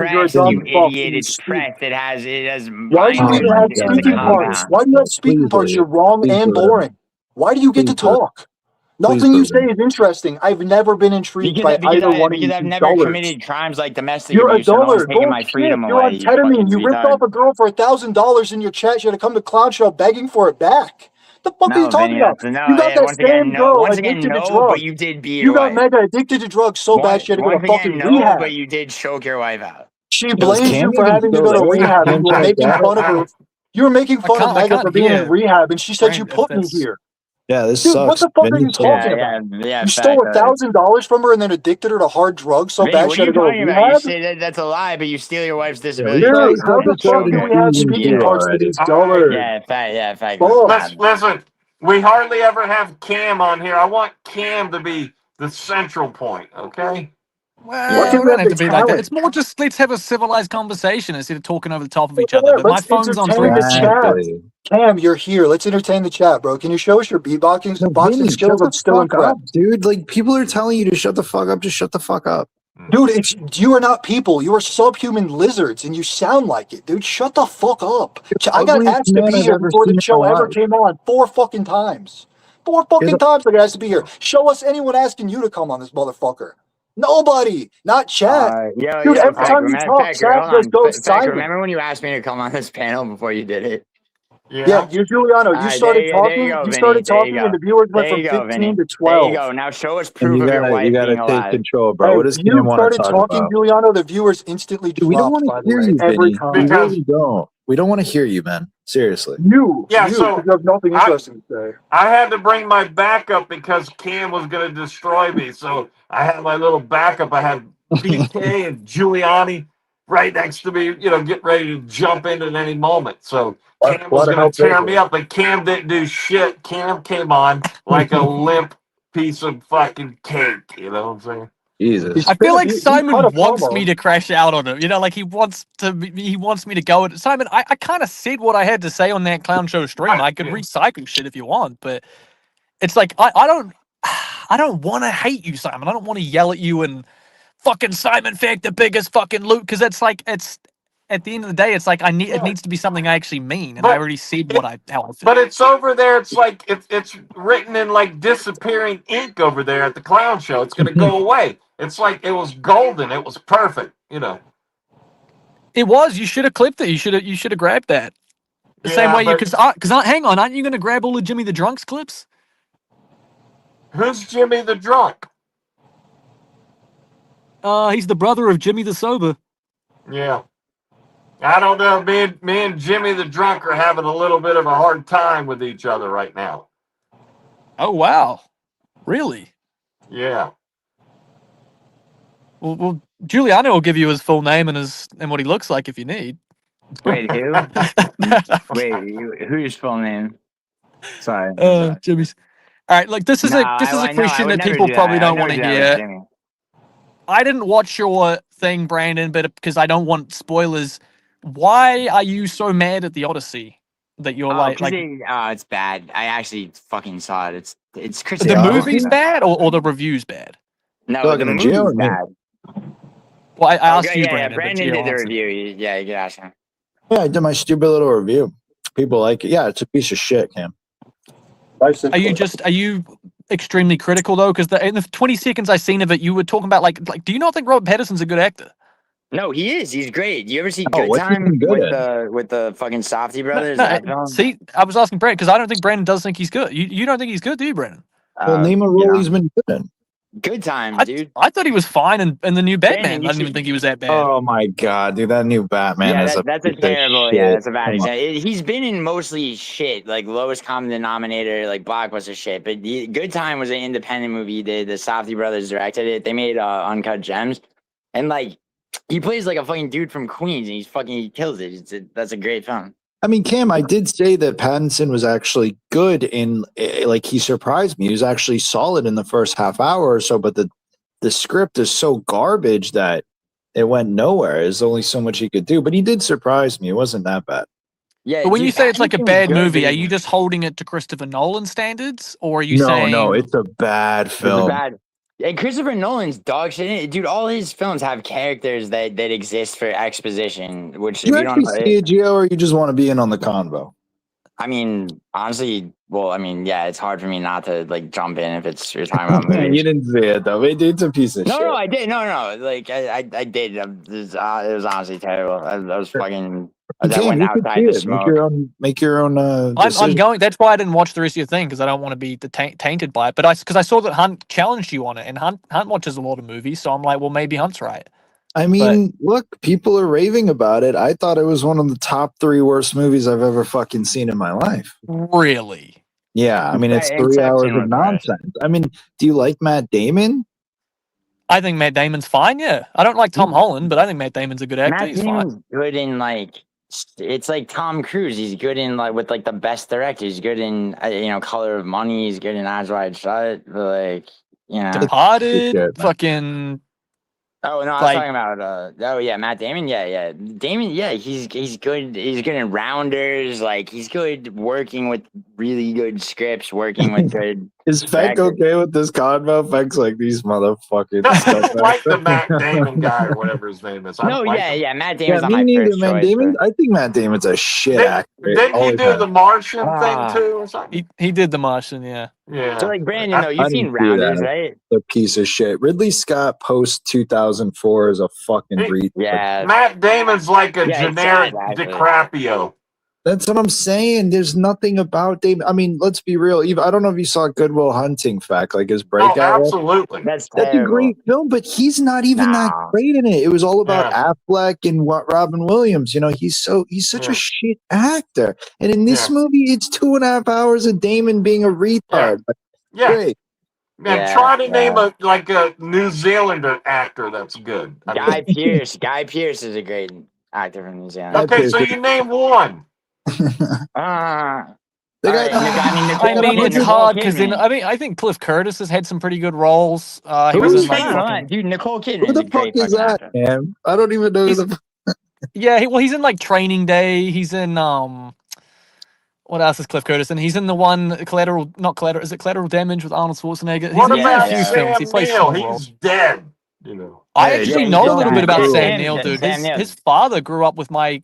because you're a press, dumb you fuck idiot. and you It's speak. press. It has Why do you Oh even my have vitamins in the speaking God. parts? compound. Why do you have speaking Please parts? leave. You're wrong Please and leave. boring. Why do you get to Please leave. talk? Nothing you say is interesting. I've never been intrigued by either one of you because I've two never dullers. committed crimes like domestic You're a abuse. So no one's dullard. taking my Bullshit. freedom You're on away. You fucking ketamine. You ripped retard. off a girl for $1,000 in your chat. She had to come to Clown Show begging for it back. The fuck are you No, talking Vinny, about? that's no. You got that Once again, same no. girl Once again, addicted to no. But drugs. you did beat You your got wife. mega addicted to drugs so bad she had to go to Once again, fucking no. rehab. But you did choke your wife out. She Yo, is blames Cam you for even having to still go to there? rehab, and Cam you were tried making that? fun of her. You were making fun of I Mega can't for being in hear rehab, and she said you Brand put me that's here. Yeah, this Dude, what sucks. the fuck are Vinny, you talking Yeah, about? yeah. You stole Fact. $1,000 from her and then addicted her to hard drugs so Vinny, bad what she are had you to go to talking about? You rehab? say that's a lie, but you steal your wife's Yeah, disability. we got Dude, this how the fuck episode do in we have season speaking 2 parts to already. these All right. dullars? Yeah, fact. Fuck. Listen, we hardly ever have Cam on here. I want Cam to be the central point, okay? well, What Yeah. can it we don't have have the to be like that. talent? It's more just let's have a civilized conversation instead of talking over the top of each Yeah, other. But my let's phone's on entertain the 3%. chat. Exactly. Cam, you're here. Let's entertain the chat, bro. Can you show us your beatboxing No, boxing Vinny, skills? shut I'm the still fuck impressed. up, dude. Like, people are telling you to shut the fuck up. Just shut the fuck up. Dude, you are not people. You are subhuman lizards, and you sound like it, dude. Shut the fuck up. I got Ugliest asked to man be I've here ever before the seen in show my ever life. came on 4 fucking times. 4 You're fucking the times I got asked to be here. Show us anyone asking you to come on this motherfucker. Nobody. Not chat. Dude, Yo, every Feck, time you talk, Feck, chat hold just on. goes Feck, silent. remember when you asked me to come on this panel before you did it? Yeah, Yeah. you, Giuliano, you started there you talking. go, You Vinny. started There you talking, and go. the viewers went There from you go, 15 Vinny. to There you 12. go. Now show us And proof you of your gotta wife being take alive. control, bro. Hey, What does you Cam want to started talk talking, about? Giuliano. The viewers instantly Dude, we don't dropped. want By to the hear way, you, every Vinny. time. We Because really don't. We don't want to hear you, man. Seriously. Yeah, You, so because you have nothing I interesting to say. I had to bring my backup because Cam was going to destroy me. So I had my little backup. I had BK and Giuliani right next to me, getting ready to jump in at any moment. So Cam was What a going help to they tear me did. up, but Cam didn't do shit. Cam came on like a limp piece of fucking cake. You know what I'm saying? Jesus. I feel like He cut Simon a wants me promo. to crash out on him. Like he wants me to go at Simon. I kind of said what I had to say on that clown show stream. I could recycle shit if you want, but it's like I don't I don't want to hate you, Simon. I don't want to yell at you and fucking Simon Feck the biggest fucking loot because it's at the end of the day it's like it Yeah. needs to be something I actually mean, and I But already said it, how I feel. but it's over there. It's like it's written in like disappearing ink over there at the clown show. It's going to go away. It's like it was golden. It was perfect. It was. You should have clipped it. You should have grabbed that. The same Yeah, way you but because hang on, aren't you going to grab all of Jimmy the Drunk's clips? who's Jimmy the drunk? He's the brother of Jimmy the Sober. Yeah. I don't know. Me and Jimmy the drunk are having a little bit of a hard time with each other right now. Oh wow, really? Yeah. Well, Giuliano will give you his full name and what he looks like if you need. Wait, who? Wait, whose full name? Sorry. Jimmy's. All right, look, this is a question would that never people do that. probably I don't would want never to do that with hear. Jimmy. I didn't watch your thing, Brandon, but because I don't want spoilers. Why are you so mad at the Odyssey that you're It's bad. I actually fucking saw it. It's Chris. the Yeah, movie's bad or the review's bad? No, Talking the to Gio movie's or me? bad. Well, I asked you, Yeah, Brandon. but Brandon Gio did the answered. review. Yeah, you can ask him. Yeah, I did my stupid little review. People like it. Yeah, it's a piece of shit, Cam. Are you extremely critical though? Because in the 20 seconds I seen of it, you were talking about like do you not think Robert Pattinson's a good actor? No, he is. He's great. You ever see Oh, Good what's he Time been good with the fucking Softy brothers? No, that film? see, I was asking Brandon because I don't think Brandon does think he's good. You don't think he's good, do you, Brandon? Well, name a role he's been good in. Good Time, dude. I thought he was fine in the new Batman. Brandon, I you didn't even should- think he was that bad. Oh my god, dude, that new Batman is that's a piece of terrible. shit. Yeah, that's a bad Come on. example. He's been in mostly shit, like lowest common denominator, like blockbuster shit. But Good Time was an independent movie he did. The Softy brothers directed it. They made Uncut Gems, and like he plays like a fucking dude from Queens, and he kills it. That's a great film. I mean, Cam, I did say that Pattinson was actually good in, like, he surprised me. He was actually solid in the first half hour or so, but the script is so garbage that it went nowhere. There's only so much he could do, but he did surprise me. It wasn't that bad. Yeah, But when you say it's like a Pattinson's bad good, movie, but are you just holding it to Christopher Nolan standards, or are you No, saying it's a bad it's film. bad? And Christopher Nolan's dog shit, dude. All his films have characters that exist for exposition. Which Do you if you don't actually see it, Gio, or you just want to be in on the convo? I mean, honestly, well, I mean, yeah, it's hard for me not to like jump in if you're talking about You movies. didn't see it though. It's a piece of No, shit. no, I did. No. Like I did. It was honestly terrible. I was fucking. I went You could see outside to it. smoke. Make your own I'm decision. going. That's why I didn't watch the rest of your thing because I don't want to be tainted by it. But because I saw that Hunt challenged you on it, and Hunt watches a lot of movies, so I'm like, well, maybe Hunt's right. I But mean, look, people are raving about it. I thought it was one of the top 3 worst movies I've ever fucking seen in my life. really, Yeah, I mean, it's 3 hours Inception of was worse. nonsense. I mean, do you like Matt Damon? I think Matt Damon's fine. Yeah, I don't like Tom Holland, but I think Matt Damon's a good actor. Matt He's fine. Damon's good in like. It's like Tom Cruise. He's good in like with like the best directors. He's good in Color of Money. He's good in Eyes Wide Shut. But like Departed, Good, man. fucking. Oh no, I was Like- talking about oh yeah, Matt Damon. Yeah. Damon, yeah, he's good. He's good in Rounders. Like he's good working with really good scripts, working with good Is Feck actors. okay with this convo? Feck's like, these motherfuckers. I don't like the Matt Damon guy or whatever his name is. I No, don't like yeah, him. yeah. Matt Yeah, Damon's not me my neither, first man. choice. Damon, but- I think Matt Damon's a shit Did- actor. Didn't he Always do has. the Martian Ah. thing too or something? He did The Martian. Yeah. Yeah. So like Brandon, though, I you've seen didn't see Rounders, that. right? A piece of shit. Ridley Scott post 2004 is a fucking Hey, breed. Yeah. Matt Damon's like a Yeah, it's generic sad, actually. DiCaprio. That's what I'm saying. There's nothing about Damon. I mean, let's be real. Even I don't know if you saw Good Will Hunting, Fact, like his Oh, breakout. role. absolutely. That's That's a terrible. great film, but he's not even that Nah. great in it. It was all about Yeah. Affleck and what Robin Williams. He's such Yeah. a shit actor. And in this Yeah. movie, it's 2.5 hours of Damon being a retard. Yeah. Great. Man, Yeah, try to name yeah. a New Zealander actor that's good. I mean, Guy Pearce. Guy Pearce is a great actor from New Zealand. okay, so you name one. They All got- right, I Nicole mean, Kidman, it's Nicole hard because Kidman. I think Cliff Curtis has had some pretty good roles. He Who was is in like he? Hold on, fucking, dude, Nicole Kidman Who is the a great fuck is fucking that, actor. man? I don't even know who He's- the yeah. He's in like Training Day. He's in what else is Cliff Curtis? And he's in the one Collateral, not Collateral. Is it Collateral Damage with Arnold Schwarzenegger? He's What in Yeah, about a few yeah. films. He Sam plays Neill? small He's roles. dead. I Hey, actually yeah, know he's a little bit done. about Yeah, Sam Sam- Neill, dude. Sam Neill. His father grew up with my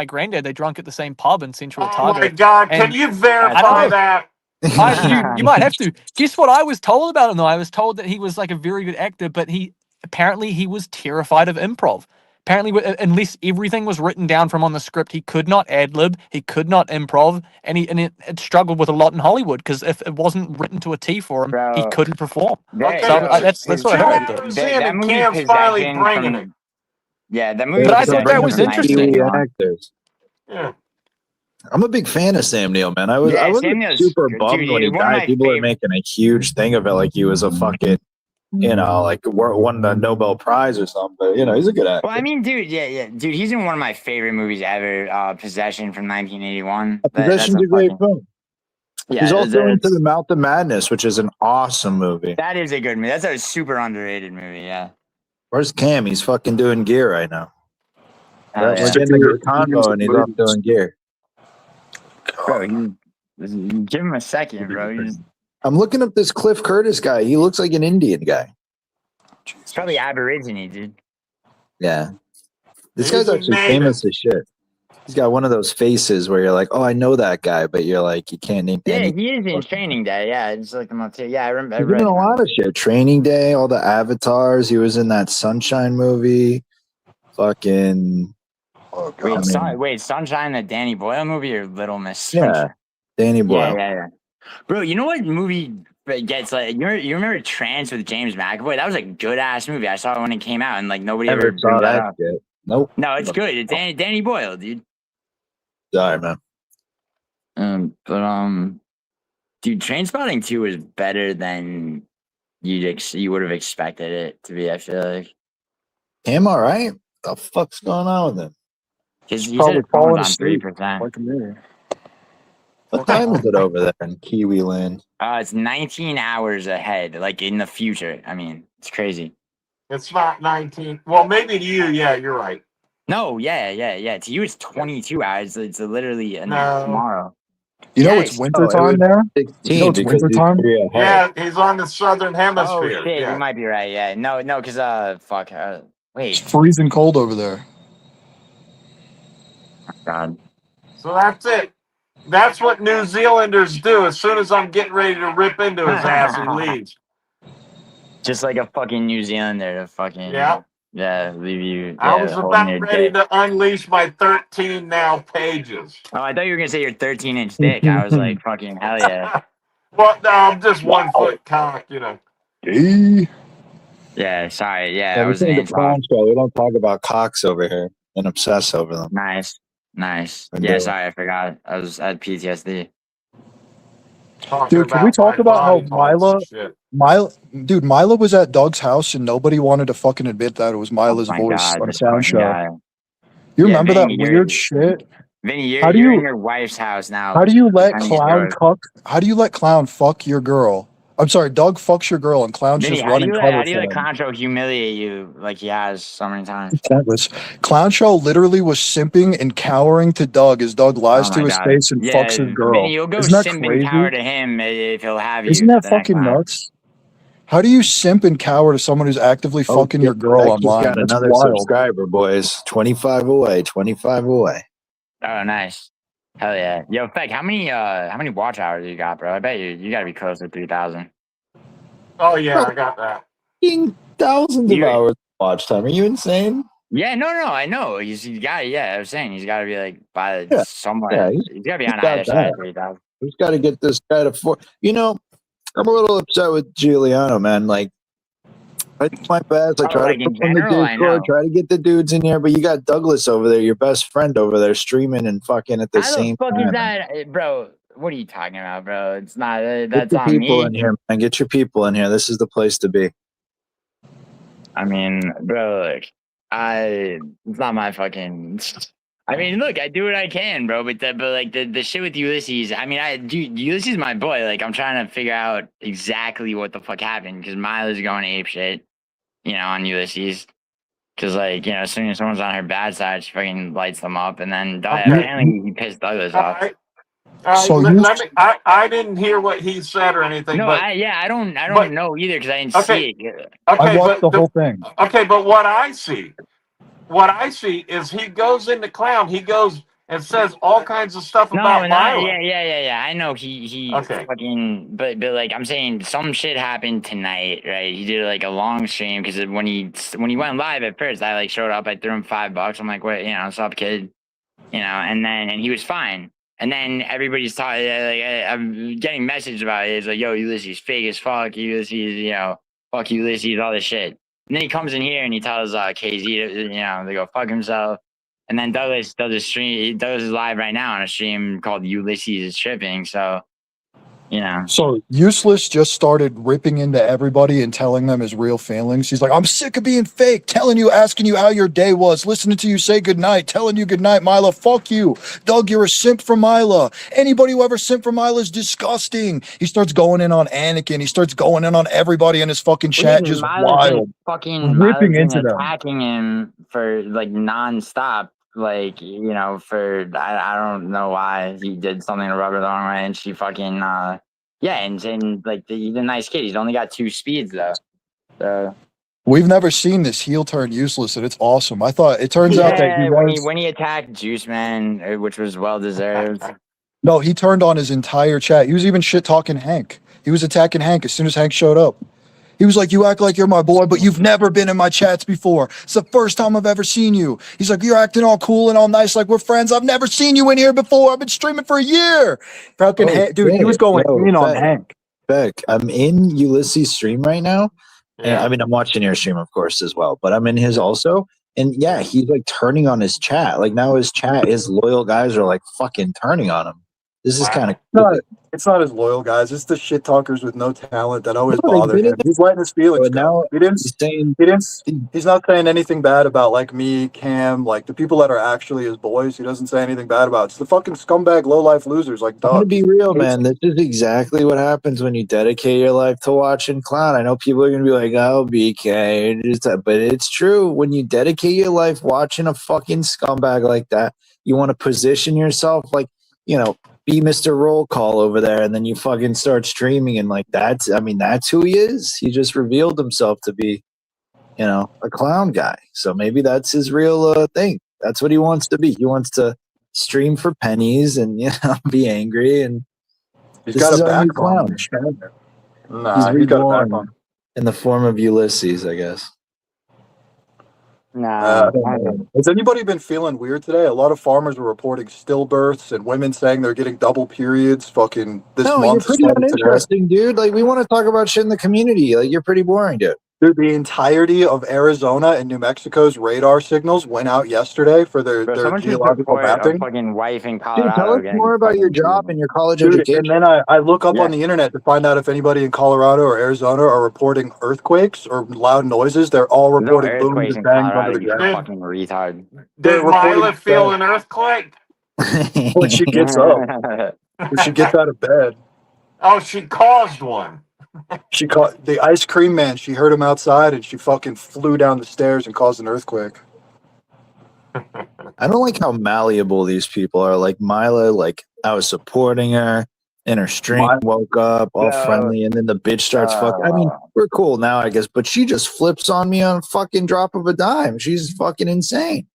granddad. They drunk at the same pub in Central Oh my Otago. God! Can And you I don't verify know. that? You might have to. Guess what I was told about him though? I was told that he was like a very good actor, but he was terrified of improv. Apparently, unless everything was written down from on the script, he could not ad lib, he could not improv, and it struggled with a lot in Hollywood because if it wasn't written to a T for him, he Bro. couldn't perform. That- So Okay, that's what I heard. 2 hours that, in that and movie Cam's finally Possession bringing from it. yeah, that movie. But I thought that Possession was from interesting. 1981. actors. Yeah. I'm a big fan of Sam Neill, man. I wasn't Sam Neill's super good. bummed Dude, when he one of died. my People are favorite- making a huge thing of it, like he was a fucking, like won the Nobel Prize or something. But he's a good actor. Well, I mean, dude, yeah, dude, he's in one of my favorite movies ever, Possession from 1981. Possession's a great film. Yeah, He's also into that's- The Mouth of Madness, which is an awesome movie. that is a good movie. That's a super underrated movie. Yeah. Where's Cam? He's fucking doing gear right now. Hell We're yeah. getting a good convo, and he's off doing gear. Bro, give him a second, bro. I'm looking up this Cliff Curtis guy. He looks like an Indian guy. It's probably Aborigine, dude. Yeah. This He's guy's a actually native. famous as shit. He's got one of those faces where you're like, oh, I know that guy, but you're like, you can't name Yeah, any. he is in Training Day. Yeah, I just looked him up too. Yeah, I remember. I He's read been in a him. lot of shit. Training Day, all the avatars. He was in that Sunshine movie. Fucking. Wait, Sunshine, the Danny Boyle movie, or Little Miss Yeah. Sunshine? Danny Boyle. Yeah. Bro, you know what movie gets like you remember Trance with James McAvoy? That was a good ass movie. I saw it when it came out, and like nobody Never ever saw brings that that up. shit. Nope. No, it's good. It's Danny Boyle, dude. Sorry, man. Dude, Trainspotting 2 is better than you would have expected it to be. I feel like Him all right? The fuck's going on with him? because he Probably said phone's falling on asleep. 3%. Like a mirror. What time is it over there in Kiwi Land? It's 19 hours ahead, like in the future. I mean, it's crazy. It's not 19. Well, maybe to you, yeah, you're right. No, yeah. To you, it's 22 hours. It's literally No. tomorrow. You know Yeah, it's it's- winter it time was there? 16 You know it's because he's wintertime? 3 ahead. Yeah, he's on the southern Oh hemisphere. shit, yeah. you might be right. Yeah, no, because fuck. It's Wait, freezing cold over there. God. So that's it. That's what New Zealanders do. As soon as I'm getting ready to rip into his ass, he leaves. Just like a fucking New Zealander to fucking Yeah. leave you I was holding your about ready dick. to unleash my 13 now pages. Oh, I thought you were gonna say your 13-inch dick. I was like, fucking hell yeah. Well, no, I'm just Wow. 1 foot cock, you know. Gay. Yeah, sorry. Yeah, Yeah, that this was an ain't the insult. clown show. We don't talk about cocks over here and obsess over them. Nice. And Yeah, sorry, I forgot. I had PTSD. Talking Dude, can we about talk my about how body parts Mila, and shit. Mila was at Doug's house and nobody wanted to fucking admit that it was Oh Mila's my voice god, on a this sound fucking show. guy. You Yeah, remember that Vinny, weird shit? Vinny, How do you're you- in your wife's house now. How do you let Pretending it's clown yours. cuck? How do you let clown fuck your girl? I'm sorry, Doug fucks your girl and clown's Vinny, just how do running you cover let for him. Clown Show humiliate you like he has so many times? Pointless. Clown Show literally was simping and cowering to Doug as Doug lies Oh to my his god. face and Yeah, fucks his girl. Vinny, you'll go Isn't that simp and crazy? cower to him if he'll have you. Isn't that the next fucking time. nuts? How do you simp and cower to someone who's actively fucking your girl Feck just online? got That's another wild. subscriber, boys. 25 away. 25 away. Oh, nice. Hell yeah. Yo, Feck, how many watch hours you got, bro? I bet you gotta be close to 3,000. Oh, yeah, I got that. Thousands of You- hours of watch time. Are you insane? Yeah, no, I know. He's got I was saying he's gotta be like by Yeah, somewhere. yeah, He's gotta be on got either side of that. 3,000. We just got to get this guy to four. You know, I'm a little upset with Giuliano, man. Like, I do my best. I Oh, try like to in put on the general, I Discord, know. try to get the dudes in here, but you got Douglas over there, your best friend over there, streaming and fucking at the How the same fuck time. is that, bro? What are you talking about, bro? It's not. Get That's your on people me. in here, man. Get your people in here. This is the place to be. I mean, bro, look, it's not my fucking. I mean, look, I do what I can, bro. But like the shit with Ulysses. I mean, Ulysses is my boy. Like, I'm trying to figure out exactly what the fuck happened because Mila's going ape shit, on Ulysses. Because like, as soon as someone's on her bad side, she fucking lights them up, and then apparently he pissed Douglas All off. right. All right, So let me. I didn't hear what he said or anything, No, but I don't but- know either because I didn't Okay. see it. I okay, watched but the whole thing. okay, but what I see is he goes into clown. He goes and says all kinds of stuff No, about not Mila. yeah. I know he Okay. fucking but like I'm saying some shit happened tonight, right? He did like a long stream because when he went live at first, I like showed up, I threw him $5. I'm like, what, what's up, kid? And he was fine. And then everybody's talking. I'm getting messages about it. It's like, yo, Ulysses fake as fuck. Ulysses, fuck Ulysses, all this shit. And then he comes in here and he tells KZ to go fuck himself. And then Douglas does a stream. He does live right now on a stream called Ulysses is Tripping. So, So Useless just started ripping into everybody and telling them his real feelings. He's like, I'm sick of being fake, telling you, asking you how your day was, listening to you say goodnight, telling you goodnight, Mila. Fuck you. Doug, you're a simp for Mila. Anybody who ever simped for Mila is disgusting. He starts going in on Anakin. He starts going in on everybody in his fucking chat. Just wild. Fucking Ripping Mila's been into them. attacking him for like nonstop. Like, for I don't know why he did something to rub her the wrong way, and she fucking and like he's a nice kid. He's only got 2 speeds though. So We've never seen this heel turn Useless, and it's awesome. I thought it turns out that he was. when he attacked Juice Man, which was well deserved. No, he turned on his entire chat. He was even shit talking Hank. He was attacking Hank as soon as Hank showed up. He was like, you act like you're my boy, but you've never been in my chats before. It's the first time I've ever seen you. He's like, you're acting all cool and all nice like we're friends. I've never seen you in here before. I've been streaming for a year. Fucking dude, he was going in on Hank. Beck, I'm in Ulysses' stream right now. And Yeah. I mean, I'm watching your stream, of course, as well, but I'm in his also. And yeah, he's like turning on his chat. Like now his chat, his loyal guys are like fucking turning on him. This is kind of It's not his loyal guys. It's the shit talkers with no talent that always No, they've bother been him. in He's letting his feelings But go. now He didn't. he's saying He didn't. He's not saying anything bad about like me, Cam, like the people that are actually his boys. He doesn't say anything bad about. It's the fucking scumbag, low life losers like I'm gonna Doug. be real, man. This is exactly what happens when you dedicate your life to watching clown. I know people are gonna be like, "Oh, BK," but it's true. When you dedicate your life watching a fucking scumbag like that, you want to position yourself like, be Mr. Roll Call over there, and then you fucking start streaming and like that's who he is. He just revealed himself to be, a clown guy. So maybe that's his real thing. That's what he wants to be. He wants to stream for pennies and be angry. And He's this got is a our new backbone. clown. Nah, He's he's got a reborn backbone. in the form of Ulysses, I guess. Nah, I don't know. Has anybody been feeling weird today? A lot of farmers were reporting stillbirths and women saying they're getting double periods. Fucking this No, you're month pretty started today. uninteresting, dude. Like, we want to talk about shit in the community. Like, you're pretty boring, dude. Dude, the entirety of Arizona and New Mexico's radar signals went out yesterday for their someone should geological report a mapping. fucking wife in Dude, tell Colorado us getting more about your fucking job beaten. and your college Dude, education. and then I look up Yeah. on the internet to find out if anybody in Colorado or Arizona are reporting earthquakes or loud noises. They're all No reporting booms earthquakes and in bangs under Colorado, the you ground. fucking retard. They're Did reporting Mila feel bangs. an earthquake? When she gets up, when she gets out of bed, Oh, she caused one. she caught the ice cream man. She heard him outside, and she fucking flew down the stairs and caused an earthquake. I don't like how malleable these people are. Like Mila, like I was supporting her, and her stream woke up all friendly, and then the bitch starts fucking. I mean, we're cool now, I guess, but she just flips on me on a fucking drop of a dime. She's fucking insane.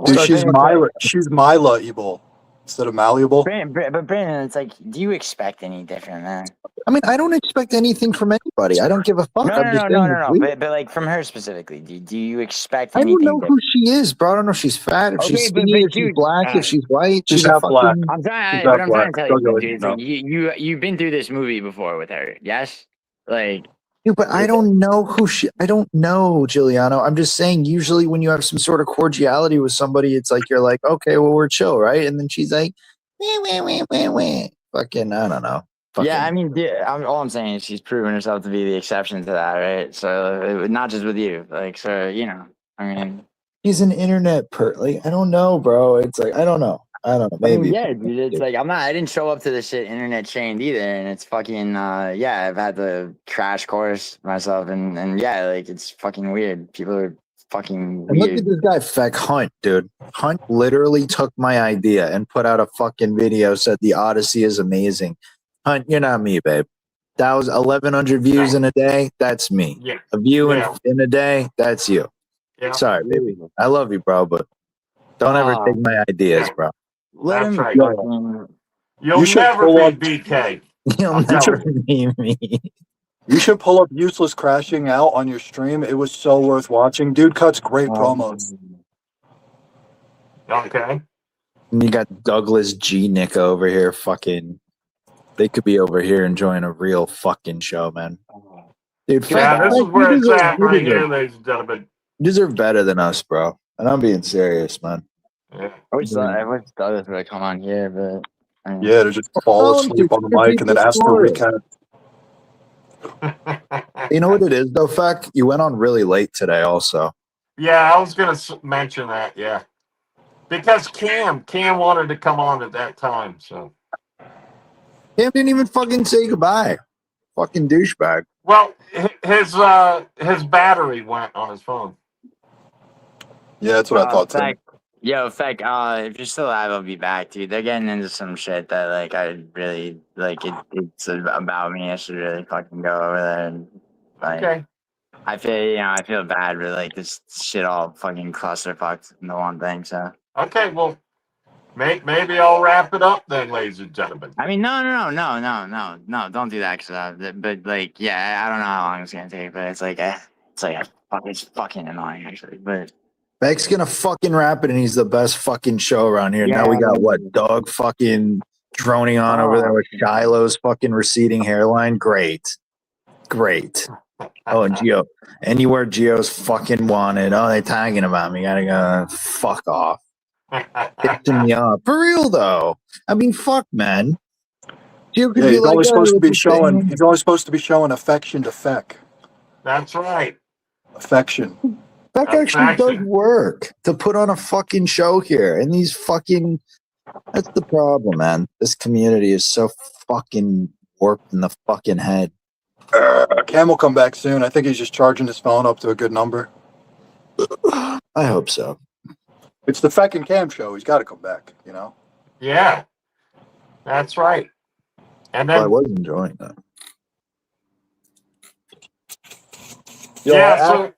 Dude, Well, she's Brandon- Mila-able instead of malleable. But Brandon, it's like, do you expect any different, man? I mean, I don't expect anything from anybody. I don't give a fuck. No, I'm no, just no, no, saying no, it's no. weird. But like from her specifically, do you expect I don't anything know different? who she is, bro. I don't know if she's fat, if Okay, she's but skinny, if she's dude, black, if she's white. She's a half black. fucking. I'm trying, She's but not I'm trying to black. tell you, Don't dude. It's know. like you've been through this movie before with her, yes? Like, Dude, but I don't know who she. I don't know, Giuliano. I'm just saying. Usually, when you have some sort of cordiality with somebody, it's like you're like, okay, well, we're chill, right? And then she's like, wah. Fucking, I don't know. Fucking. yeah, I mean, all I'm saying is she's proven herself to be the exception to that, right? So not just with you, like, so I mean, He's an internet like, I don't know, bro. It's like I don't know. Maybe. I mean, yeah, dude. It's like I didn't show up to this shit internet chained either, and it's fucking yeah. I've had the crash course myself, and yeah, like it's fucking weird. People are fucking And look weird. at this guy, Feck Hunt, dude. Hunt literally took my idea and put out a fucking video, said the Odyssey is amazing. Hunt, you're not me, babe. That was 1,100 views in a day. That's me. Yeah. A view Yeah. in a day. That's you. Yeah. Sorry, baby. I love you, bro, but don't ever take my ideas, bro. Let That's him right. fucking. You'll You should never pull be up- BK. You'll I'm never telling be me. You should pull up Useless Crashing Out on your stream. It was so worth watching. Dude cuts great promos. Okay. And you got Douglas G. Nick over here, fucking. They could be over here enjoying a real fucking show, man. Dude, Yeah, Feck, this is Feck, where you it's deserve- at you right deserve- here, ladies and gentlemen. You deserve better than us, bro. And I'm being serious, man. Yeah. I wish Douglas would come on here, but I mean, Yeah, to just fall Oh, asleep on the dude, mic and then ask for a story. recap. You know what it is, though, Feck? You went on really late today, also. Yeah, I was going to mention that. Yeah. Because Cam wanted to come on at that time. So, Cam didn't even fucking say goodbye. Fucking douchebag. well, his battery went on his phone. Yeah, that's what I thought too. Feck, if you're still alive, I'll be back, dude. They're getting into some shit that like I really like. It's about me. I should really fucking go over there and like. Okay. I feel bad, but like this shit all fucking clusterfucked into one thing. So Okay. Well, maybe I'll wrap it up then, ladies and gentlemen. I mean, no, don't do that, but like, yeah, I don't know how long it's gonna take, but it's fucking annoying actually, but. Beck's gonna fucking rap it, and he's the best fucking show around here. Now we Yeah. got what? Dog fucking droning on over there with Shiloh's fucking receding hairline. Great. Oh, and Gio. Anywhere Gio's fucking wanted. Oh, they tagging about me. Gotta go. Fuck off. Pissing me off. For real, though. I mean, fuck, man. Gio could Yeah, be he's like, only "Oh, supposed to it's be a showing. thing." He's only supposed to be showing affection to Feck. That's right. Affection. Beck actually does work to put on a fucking show here. And these fucking. That's the problem, man. This community is so fucking warped in the fucking head. Cam will come back soon. I think he's just charging his phone up to a good number. I hope so. It's the Feck and Cam show. He's got to come back, you know? Yeah. That's right. And Well, I then was enjoying that. Yo, yeah, so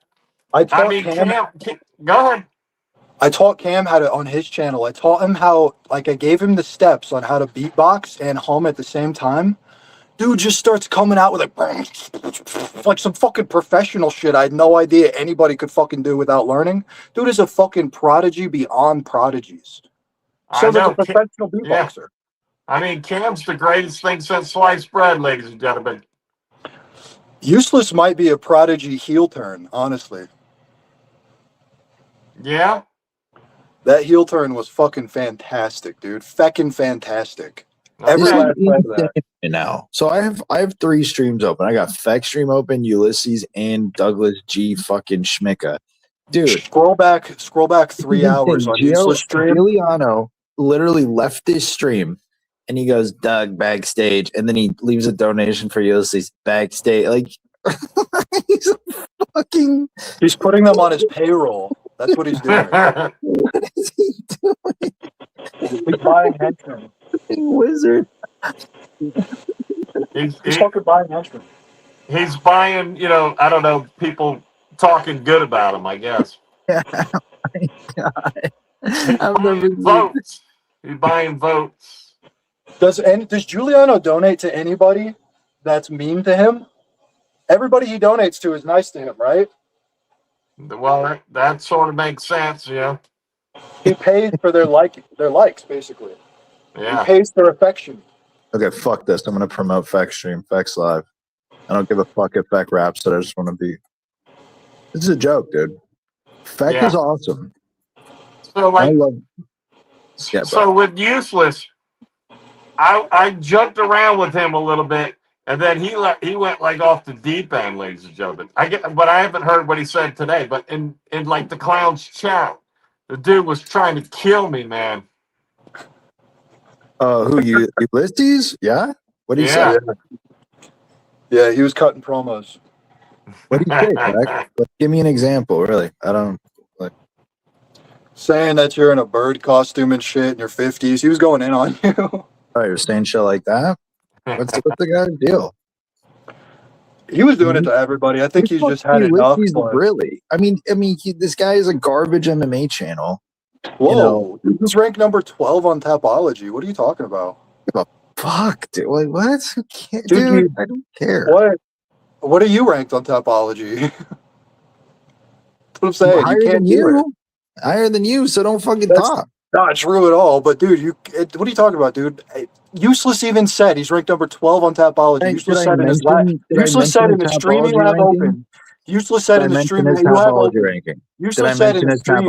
I I taught mean, Cam. Cam, go ahead. I taught Cam how to, on his channel, I taught him how, like, I gave him the steps on how to beatbox and hum at the same time. Dude just starts coming out with like some fucking professional shit I had no idea anybody could fucking do without learning. Dude is a fucking prodigy beyond prodigies. I Sounds like a know. professional Yeah. beatboxer. I mean, Cam's the greatest thing since sliced bread, ladies and gentlemen. Useless might be a prodigy heel turn, honestly. Yeah. That heel turn was fucking fantastic, dude. Feckin' fantastic. Every Okay. last part of that. Now, so I have 3 streams open. I got Feck stream open, Ulysses, and Douglas G fucking Schmicka. Dude, Scroll back 3 hours on Useless stream. Giuliano literally left this stream and he goes, Doug, backstage, and then he leaves a donation for Ulysses backstage. Like he's fucking He's putting them on his payroll. That's what he's doing. what is he doing? He's buying henchmen. Wizard. He's fucking buying henchmen. He's buying, I don't know, people talking good about him, I guess. Yeah, my God. I've never Buying votes. He's buying votes. Does Giuliano donate to anybody that's mean to him? Everybody he donates to is nice to him, right? Well, that sort of makes sense, yeah. He pays for their likes, basically. Yeah. He pays for affection. Okay, fuck this. I'm gonna promote Feck stream. Feck's live. I don't give a fuck if Feck raps it. I just want to be. This is a joke, dude. Feck Yeah. is awesome. So, I like, love. Yeah, so with Useless, I jumped around with him a little bit, and then he went like off the deep end, ladies and gentlemen. But I haven't heard what he said today. But in like the clown's chat, the dude was trying to kill me, man. Who you Ulysses? Yeah. What do you say? Yeah, he was cutting promos. What do you say, Feck? Like, give me an example. Really, I don't like. Saying that you're in a bird costume and shit in your 50s. He was going in on you. Oh, you're saying shit like that? What's the guy's deal? He was doing it to everybody. I think he's just had enough. But... Really? I mean, this guy is a garbage MMA channel. Whoa, he's ranked number 12 on Tapology. What are you talking about? Fuck, dude. Like, what? Who cares? Dude, I don't care. What are you ranked on Tapology? That's what I'm saying. Higher you can't than do you. it. Higher than you, so don't fucking talk. Not true at all. But dude, what are you talking about, dude? Useless even said he's ranked number 12 on Tapology. Useless said in his Useless said in the stream you have open. Useless said in the stream that you have open. Useless said in the stream.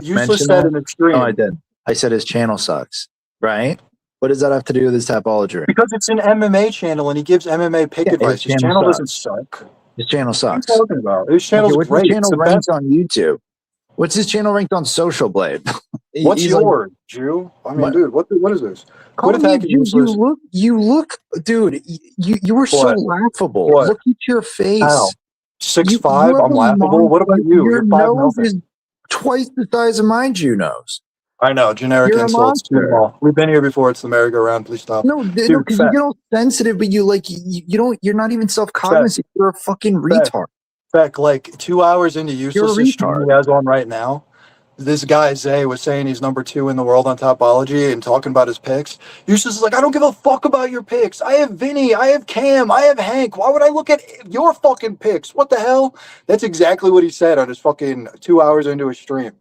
Useless said in the stream. No, I did. I said his channel sucks. Right? What does that have to do with his Tapology ranking? Because it's an MMA channel and he gives MMA pick advice. His channel doesn't suck. His channel sucks. What are you talking about? His channel's what's great. His channel ranked on YouTube? What's his channel ranked on Social Blade? What's yours, Jew? I mean, dude, what is this? You look, dude. You were so laughable. What? Look at your face. How? 6'5", I'm laughable. What about you? Your nose is twice the size of my Jew nose. I know, generic insults. We've been here before. It's the merry-go-round. Please stop. No, because you get all sensitive, but you don't. You're not even self-cognizant. You're a fucking retard. Feck, like 2 hours into Useless stream he has on right now, this guy Zay was saying he's number 2 in the world on Tapology and talking about his picks. Useless is like, I don't give a fuck about your picks. I have Vinny, I have Cam, I have Hank. Why would I look at your fucking picks? What the hell? That's exactly what he said on his fucking 2 hours into his stream.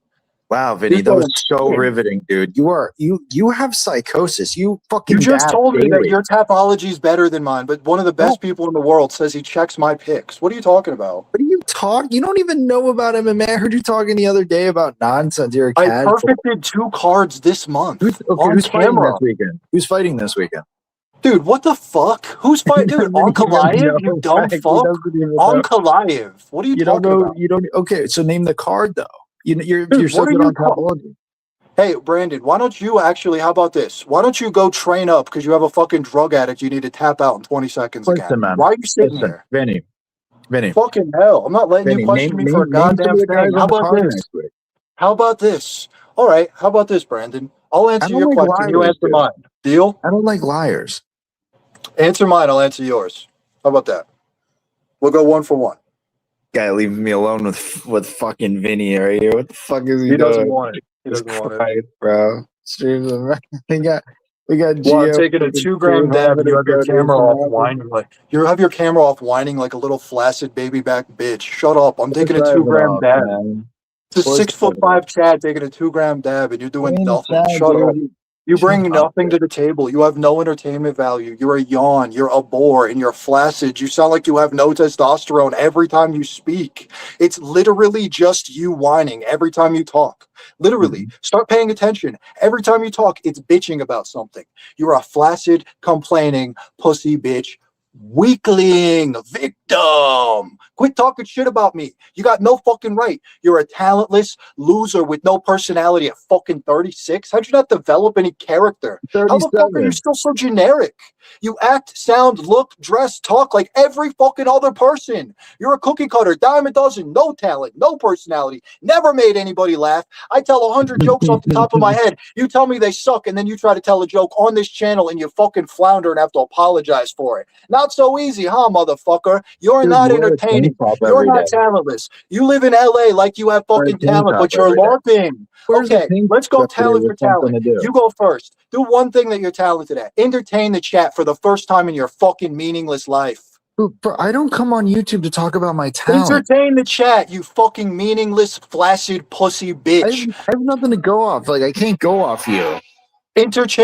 Wow, Vinny, that was so riveting, dude. You have psychosis. You just told me that your Tapology is better than mine, but one of the best people in the world says he checks my picks. What are you talking about? What are you talking? You don't even know about MMA. I heard you talking the other day about nonsense. You're a I perfected 2 cards this month. Who's fighting this weekend? Who's fighting this weekend? Dude, what the fuck? Who's fighting? Dude, Ankalaev, you dumb fuck. Ankalaev. What are you talking about? You don't. Okay, so name the card though. You're so good on Tapology. Hey, Brandon, why don't you actually, how about this? Why don't you go train up because you have a fucking drug addict you need to tap out in 20 seconds again? Man. Why are you sitting there? Vinny. Fucking hell. I'm not letting you question me for a goddamn thing. How about this? How about this? All right, how about this, Brandon? I'll answer your question. You answer mine. Deal? I don't like liars. Answer mine, I'll answer yours. How about that? We'll go 1 for 1. Guy leaving me alone with fucking Vinny right here. What the fuck is he He doesn't doing? want it. He Jesus doesn't want it. Christ, bro. Streams of we got Well, I'm Gio taking a fucking 2-gram dab, having and you a have your good camera off reason. whining like a little flaccid baby back bitch. Shut up! I'm taking a What's 2-gram off, dab. man? It's a What's 6'5" Chad taking a 2-gram dab, and you're doing Ain't nothing. Chad, Shut up. dude. You bring Shut up, nothing to the table. You have no entertainment value. You're a yawn. You're a bore, and you're flaccid. You sound like you have no testosterone every time you speak. It's literally just you whining every time you talk. Literally, start paying attention. Every time you talk, it's bitching about something. You're a flaccid, complaining, pussy bitch. Weakling, victim. Quit talking shit about me. You got no fucking right. You're a talentless loser with no personality at fucking 36. How'd you not develop any character? How the fuck are you 37. still so generic? You act, sound, look, dress, talk like every fucking other person. You're a cookie cutter, dime a dozen, no talent, no personality, never made anybody laugh. I tell 100 jokes off the top of my head. You tell me they suck, and then you try to tell a joke on this channel and you fucking flounder and have to apologize for it. Not so easy, huh, motherfucker? You're Dude, not you wear a entertaining. tank top You're every not day. talentless. You live in LA like you have Wear a fucking tank talent, top but you're every day. LARPing. Where's the Okay, tank let's go top every day talent for with something talent. to do? You go first. Do one thing that you're talented at. Entertain the chat for the first time in your fucking meaningless life. Bro, I don't come on YouTube to talk about my talent. Entertain the chat, you fucking meaningless, flaccid pussy bitch. I have nothing to go off. Like, I can't go off you.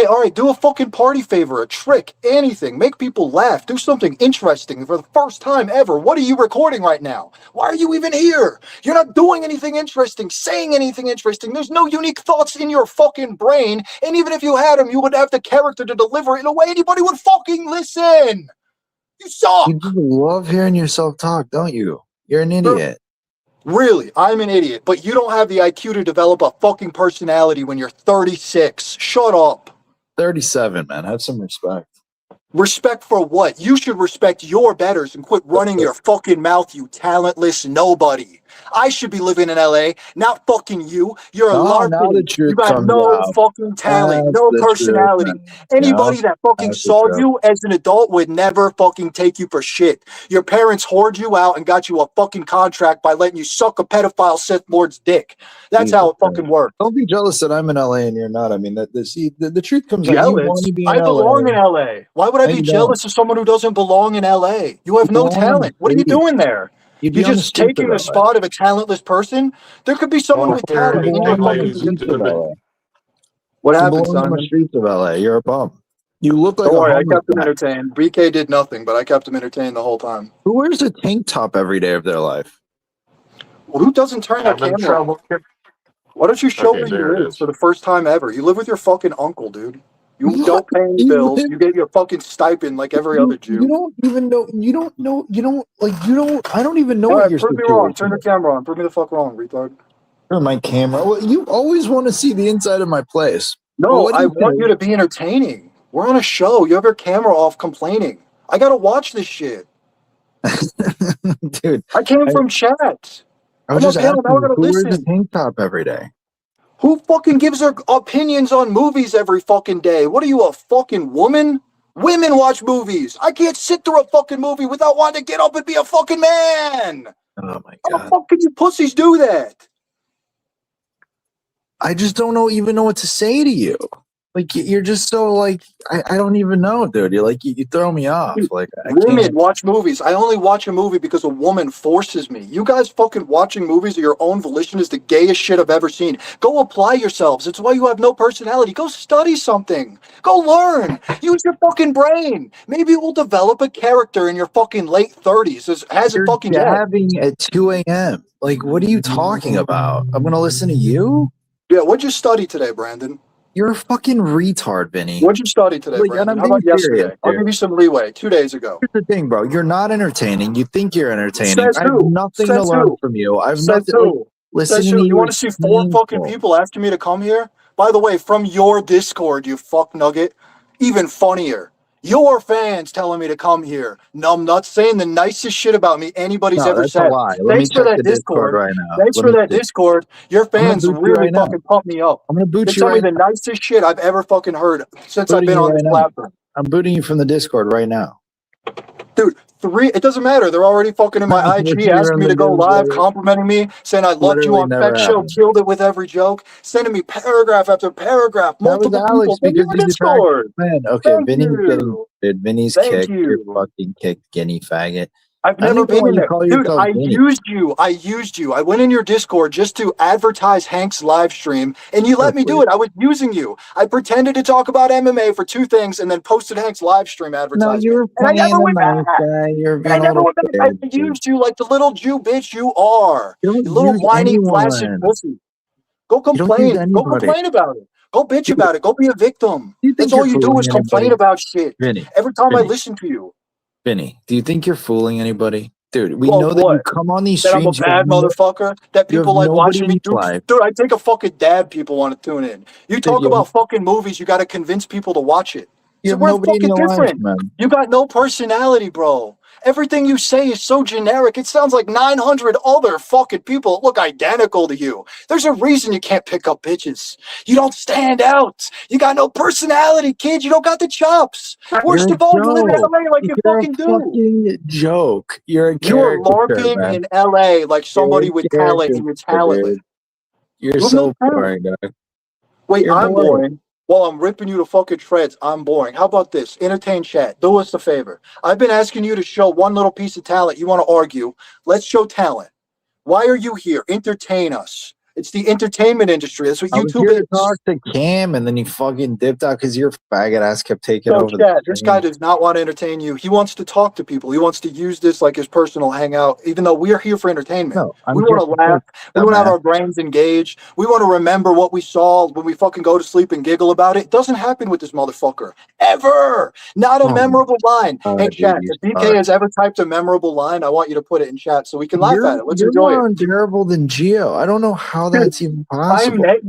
All right, do a fucking party favor, a trick, anything. Make people laugh. Do something interesting for the first time ever. What are you recording right now? Why are you even here? You're not doing anything interesting, saying anything interesting. There's no unique thoughts in your fucking brain. And even if you had them, you would have the character to deliver it in a way anybody would fucking listen. You suck. You just love hearing yourself talk, don't you? You're an idiot. Really, I'm an idiot, but you don't have the IQ to develop a fucking personality when you're 36. Shut up. 37, man. Have some respect. Respect for what? You should respect your betters and quit running your fucking mouth, you talentless nobody. I should be living in LA, not fucking you. You're a Now LARPing. the You truth got comes no out. fucking talent, That's no the personality. truth, man. Anybody that fucking That's the saw truth. you as an adult would never fucking take you for shit. Your parents whored you out and got you a fucking contract by letting you suck a pedophile Sith Lord's dick. That's how it fucking works. Don't be jealous that I'm in LA and you're not. I mean, the truth comes out. You Jealous? want to be in I belong in LA. LA. Why would I No, be you jealous of someone who doesn't belong in LA? You have You no belong on the talent. What are you street. doing there? You'd You're be on the just streets of taking the LA. spot of a talentless person? There could be someone Oh, with here talent You in your belong on fucking the streets of position. LA. What You happened, belong on the Simon? streets of LA. You're a bum. You look like Don't a worry, I homeless kept him guy. entertained. BK did nothing, but I kept him entertained the whole time. Who wears a tank top every day of their life? Well, who doesn't turn their having camera on? trouble. Why don't you show Okay, me there your it is is. for the first time ever? You live with your fucking uncle, dude. You What? don't pay any You bills. live- You get your fucking stipend like every other You Jew. don't even know. You don't know. You don't like. You don't. I don't even know All what right, your prove me wrong. Turn situation the is. camera on. Prove me the fuck wrong, retard. Or my camera. Well, you always want to see the inside of my place. No, What do I you want think? you to be entertaining. We're on a show. You have your camera off complaining. I gotta watch this shit. Dude, I came I from chat. was I'm on just panel. Now I asking you, gotta who wears a listen. tank top every day? Who fucking gives their opinions on movies every fucking day? What are you, a fucking woman? Women watch movies. I can't sit through a fucking movie without wanting to get up and be a fucking man. Oh my How the god. fuck can you pussies do that? I just don't know even know what to say to you. Like you're just so like I don't even know, dude. You're like you throw me off. Dude, Like I women can't. watch movies. I only watch a movie because a woman forces me. You guys fucking watching movies of your own volition is the gayest shit I've ever seen. Go apply yourselves. It's why you have no personality. Go study something. Go learn. Use your fucking brain. Maybe it will develop a character in your fucking late 30s. It hasn't You're fucking yet. dabbing at 2 a.m. Like what are you talking about? I'm gonna listen to you? Yeah, what'd you study today, Brandon? You're a fucking retard, Vinny. What'd you study today, Like, and Brandon? I'm How about being serious, yesterday? I'll dude. give you some leeway. 2 days ago. Here's the thing, bro. You're not entertaining. You think you're entertaining. Says I have who? nothing to Says learn who? from you. I have Says nothing. Like, who? listening Says to who? You want is to see 4 fucking painful. people asking me to come here? By the way, from your Discord, you fuck nugget. Even funnier. Your fans telling me to come here. Numbnuts saying the nicest shit about me anybody's No, ever that's a said. lie. Let me Thanks for check that the Discord Discord. right now. Thanks Let for me that see. Discord. Your I'm gonna fans boot you really right now. fucking pump me up. I'm gonna They boot you tell me right the now. nicest shit I've ever fucking heard since I've Booting been you on right this now. platform. I'm booting you from the Discord right now. Dude, 3. It doesn't matter. They're already fucking in my IG, You're asking in me the to go news, live, literally. complimenting me, saying I loved you Literally on never Feck Show, happened. killed it with every joke, sending me paragraph after paragraph, That was multiple Alex people. Send me because my he's a trash Discord. man. Okay, Thank Vinny's getting you. dude, Vinny's Thank kicked. You're you. fucking kicked, guinea faggot. I've I don't never even know been why in you there. call Dude, yourself I Vinny. used you. I went in your Discord just to advertise Hank's live stream, and you let me do it. I was using you. I pretended to talk about MMA for 2 things and then posted Hank's live stream No, you advertisement. were And I playing never the went nice back. guy. You're And I being a never little went back. I bitch. used you like the little Jew bitch you are. You You don't little use whiny, flaccid anyone. pussy. Go You don't use complain. Go anybody. complain about it. Go bitch Dude, about it. Go be a victim. do you That's think all you're you do fooling is complain anybody? about shit. Vinny, Every time I Vinny, listen to you. Vinny, do you think you're fooling anybody? Dude, we Well, know that you what? come on these That I'm a streams, bad motherfucker? That you have people like nobody watching in me? your Dude, life. dude, I think a fucking dad people want to tune in. You Dude, talk about fucking movies, you got to convince people to watch it. you So have we're nobody in fucking your life, different. man. You got no personality, bro. Everything you say is so generic. It sounds like 900 other fucking people that look identical to you. There's a reason you can't pick up bitches. You don't stand out. You got no personality, kid. You don't got the chops. Worst You're a of all, you live in joke. LA like you You're a fucking do. fucking joke. You're a You are caricature, LARPing man. in LA like somebody You're with a talent and you're caricature, talentless. dude. You're You have no so talent. boring, dog. Wait, You're I'm boring. boring. While I'm ripping you to fucking shreds, I'm boring. How about this? Entertain chat. Do us a favor. I've been asking you to show one little piece of talent. You want to argue? Let's show talent. Why are you here? Entertain us. It's the entertainment industry. That's what I was YouTube here to is. talk to Cam, and then you fucking dipped out because your faggot ass kept taking So, over the Chad, this guy stream. does not want to entertain you. He wants to talk to people. He wants to use this like his personal hangout, even though we're here for entertainment. No, I'm We here want to for laugh. We want to have dumbass. our brains engaged. We want to remember what we saw when we fucking go to sleep and giggle about it. It doesn't happen with this motherfucker. Ever. Not a Oh, memorable line. Hey, dude, chat, you if BK suck. has ever typed a memorable line, I want you to put it in chat so we can laugh at it. Let's You're enjoy more it. unbearable than Geo. I don't know how Dude, that's even I possible. met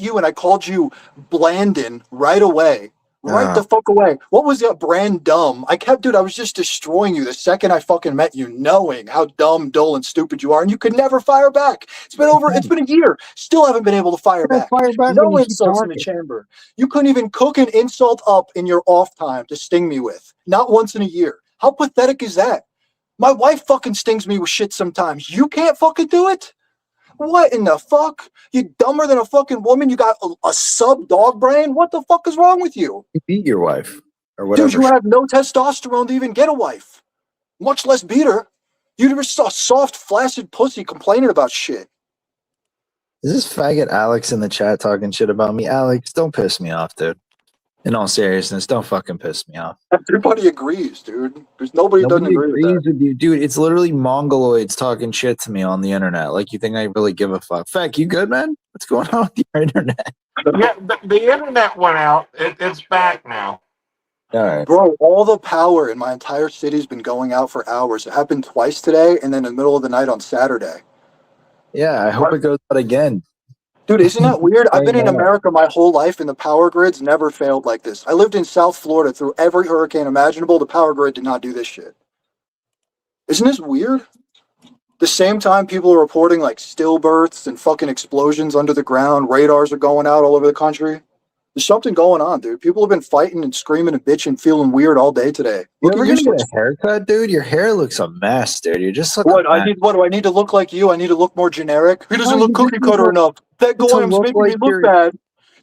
you, and I called you Blandon right away. Right the Ah, fuck away. What was that brand dumb? I was just destroying you the second I fucking met you, knowing how dumb, dull, and stupid you are, and you could never fire back. It's been a year. Still haven't been able to fire I back. fire back when No you keep insults in the talking. chamber. You couldn't even cook an insult up in your off time to sting me with. Not once in a year. How pathetic is that? My wife fucking stings me with shit sometimes. You can't fucking do it? What in the fuck? You dumber than a fucking woman? You got a sub dog brain? What the fuck is wrong with you? You beat your wife or Dude, whatever. you have no testosterone to even get a wife, much less beat her. You never saw soft, flaccid pussy complaining about shit. Is this faggot Alex in the chat talking shit about me? Alex, don't piss me off, dude. In all seriousness, don't fucking piss me off. Everybody agrees, dude. There's nobody who doesn't Nobody agree with agrees that. with you, dude. It's literally Mongoloids talking shit to me on the internet. Like, you think I really give a fuck? Feck, you good, man? What's going on with your internet? Yeah, the internet went out. It's back now. All right. Bro, all the power in my entire city's been going out for hours. It happened twice today and then in the middle of the night on Saturday. Yeah, I hope it goes out again. Dude, isn't that weird? I've been in Right now. America my whole life and the power grids never failed like this. I lived in South Florida through every hurricane imaginable. The power grid did not do this shit. Isn't this weird? The same time people are reporting like stillbirths and fucking explosions under the ground, radars are going out all over the country. There's something going on, dude. People have been fighting and screaming and bitching, feeling weird all day today. You Looking ever gonna get useless. a haircut, dude? Your hair looks a mess, dude. You just look What a mess. do I need to look like you? I need to look more generic. He doesn't No, look you cookie just need cutter to- enough. That to Goyam's look making like me look you're- bad.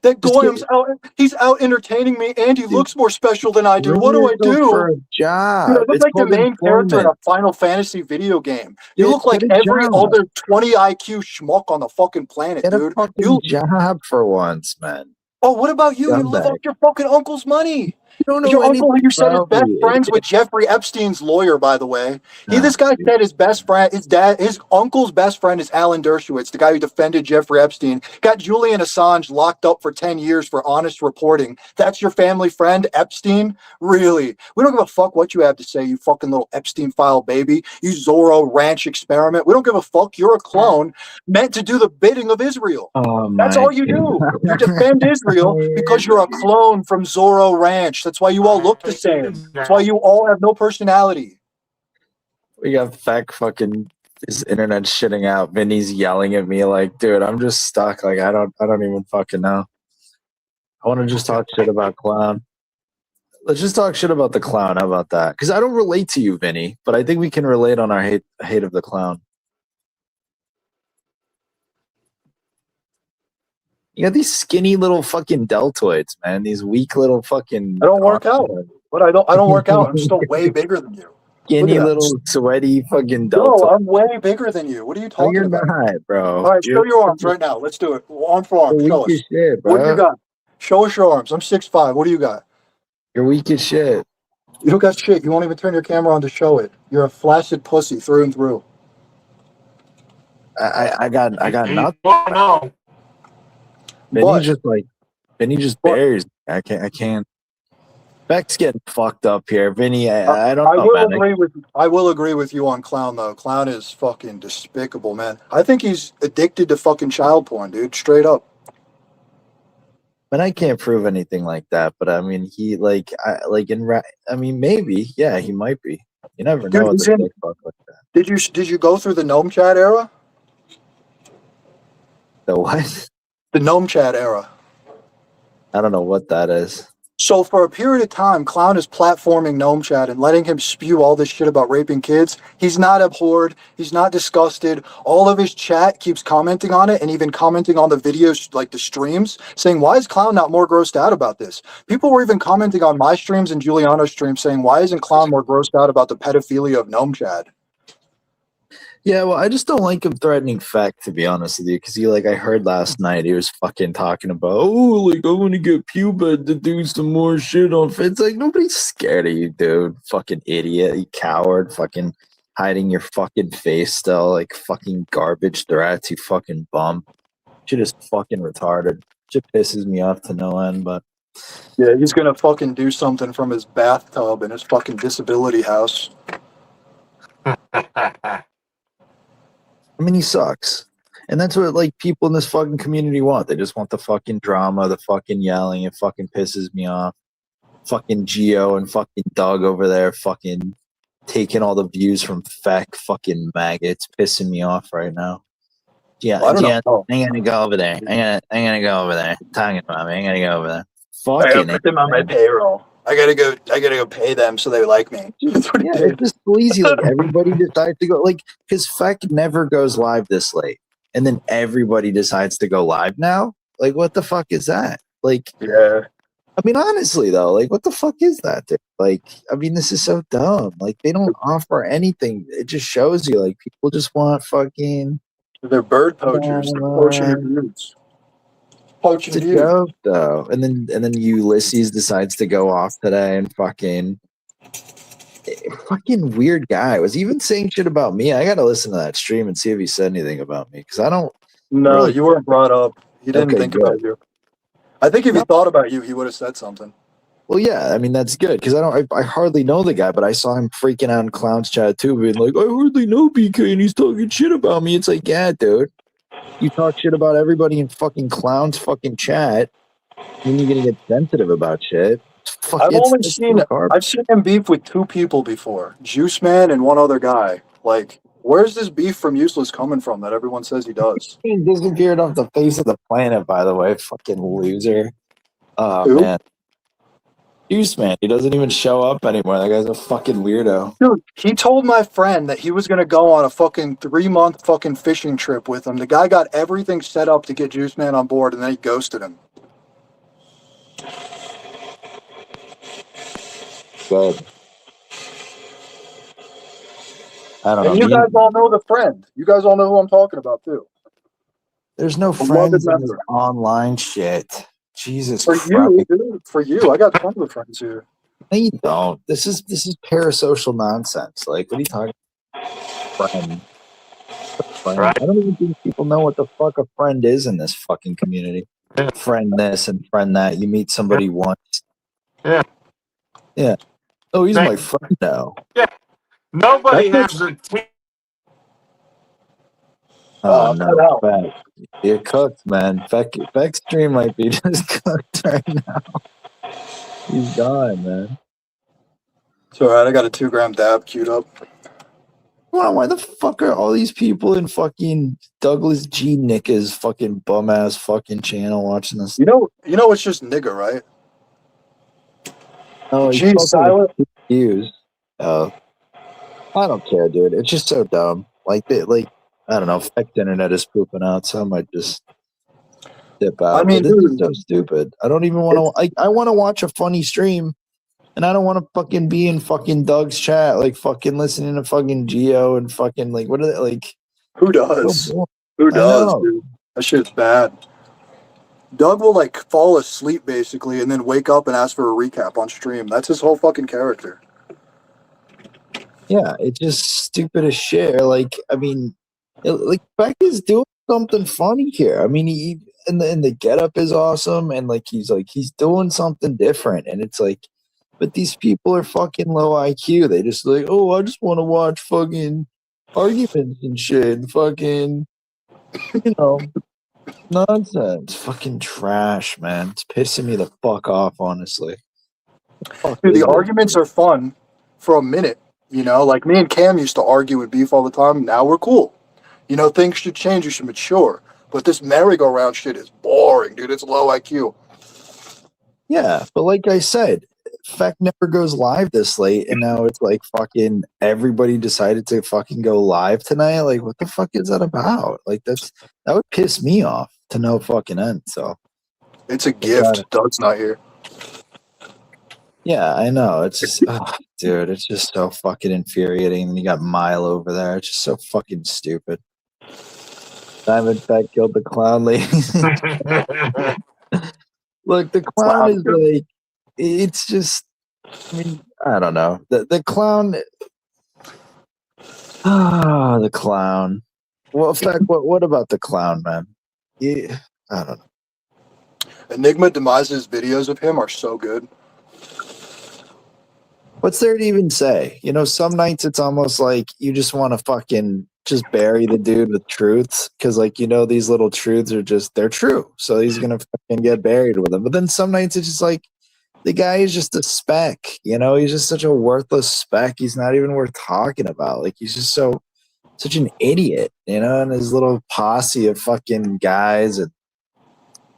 That Just Goyam's out. He's out entertaining me, and he looks more special than I do. What do I yourself do? for a Dude, job. I look It's like the called main character in employment. a Final Fantasy video game. You look like Get a every job. other 20 IQ schmuck on the fucking planet, Get a dude. fucking job for once, man. Oh, what about you? You live Scumbag. off your fucking uncle's money. You don't Is know your uncle, who anything you said is about best me, friends idiot. with Jeffrey Epstein's lawyer, by the way. Nah, This guy dude. said his best friend, his uncle's best friend is Alan Dershowitz, the guy who defended Jeffrey Epstein. Got Julian Assange locked up for 10 years for honest reporting. That's your family friend, Epstein? Really? We don't give a fuck what you have to say, you fucking little Epstein file baby. You Zorro Ranch experiment. We don't give a fuck. You're a clone meant to do the bidding of Israel. Oh That's my all you do. You defend Israel because you're a clone from Zorro Ranch. That's why you all look the same. That's why you all have no personality. We got Feck fucking his internet shitting out. Vinny's yelling at me like, dude, I'm just stuck. Like I don't even fucking know. I want to just talk shit about Clown. Let's just talk shit about the clown. How about that? Because I don't relate to you, Vinny, but I think we can relate on our hate of the clown. You got these skinny little fucking deltoids, man. These weak little fucking. I don't work out. But I don't work out. I'm still way bigger than you. Skinny little sweaty fucking No, deltoid. I'm way bigger than you. What are you No, talking you're about? not, bro. All right, show your arms right now. Let's do it. Arm for arm. You're Show weak us. as shit, bro. What do you got? Show us your arms. I'm 6'5". What do you got? You're weak as shit. You don't got shit. You won't even turn your camera on to show it. You're a flaccid pussy through and through. I got nothing. No. Vinny just bears. I can't. Feck's getting fucked up here, Vinny. I don't know, man. I will agree with you on Clown though. Clown is fucking despicable, man. I think he's addicted to fucking child porn, dude. Straight up. But I can't prove anything like that. But I mean, I mean, maybe, yeah, he might be. You never know. With the fuck like that. Did you go through the gnome chat era? The what? The gnome chat era. I don't know what that is. So for a period of time, Clown is platforming Gnome Chat and letting him spew all this shit about raping kids. He's not abhorred. He's not disgusted. All of his chat keeps commenting on it and even commenting on the videos, like the streams, saying, why is Clown not more grossed out about this? People were even commenting on my streams and Giuliano's streams saying, why isn't Clown more grossed out about the pedophilia of Gnome Chat? Yeah, well, I just don't like him threatening Feck, to be honest with you, because I heard last night he was fucking talking about, I want to get Pubed to do some more shit on Feck. It's like, nobody's scared of you, dude. Fucking idiot, you coward, fucking hiding your fucking face still, like fucking garbage threats, you fucking bum. Shit is fucking retarded. Shit pisses me off to no end, but... Yeah, he's gonna fucking do something from his bathtub in his fucking disability house. I mean, he sucks. And that's what, people in this fucking community want. They just want the fucking drama, the fucking yelling. It fucking pisses me off. Fucking Geo and fucking Doug over there fucking taking all the views from Feck. Fucking maggots. Pissing me off right now. Yeah, well, I don't know. I'm gonna go over there. I'm gonna go over there. Talking about me. I'm gonna go over there. I gotta put them on my payroll. I gotta go pay them so they like me. That's what yeah, it's just easy. Everybody decides to go, because Feck never goes live this late, and then everybody decides to go live now. What the fuck is that? Yeah. I mean, honestly though, what the fuck is that? Dude? I mean, this is so dumb. They don't offer anything. It just shows you, people just want fucking. They're bird poachers. They're poaching your views. It's a joke, though. And then Ulysses decides to go off today and fucking weird guy. Was he even saying shit about me? I gotta listen to that stream and see if he said anything about me, because I don't. No, really, you weren't brought up. He didn't think about you. I think if he thought about you, he would have said something. Well, yeah, I mean that's good because I hardly know the guy, but I saw him freaking out in Clown's chat too, being like, I hardly know BK and he's talking shit about me. It's like, yeah, dude. You talk shit about everybody in fucking Clown's fucking chat, then you're gonna get sensitive about shit. I've seen him beef with two people before, Juice Man and one other guy. Where's this beef from Useless coming from that everyone says he does? He disappeared off the face of the planet, by the way. Fucking loser. Oh, who? Man. Juice Man, he doesn't even show up anymore. That guy's a fucking weirdo. Dude, he told my friend that he was gonna go on a fucking 3-month fucking fishing trip with him. The guy got everything set up to get Juice Man on board, and then he ghosted him. Good. I don't know. And you guys all know the friend. You guys all know who I'm talking about too. There's no friends in this online shit. Jesus Christ. You, dude. For you. I got tons of friends here. No, you don't. This is parasocial nonsense. What are you talking about? Friend. Right. I don't even think people know what the fuck a friend is in this fucking community. Yeah. Friend this and friend that. You meet somebody once. Yeah. Yeah. Oh, he's my friend now. Yeah. Nobody has a team. Oh, no. Feck. You're cooked, man. Feck's stream might be just cooked right now. He's gone, man. It's alright, I got a 2-gram dab queued up. Wow, why the fuck are all these people in fucking Douglas G. Nicka's fucking bum-ass fucking channel watching this? You know it's just nigga, right? Oh, he's Geez, Silent. views. Oh, I don't care, dude. It's just so dumb. Like, I don't know. Feck internet is pooping out, so I might just dip I out. mean, But it's just dude, so stupid. I don't even want to. I want to watch a funny stream, and I don't want to fucking be in fucking Doug's chat, like fucking listening to fucking Geo and fucking like what are they like? who So does? boring. Who I does, know. dude? That shit's bad. Doug will like fall asleep basically and then wake up and ask for a recap on stream. That's his whole fucking character. Yeah, it's just stupid as shit. Like, I mean, like Beck is doing something funny here. I mean, he and the getup is awesome, and he's doing something different, and it's like, but these people are fucking low IQ. They just like, oh, I just want to watch fucking arguments and shit, and fucking, you know, nonsense, fucking trash, man. It's pissing me the fuck off, honestly. Fuck Dude, is the it? arguments are fun for a minute. You know, like me and Cam used to argue and beef all the time. Now we're cool. You know, things should change. You should mature. But this merry-go-round shit is boring, dude. It's low IQ. Yeah, but like I said, Feck never goes live this late, and now it's like fucking everybody decided to fucking go live tonight. Like, what the fuck is that about? Like, that would piss me off to no fucking end. So, It's a I got gift. it. Doug's not here. Yeah, I know. It's just, dude, it's just so fucking infuriating. And you got Mile over there. It's just so fucking stupid. Diamond Feck killed the clown lady. Look, the clown is like, it's just. I mean, I don't know. The clown. Ah, the clown. Well, in fact, what about the clown, man? Yeah, I don't know. Enigma Demise's videos of him are so good. What's there to even say? You know, some nights it's almost like you just want to fucking just bury the dude with truths because, like, you know, these little truths are just they're true, so he's gonna fucking get buried with them. But then some nights it's just like the guy is just a speck. You know, he's just such a worthless speck. He's not even worth talking about. Like, he's just such an idiot, you know, and his little posse of fucking guys and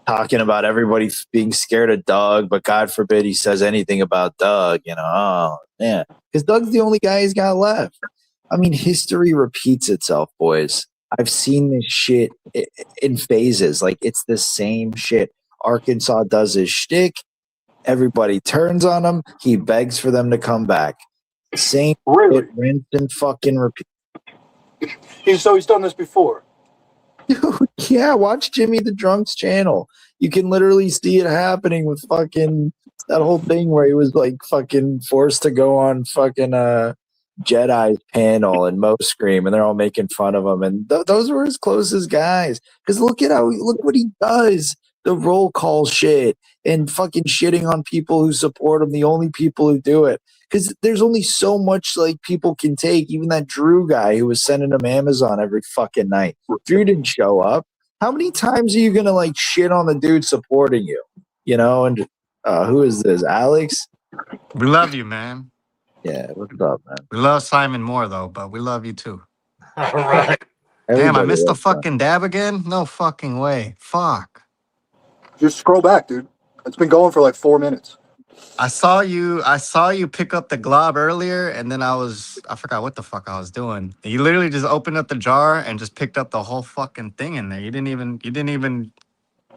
talking about everybody being scared of Doug, but God forbid he says anything about Doug, you know. Oh, man. Because Doug's the only guy he's got left. I mean, history repeats itself, boys. I've seen this shit in phases. Like, it's the same shit. Arkansas does his shtick. Everybody turns on him. He begs for them to come back. Same Really? shit, rinse and fucking repeat. He's done this before. Dude, yeah, watch Jimmy the Drunk's channel. You can literally see it happening with fucking that whole thing where he was like fucking forced to go on fucking Jedi's panel and Mo Scream, and they're all making fun of him. And those were his closest guys. Because look what he does. The roll call shit and fucking shitting on people who support him. The only people who do it. Because there's only so much like people can take. Even that Drew guy who was sending him Amazon every fucking night. Drew didn't show up. How many times are you gonna like shit on the dude supporting you? You know, and who is this? Alex? We love you, man. Yeah, what's up, man? We love Simon more though, but we love you too. All right. Damn, I Everybody missed the loves that. fucking dab again? No fucking way. Fuck. Just scroll back, dude. It's been going for like 4 minutes. I saw you pick up the glob earlier, and then I forgot what the fuck I was doing. You literally just opened up the jar and just picked up the whole fucking thing in there. You didn't even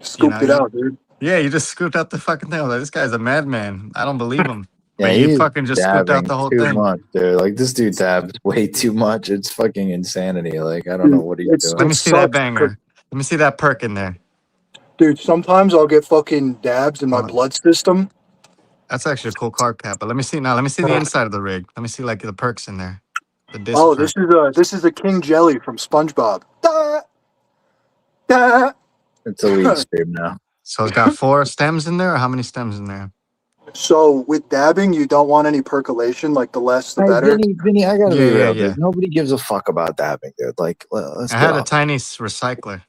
Scooped it out, dude. Yeah, you just scooped out the fucking thing. I was like, this guy's a madman. I don't believe him. Yeah, But you he's fucking just scooped out dabbing the whole too thing. much, dude. Like this dude dabs way too much. It's fucking insanity. Like I don't know what he's It's- Let doing. me see that banger. Let me see that perk in there. Dude, sometimes I'll get fucking dabs in my blood system. That's actually a cool card cap. But let me see now. Let me see the inside of the rig. Let me see like the perks in there. The disc Oh, perk. this is a King Jelly from SpongeBob. Da, da. It's a weed stream now. So it's got 4 stems in there, or how many stems in there? So with dabbing, you don't want any percolation. Like the less, the Hey, better. Vinny, I gotta be Yeah, real, yeah. dude. Nobody gives a fuck about dabbing, dude. Like, let's I get had a off. tiny recycler,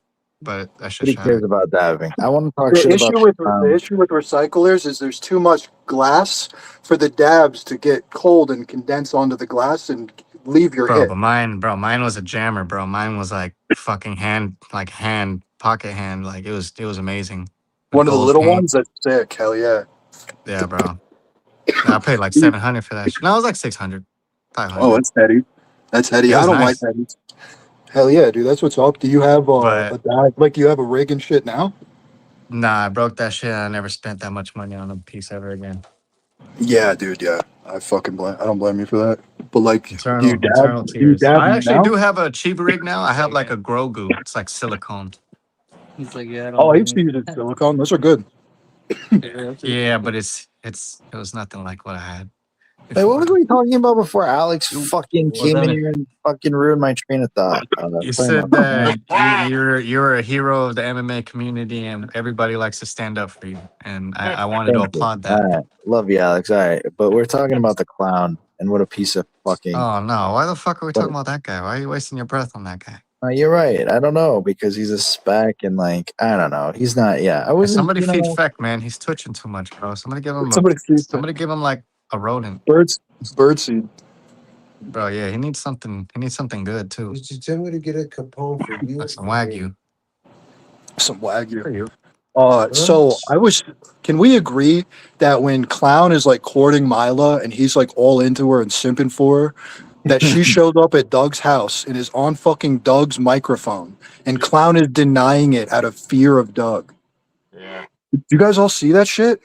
but I should Nobody cares about dabbing. I want to talk The shit issue about with the issue with recyclers is there's too much glass for the dabs to get cold and condense onto the glass and leave your bro. hit. But mine was a jammer, bro. Mine was like fucking pocket hand. Like it was amazing. One of the gold little paint. ones, that's sick. Hell yeah. Yeah, bro. I paid like 700 for that shit. No, it was like 600, 500. Oh, that's heady. That's heady. It I was don't like nice. heady. Hell yeah, dude. That's what's up. Do you have But a dad? Like, do you have a rig and shit now? nah, I broke that shit. I never spent that much money on a piece ever again. Yeah, dude. Yeah, I don't blame you for that. But like, Eternal do you tears. dab I actually now? do have a cheap rig now. I have like a Grogu. It's like silicone. He's like, yeah, I don't Oh, I blame used to use it silicone. Those are good. you. Yeah, but it was nothing like what I had Wait, what before. was we talking about before Alex fucking What's came in that? here and fucking ruined my train of thought? You Talking said about that you're a hero of the MMA community and everybody likes to stand up for you. And I wanted to thank you. applaud All that. right. Love you, Alex. All right. But we're talking about the clown and what a piece of fucking. Oh no, why the fuck are we What, talking about that guy? Why are you wasting your breath on that guy? you're right. I don't know because he's a spec and like, I don't know. He's not. Yeah. I Hey, wasn't, somebody feed Feck, man. He's twitching too much, bro. Somebody feed that Somebody give him like a rodent. birdseed. Bro, yeah, he needs something good too. Did you tell me to get a Capone for you? Like some Wagyu. Some wagyu. For you. So can we agree that when Clown is like courting Mila and he's like all into her and simping for her, that she shows up at Doug's house and is on fucking Doug's microphone and Clown is denying it out of fear of Doug? Yeah. Do you guys all see that shit?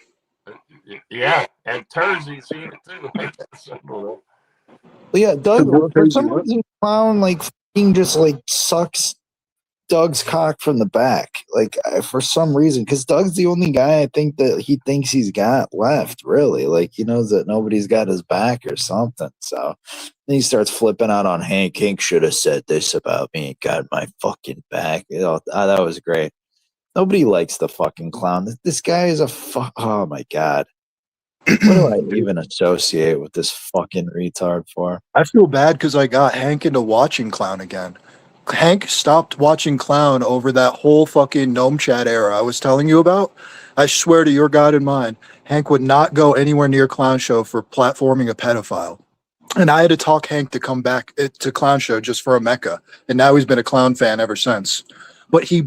Yeah. And Tersey seen it too. Well, yeah, Doug, for some reason, Clown like fucking just like sucks Doug's cock from the back, like for some reason, because Doug's the only guy I think that he thinks he's got left, really. Like he knows that nobody's got his back or something. So then he starts flipping out on Hank. Hank should have said this about me. Got my fucking back. That was great. Nobody likes the fucking Clown. This guy is a oh my god. What do I even associate with this fucking retard for? I feel bad because I got Hank into watching Clown again. Hank stopped watching Clown over that whole fucking Gnome Chat era I was telling you about. I swear to your God and mine, Hank would not go anywhere near Clown Show for platforming a pedophile. And I had to talk Hank to come back to Clown Show just for a mecca. And now he's been a Clown fan ever since. But he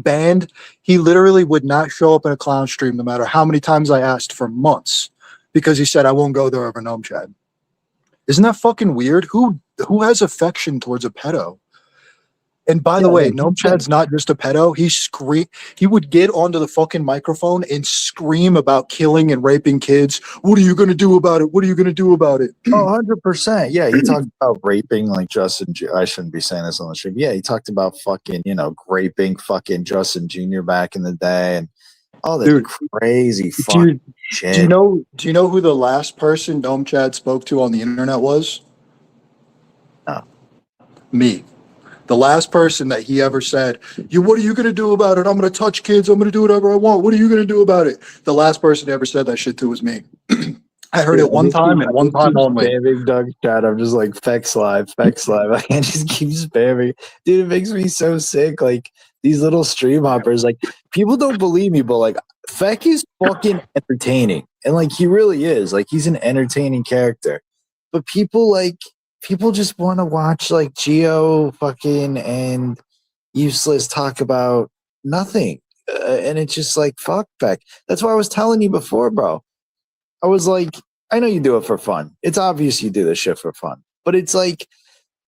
literally would not show up in a Clown stream no matter how many times I asked for months because he said, I won't go there over Gnome Chat. Isn't that fucking weird? Who has affection towards a pedo? And by the way, Gnome Chad's not just a pedo. He would get onto the fucking microphone and scream about killing and raping kids. What are you going to do about it? What are you going to do about it? Oh, 100%. Yeah, he talked about raping like Justin. I shouldn't be saying this on the stream. Yeah, he talked about fucking, raping fucking Justin Jr. back in the day and all that crazy fucking shit. Do you know who the last person Gnome Chad spoke to on the internet was? No. Me. The last person that he ever said, what are you going to do about it? I'm going to touch kids. I'm going to do whatever I want. What are you going to do about it? The last person who ever said that shit to was me. I heard it one time and one time only. Spamming Doug's chat. I'm just like, Feck's live. I can't just keep spamming. Dude, it makes me so sick. Like, these little stream hoppers, like, people don't believe me, but, like, Feck is fucking entertaining. And, like, he really is. Like, he's an entertaining character. But people just want to watch like Geo fucking and Useless talk about nothing. And it's just like, fuck Feck. That's why I was telling you before, bro. I was like, I know you do it for fun. It's obvious you do this shit for fun. But it's like,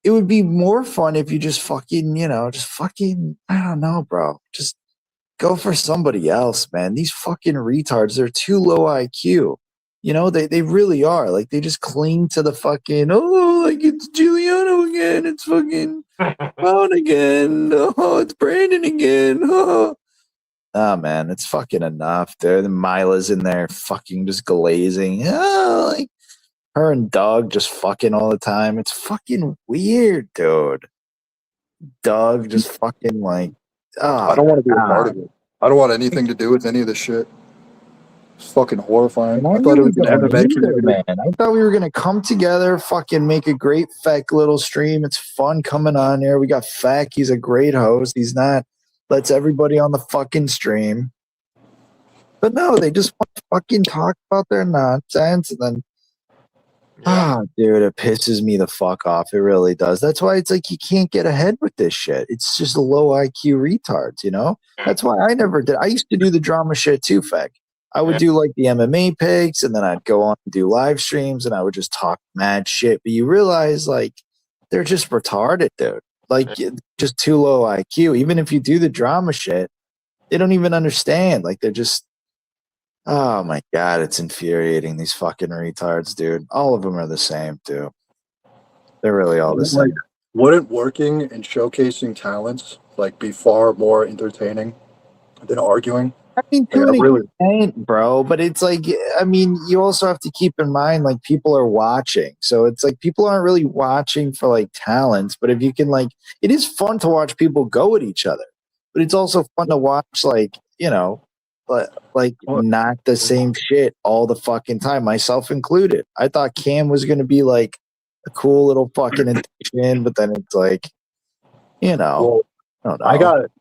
it would be more fun if you just fucking, I don't know, bro. Just go for somebody else, man. These fucking retards, they're too low IQ. They really are. Like, they just cling to the fucking, like, it's Giuliano again. It's fucking Brown again. Oh, it's Brandon again. Oh, man, it's fucking enough, dude. And Mila's in there fucking just glazing. Oh, like, her and Doug just fucking all the time. It's fucking weird, dude. Doug just fucking, like, I don't want to be a part of it. I don't want anything to do with any of this shit. It's fucking horrifying. I thought it was an MMA community. Man. I thought we were going to come together, fucking make a great Feck little stream. It's fun coming on here. We got Feck. He's a great host. Lets everybody on the fucking stream. But no, they just want to fucking talk about their nonsense. And then, dude, it pisses me the fuck off. It really does. That's why it's like you can't get ahead with this shit. It's just low IQ retards, That's why I never did. I used to do the drama shit too, Feck. I would do like the MMA picks, and then I'd go on and do live streams, and I would just talk mad shit. But you realize like they're just retarded, dude. Like just too low IQ. Even if you do the drama shit, they don't even understand. Like they're just, oh my god, it's infuriating. These fucking retards, dude. All of them are the same, too. They're really all the same. Wouldn't working and showcasing talents like be far more entertaining than arguing? I mean, Like, to an really, extent, bro, but it's like, I mean, you also have to keep in mind, like, people are watching. So it's like people aren't really watching for like talents, but if you can, like, it is fun to watch people go at each other, but it's also fun to watch, like, you know, like not the same shit all the fucking time, myself included. I thought Cam was going to be like a cool little fucking addition, but then it's like, you know, I don't know. I got it.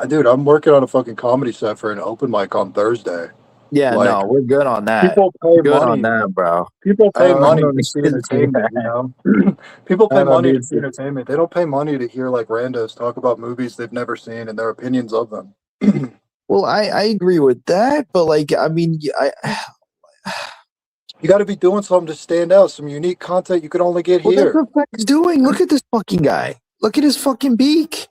Dude, I'm working on a fucking comedy set for an open mic on Thursday. Yeah, Like, no, we're good on that. People pay We're good money. on that, bro. People I pay don't money need to see to see entertainment, you that. know? People I pay don't money to need see to. entertainment. They don't pay money to hear like randos talk about movies they've never seen and their opinions of them. Well, I agree with that, but like, I mean, You got to be doing something to stand out, some unique content you could only get well, that's here. what Feck's doing. Look at this fucking guy. Look at his fucking beak.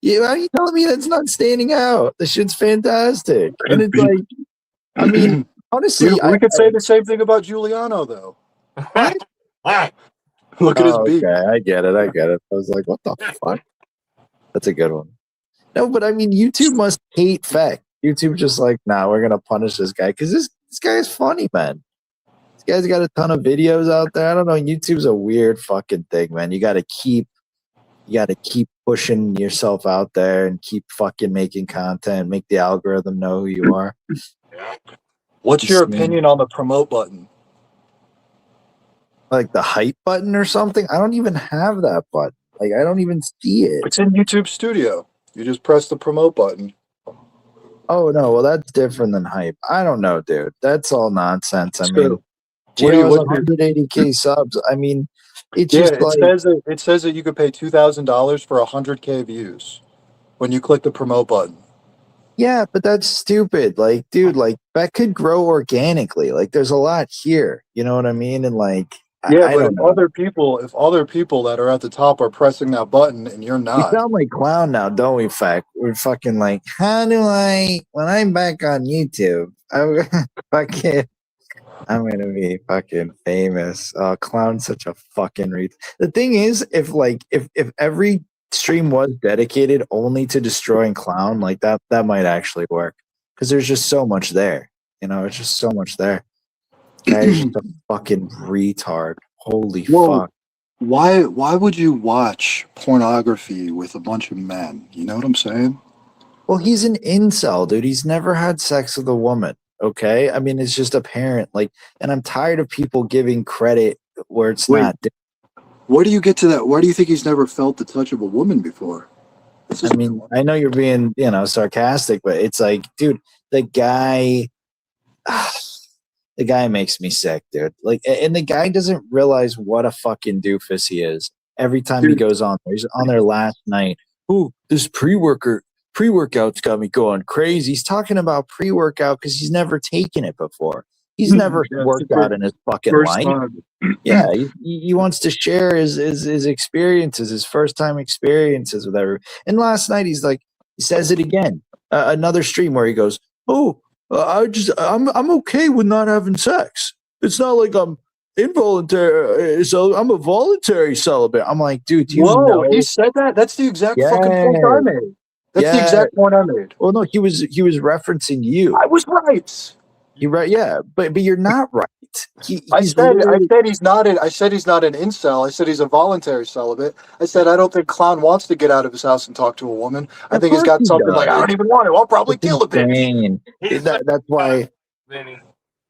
Are you telling me that's not standing out? The shit's fantastic, and it's like, I mean, honestly, Dude, we could say the same thing about Giuliano, though. Look at his beak. Okay, I get it. I was like, what the fuck? That's a good one. No, but I mean, YouTube must hate Feck. YouTube just like, nah, we're gonna punish this guy because this guy is funny, man. This guy's got a ton of videos out there. I don't know. YouTube's a weird fucking thing, man. You gotta keep pushing yourself out there and keep fucking making content, make the algorithm know who you are. What's your opinion on the promote button? Like the hype button or something? I don't even have that button. Like I don't even see it. It's in YouTube Studio. You just press the promote button. Oh no, well that's different than hype. I don't know, dude. That's all nonsense. I mean, What Gino has do you- 180K subs. I mean, it's Yeah, just it like says that you could pay $2,000 for 100K views when you click the promote button. yeah, but that's stupid. Like, dude, like that could grow organically. Like, there's a lot here. You know what I mean? And like, Yeah, I but don't know. if other people that are at the top are pressing that button and you're We not, sound like clown now, don't we, Feck? We're fucking like, how do when I'm back on YouTube, I'm gonna be fucking famous. Oh, clown's such a fucking read. The thing is, if every stream was dedicated only to destroying clown, like that might actually work. Because there's just so much there. You know, it's just so much there. Guy's just a fucking retard. Holy fuck. why would you watch pornography with a bunch of men? You know what I'm saying? Well, he's an incel, dude. He's never had sex with a woman. Okay, I mean, it's just apparent. Like, and I'm tired of people giving credit where it's not. Where do you get to that? Why do you think he's never felt the touch of a woman before? I mean, I know you're being, sarcastic, but it's like, dude, the guy makes me sick, dude. Like, and the guy doesn't realize what a fucking doofus he is. Every time he goes on there, he's on there last night. Ooh, this pre-workout's got me going crazy. He's talking about pre-workout because he's never taken it before. He's never worked out in his fucking life. Yeah, he wants to share his experiences, his first time experiences with everyone. And last night he says it again. Another stream where he goes, "Oh, I'm okay with not having sex. It's not like I'm involuntary. So I'm a voluntary celibate." I'm like, dude, do you know? He said that? That's the exact fucking point I made. That's the exact point I made. Well, no, he was referencing you. I was right. You're right, yeah, but you're not right. I said he's not an incel. I said he's a voluntary celibate. I said I don't think Clown wants to get out of his house and talk to a woman. I think he's got something like, I don't even want to. I'll probably kill a bitch. That's why.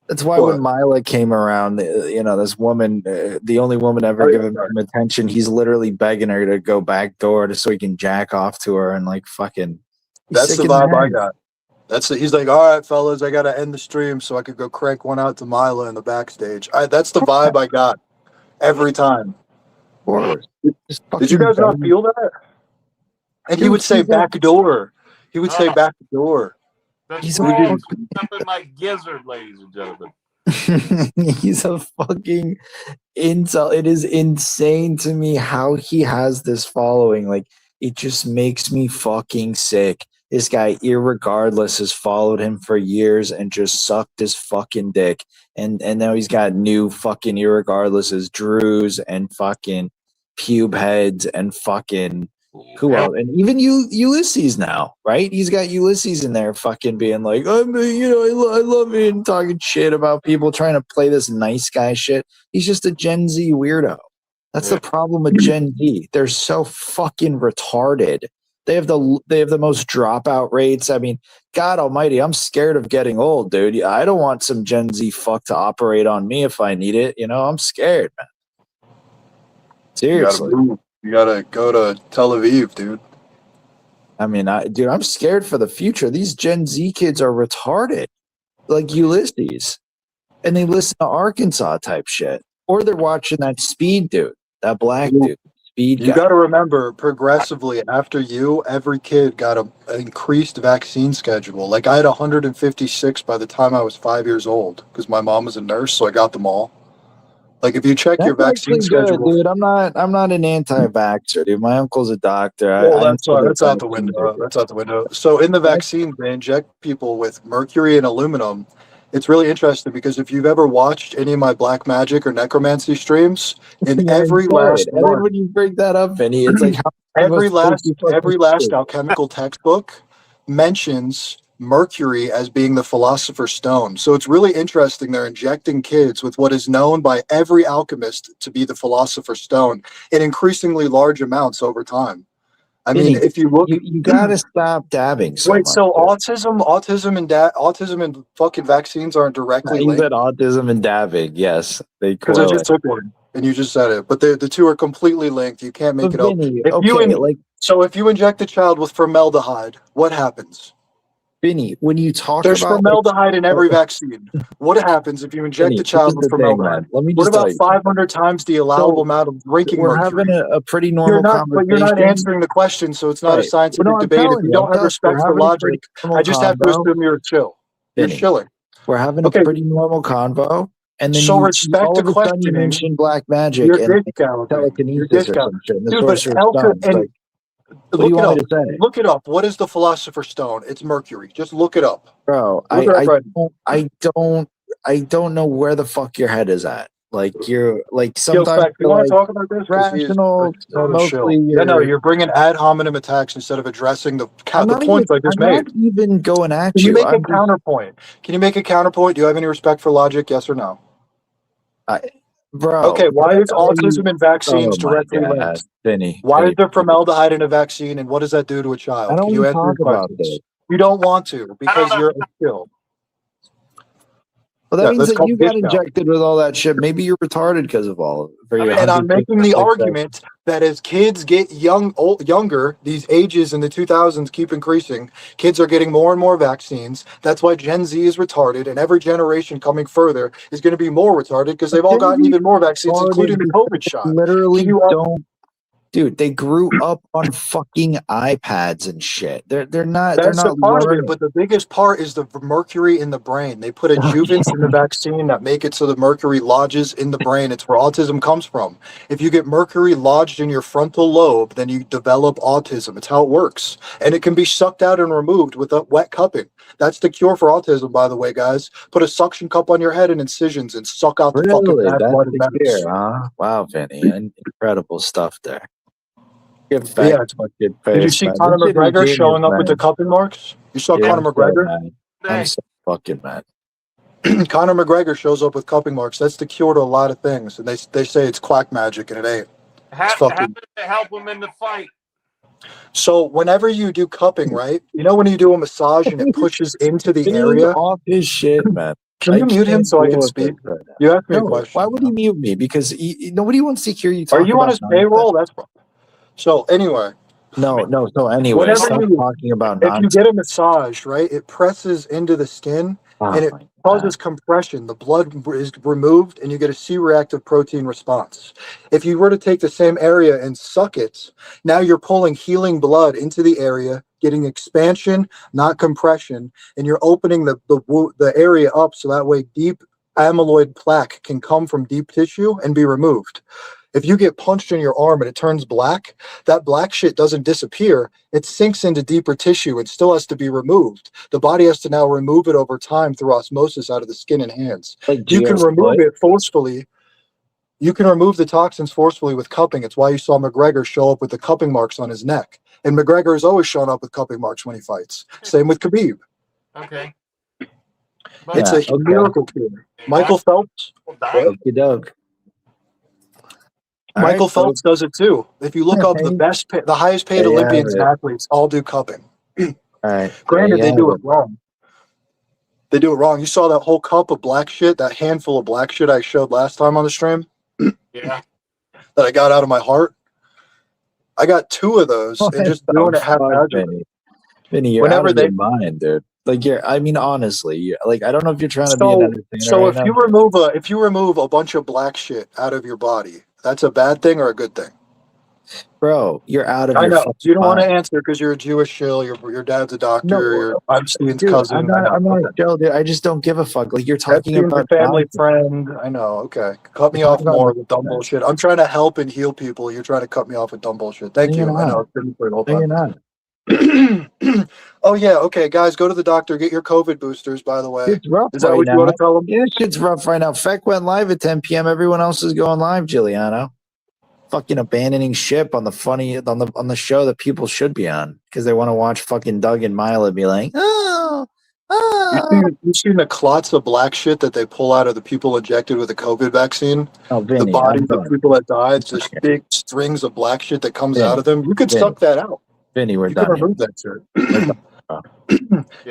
That's why when Mila came around, this woman, the only woman ever given him attention, he's literally begging her to go back door so he can jack off to her and like fucking. That's the vibe I got. He's like, all right, fellas, I got to end the stream so I could go crank one out to Mila in the backstage. That's the vibe I got every time. Did you guys not feel that? And he would say back door. He would say back door. The He's frog a up in my gizzard, ladies and gentlemen. he's a fucking incel. It is insane to me how he has this following. Like, it just makes me fucking sick. This guy, irregardless, has followed him for years and just sucked his fucking dick. And now he's got new fucking irregardlesses, Drews and fucking pube heads and fucking who else? And even Ulysses now, right? He's got Ulysses in there fucking being like, I love it, and talking shit about people trying to play this nice guy shit. He's just a Gen Z weirdo. That's the problem with Gen Z. They're so fucking retarded. They have the most dropout rates. I mean, God Almighty, I'm scared of getting old, dude. I don't want some Gen Z fuck to operate on me if I need it. I'm scared, man. Seriously. You gotta go to Tel Aviv, dude. I mean, I'm scared for the future. These Gen Z kids are retarded, like Ulysses, and they listen to Arkansas type shit, or they're watching that Speed dude, that black dude, Speed guy. You got to remember, progressively after you, every kid got an increased vaccine schedule. Like I had 156 by the time I was 5 years old because my mom was a nurse, so I got them all. Like if you check your vaccine schedule, good, dude. I'm not an anti-vaxxer, dude. My uncle's a doctor. Well, that's out the window. That's out the window. So in the vaccine, they inject people with mercury and aluminum. It's really interesting because if you've ever watched any of my black magic or necromancy streams, in every last and then when you bring that up, Vinny, it's like every last alchemical textbook mentions mercury as being the philosopher's stone. So it's really interesting. They're injecting kids with what is known by every alchemist to be the philosopher's stone in increasingly large amounts over time. I mean, if you look, you gotta stop dabbing. So autism and fucking vaccines aren't directly linked. linked. You said autism and dabbing. Yes, because I just took one, and you just said it. But the two are completely linked. You can't make it up. If you inject a child with formaldehyde, what happens? Vinny, when you talk there's formaldehyde in every vaccine. What happens if you inject a child with formaldehyde? What about 500 times the allowable amount of drinking mercury? We're having a pretty normal conversation. But you're not answering the question, so it's not a scientific debate. If you don't have respect for logic, I just have to assume you're chill. You're chilling. We're having a pretty normal convo. And then respect the question. You mentioned black magic and telekinesis or some shit. Look it up. What is the philosopher's stone? It's mercury. Just look it up. Bro, I don't know where the fuck your head is at. Like you're like sometimes Feck, you want to talk about this? Rational, mostly. You're bringing ad hominem attacks instead of addressing the points I just made. I'm not even going at you. Can you make a counterpoint? Can you make a counterpoint? Do you have any respect for logic? Yes or no? Bro. Okay, why is autism and vaccines directly linked? Why is there formaldehyde in a vaccine, and what does that do to a child? I don't want to talk about this. You don't want to because you're a chill. Well, that means that you got injected with all that shit. Maybe you're retarded because of all of it. And I'm making the argument that as kids get younger, these ages in the 2000s keep increasing. Kids are getting more and more vaccines. That's why Gen Z is retarded, and every generation coming further is going to be more retarded because they've all gotten even more vaccines, including the COVID shot. Literally don't. Dude, they grew up on fucking iPads and shit. They're not. That's they're not a part learning. of it, but the biggest part is the mercury in the brain. They put adjuvants in the vaccine that make it so the mercury lodges in the brain. It's where autism comes from. If you get mercury lodged in your frontal lobe, then you develop autism. It's how it works, and it can be sucked out and removed with a wet cupping. That's the cure for autism, by the way, guys. Put a suction cup on your head and incisions and suck out the fucking bad blood and medicine. Huh? Wow, Vinny, incredible stuff there. Did you see Conor McGregor showing up with the cupping marks? You saw Conor McGregor? I'm so fucking mad. Conor McGregor shows up with cupping marks. That's the cure to a lot of things, and they say it's quack magic, and it ain't. How did it help him in the fight? So whenever you do cupping, right? You know when you do a massage and it pushes into the area? Off his shit, man. Can you mute him so I can speak? You asked me a question. Why would he mute me? Because nobody wants to hear you talk. Are you on his payroll? That's wrong. So anyway. No. So anyway, stop talking about nonsense. If you get a massage, right, it presses into the skin and it causes compression. The blood is removed and you get a C-reactive protein response. If you were to take the same area and suck it, now you're pulling healing blood into the area, getting expansion, not compression, and you're opening the area up so that way deep amyloid plaque can come from deep tissue and be removed. If you get punched in your arm and it turns black, that black shit doesn't disappear. It sinks into deeper tissue and still has to be removed. The body has to now remove it over time through osmosis out of the skin and hands. Like You can GS remove Split? it forcefully. You can remove the toxins forcefully with cupping. It's why you saw McGregor show up with the cupping marks on his neck. And McGregor has always shown up with cupping marks when he fights. Same with Khabib. Okay. It's a okay. miracle cure. Michael Phelps. Okie doke. All Michael right, Phelps does it too. If you look up the highest paid There you have Olympians and it. athletes, all do cupping. All right. Granted, there they you do have it wrong. They do it wrong. You saw that whole cup of black shit, that handful of black shit I showed last time on the stream? Yeah. That I got out of my heart? I got 2 of those and just doing it haphazardly. Vinny, you're Whenever out of they your mind, dude. Like I mean, honestly, like I don't know if you're trying to be an so entertainer so right if now. you remove a bunch of black shit out of your body, that's a bad thing or a good thing? Bro, you're out of I your know. fucking You don't want to mind. answer because you're a Jewish shill, your dad's a doctor, No, you're Epstein's dude, cousin. I know. I'm not Okay. a Joe, dude. I just don't give a fuck. Like you're talking Epstein's a about family nonsense. friend. I know. Okay. Cut me You're off talking about more with dumb nonsense. bullshit. I'm trying to help and heal people. You're trying to cut me off with dumb bullshit. Thank No, you. you're I know. not. It's been for the whole No, you're time. not. Oh, yeah. Okay, guys, go to the doctor. Get your COVID boosters, by the way. It's rough Is that right what you now. want to tell them? Yeah, shit's rough right now. Feck went live at 10 p.m. Everyone else is going live, Giuliano. Fucking abandoning ship on the show that people should be on because they want to watch fucking Doug and Mila be like, You seen the clots of black shit that they pull out of the people injected with the COVID vaccine? Oh, The Vinny, bodies I'm of done. people that died, just big strings of black shit that comes Vinny, out of them. You could Vinny, suck that out. Vinny, we're You can done here. remove that shit. We're done, bro.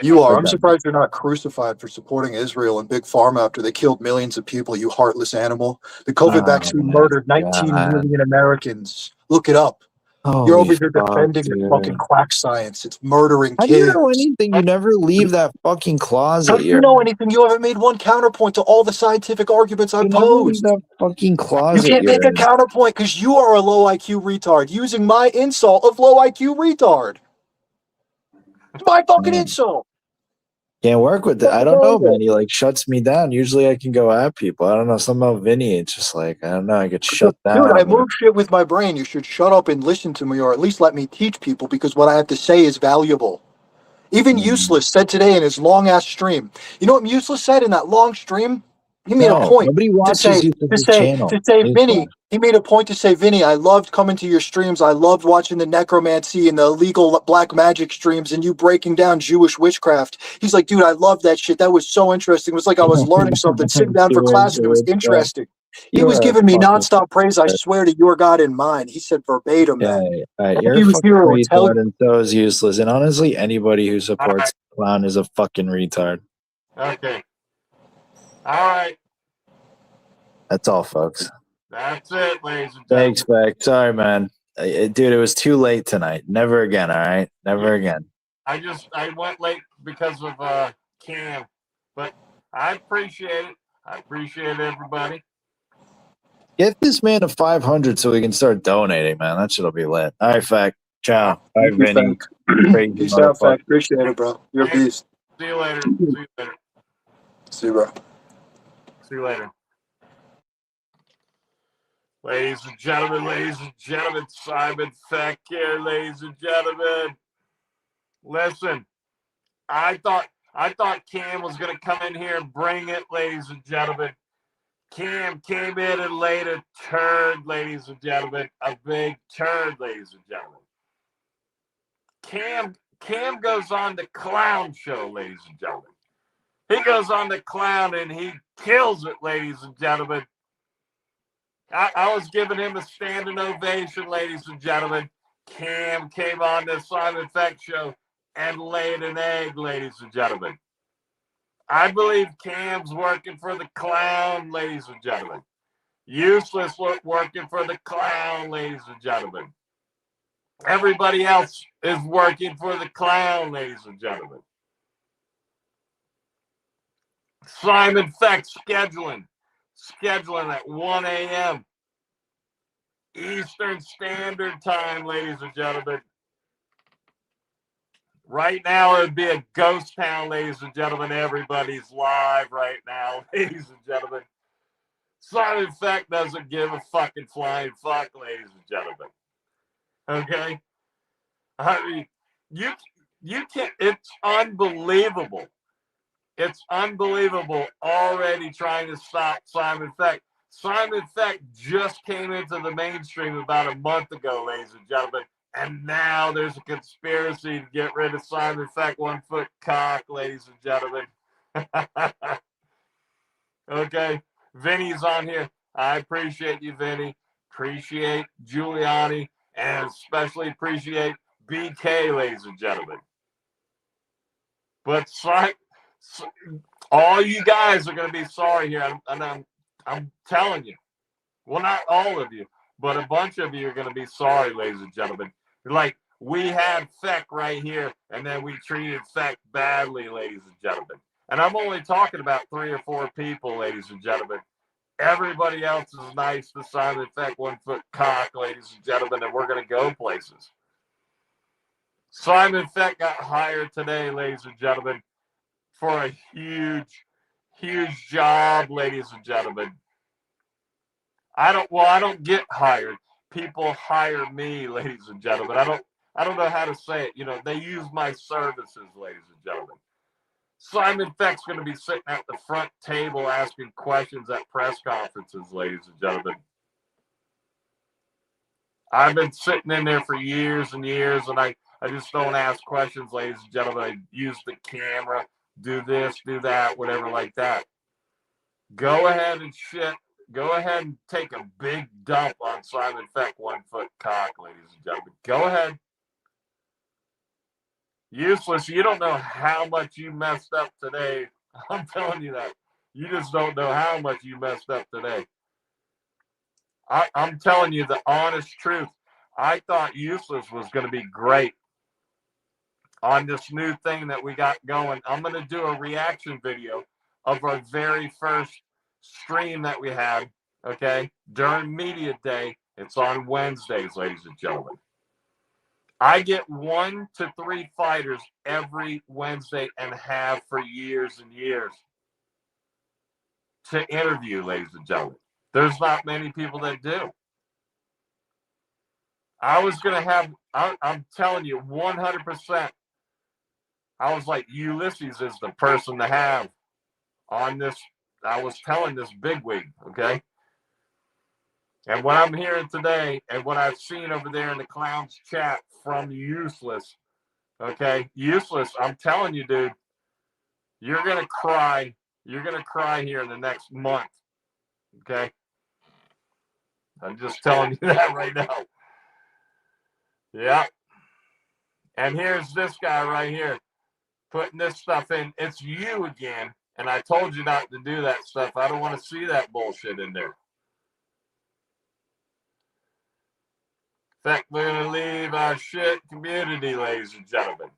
You are. We're I'm done. surprised you're not crucified for supporting Israel and Big Pharma after they killed millions of people, you heartless animal. The COVID Oh, vaccine my murdered 19 God. million Americans. Look it up. You're Holy over here fuck, defending the dude. fucking quack science. It's murdering How do you kids. know anything? You never leave that fucking How closet. do you know anything? You haven't made one counterpoint to all the scientific arguments You I've never leave posed. that fucking You closet can't you're make a in. counterpoint because you are a low IQ retard using my insult of low IQ retard. It's my fucking Man, insult. can't work with it. I Fucking don't know, over. man. He like shuts me down. Usually I can go at people. I don't know. Somehow Vinny, it's just like, I don't know. I get shut Dude, I down. move shit with my brain. You should shut up and listen to me, or at least let me teach people, because what I have to say is valuable. Even Useless said today in his long ass stream. You know what Useless said in that long stream? He made a No, point nobody to watches say, Yusuf's channel. Vinny. He made a point to say, Vinny, I loved coming to your streams. I loved watching the necromancy and the illegal black magic streams and you breaking down Jewish witchcraft. He's like, dude, I love that shit. That was so interesting. It was like I was learning something, sitting down for class, and it was interesting. He was giving me nonstop praise. I swear to your God in mine. He said verbatim Yeah, that. all right. If You're he a was fucking here, I would tell retard, you. and so is Useless. And honestly, anybody who supports right. Clown is a fucking retard. Okay. All right. That's all, folks. That's it, ladies and gentlemen. Thanks, Beck. Sorry, man. Dude, it was too late tonight. Never again, all right? Never again. I went late because of Cam, but I appreciate it. I appreciate everybody. Get this man to 500 so we can start donating, man. That shit'll be lit. All right, Feck. Ciao. All right, Thank you, Vinny. Feck. Crazy Peace out, motherfucker. Feck. Appreciate it, bro. You're a beast. See you later. See you later. See you, bro. See you later. Ladies and gentlemen, Simon Feck here, ladies and gentlemen. Listen, I thought Cam was gonna come in here and bring it, ladies and gentlemen. Cam came in and laid a turd, ladies and gentlemen. A big turd, ladies and gentlemen. Cam goes on the clown show, ladies and gentlemen. He goes on the clown and he kills it, ladies and gentlemen. I was giving him a standing ovation, ladies and gentlemen. Cam came on the Simon Feck show and laid an egg, ladies and gentlemen. I believe Cam's working for the clown, ladies and gentlemen. Useless working for the clown, ladies and gentlemen. Everybody else is working for the clown, ladies and gentlemen. Simon Feck scheduling at 1 a.m. Eastern Standard Time, ladies and gentlemen. Right now, it would be a ghost town, ladies and gentlemen. Everybody's live right now, ladies and gentlemen. Simon Feck doesn't give a fucking flying fuck, ladies and gentlemen. Okay? I mean, you can't, it's unbelievable. It's unbelievable already trying to stop Simon Feck. Simon Feck just came into the mainstream about a month ago, ladies and gentlemen. And now there's a conspiracy to get rid of Simon Feck, 1 foot cock, ladies and gentlemen. Okay. Vinny's on here. I appreciate you, Vinny. Appreciate Giuliani and especially appreciate BK, ladies and gentlemen. But all you guys are going to be sorry here. I'm telling you. Well, not all of you, but a bunch of you are going to be sorry, ladies and gentlemen. Like, we had Feck right here, and then we treated Feck badly, ladies and gentlemen. And I'm only talking about 3 or 4 people, ladies and gentlemen. Everybody else is nice to Simon Feck, 1 foot cock, ladies and gentlemen, and we're going to go places. Simon Feck got hired today, ladies and gentlemen, for a huge, huge job, ladies and gentlemen. I don't get hired. People hire me, ladies and gentlemen. I don't know how to say it. You know, they use my services, ladies and gentlemen. Simon Feck's going to be sitting at the front table asking questions at press conferences, ladies and gentlemen. I've been sitting in there for years and years, and I just don't ask questions, ladies and gentlemen. I use the camera, do this, do that, whatever like that. Go ahead and shit. Go ahead and take a big dump on Simon Feck, 1 foot cock, ladies and gentlemen. Go ahead. Useless. You don't know how much you messed up today. I'm telling you that. You just don't know how much you messed up today. I'm telling you the honest truth. I thought Useless was going to be great on this new thing that we got going. I'm going to do a reaction video of our very first stream that we had, okay, during Media Day. It's on Wednesdays, ladies and gentlemen. I get 1 to 3 fighters every Wednesday and have for years and years to interview, ladies and gentlemen. There's not many people that do. I was going to have, I'm telling you, 100%. I was like, Ulysses is the person to have on this. I was telling this bigwig, okay? And what I'm hearing today and what I've seen over there in the clowns chat from Useless, okay? Useless, I'm telling you, dude, you're going to cry. You're going to cry here in the next month, okay? I'm just telling you that right now. Yeah. And here's this guy right here putting this stuff in. It's you again. And I told you not to do that stuff. I don't want to see that bullshit in there. In fact, we're going to leave our shit community, ladies and gentlemen.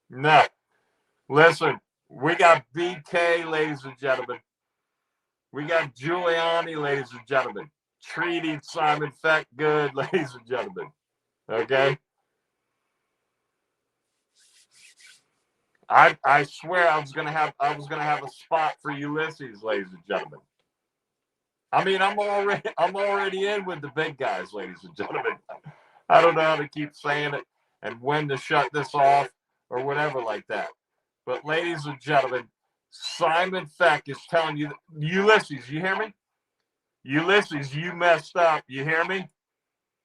No. Listen, we got BK, ladies and gentlemen. We got Giuliani, ladies and gentlemen. Treating Simon Feck good, ladies and gentlemen. Okay? I swear I was gonna have a spot for Ulysses, ladies and gentlemen. I mean, I'm already in with the big guys, ladies and gentlemen. I don't know how to keep saying it and when to shut this off or whatever like that. But ladies and gentlemen, Simon Feck is telling you, Ulysses, you hear me? Ulysses, you messed up. You hear me?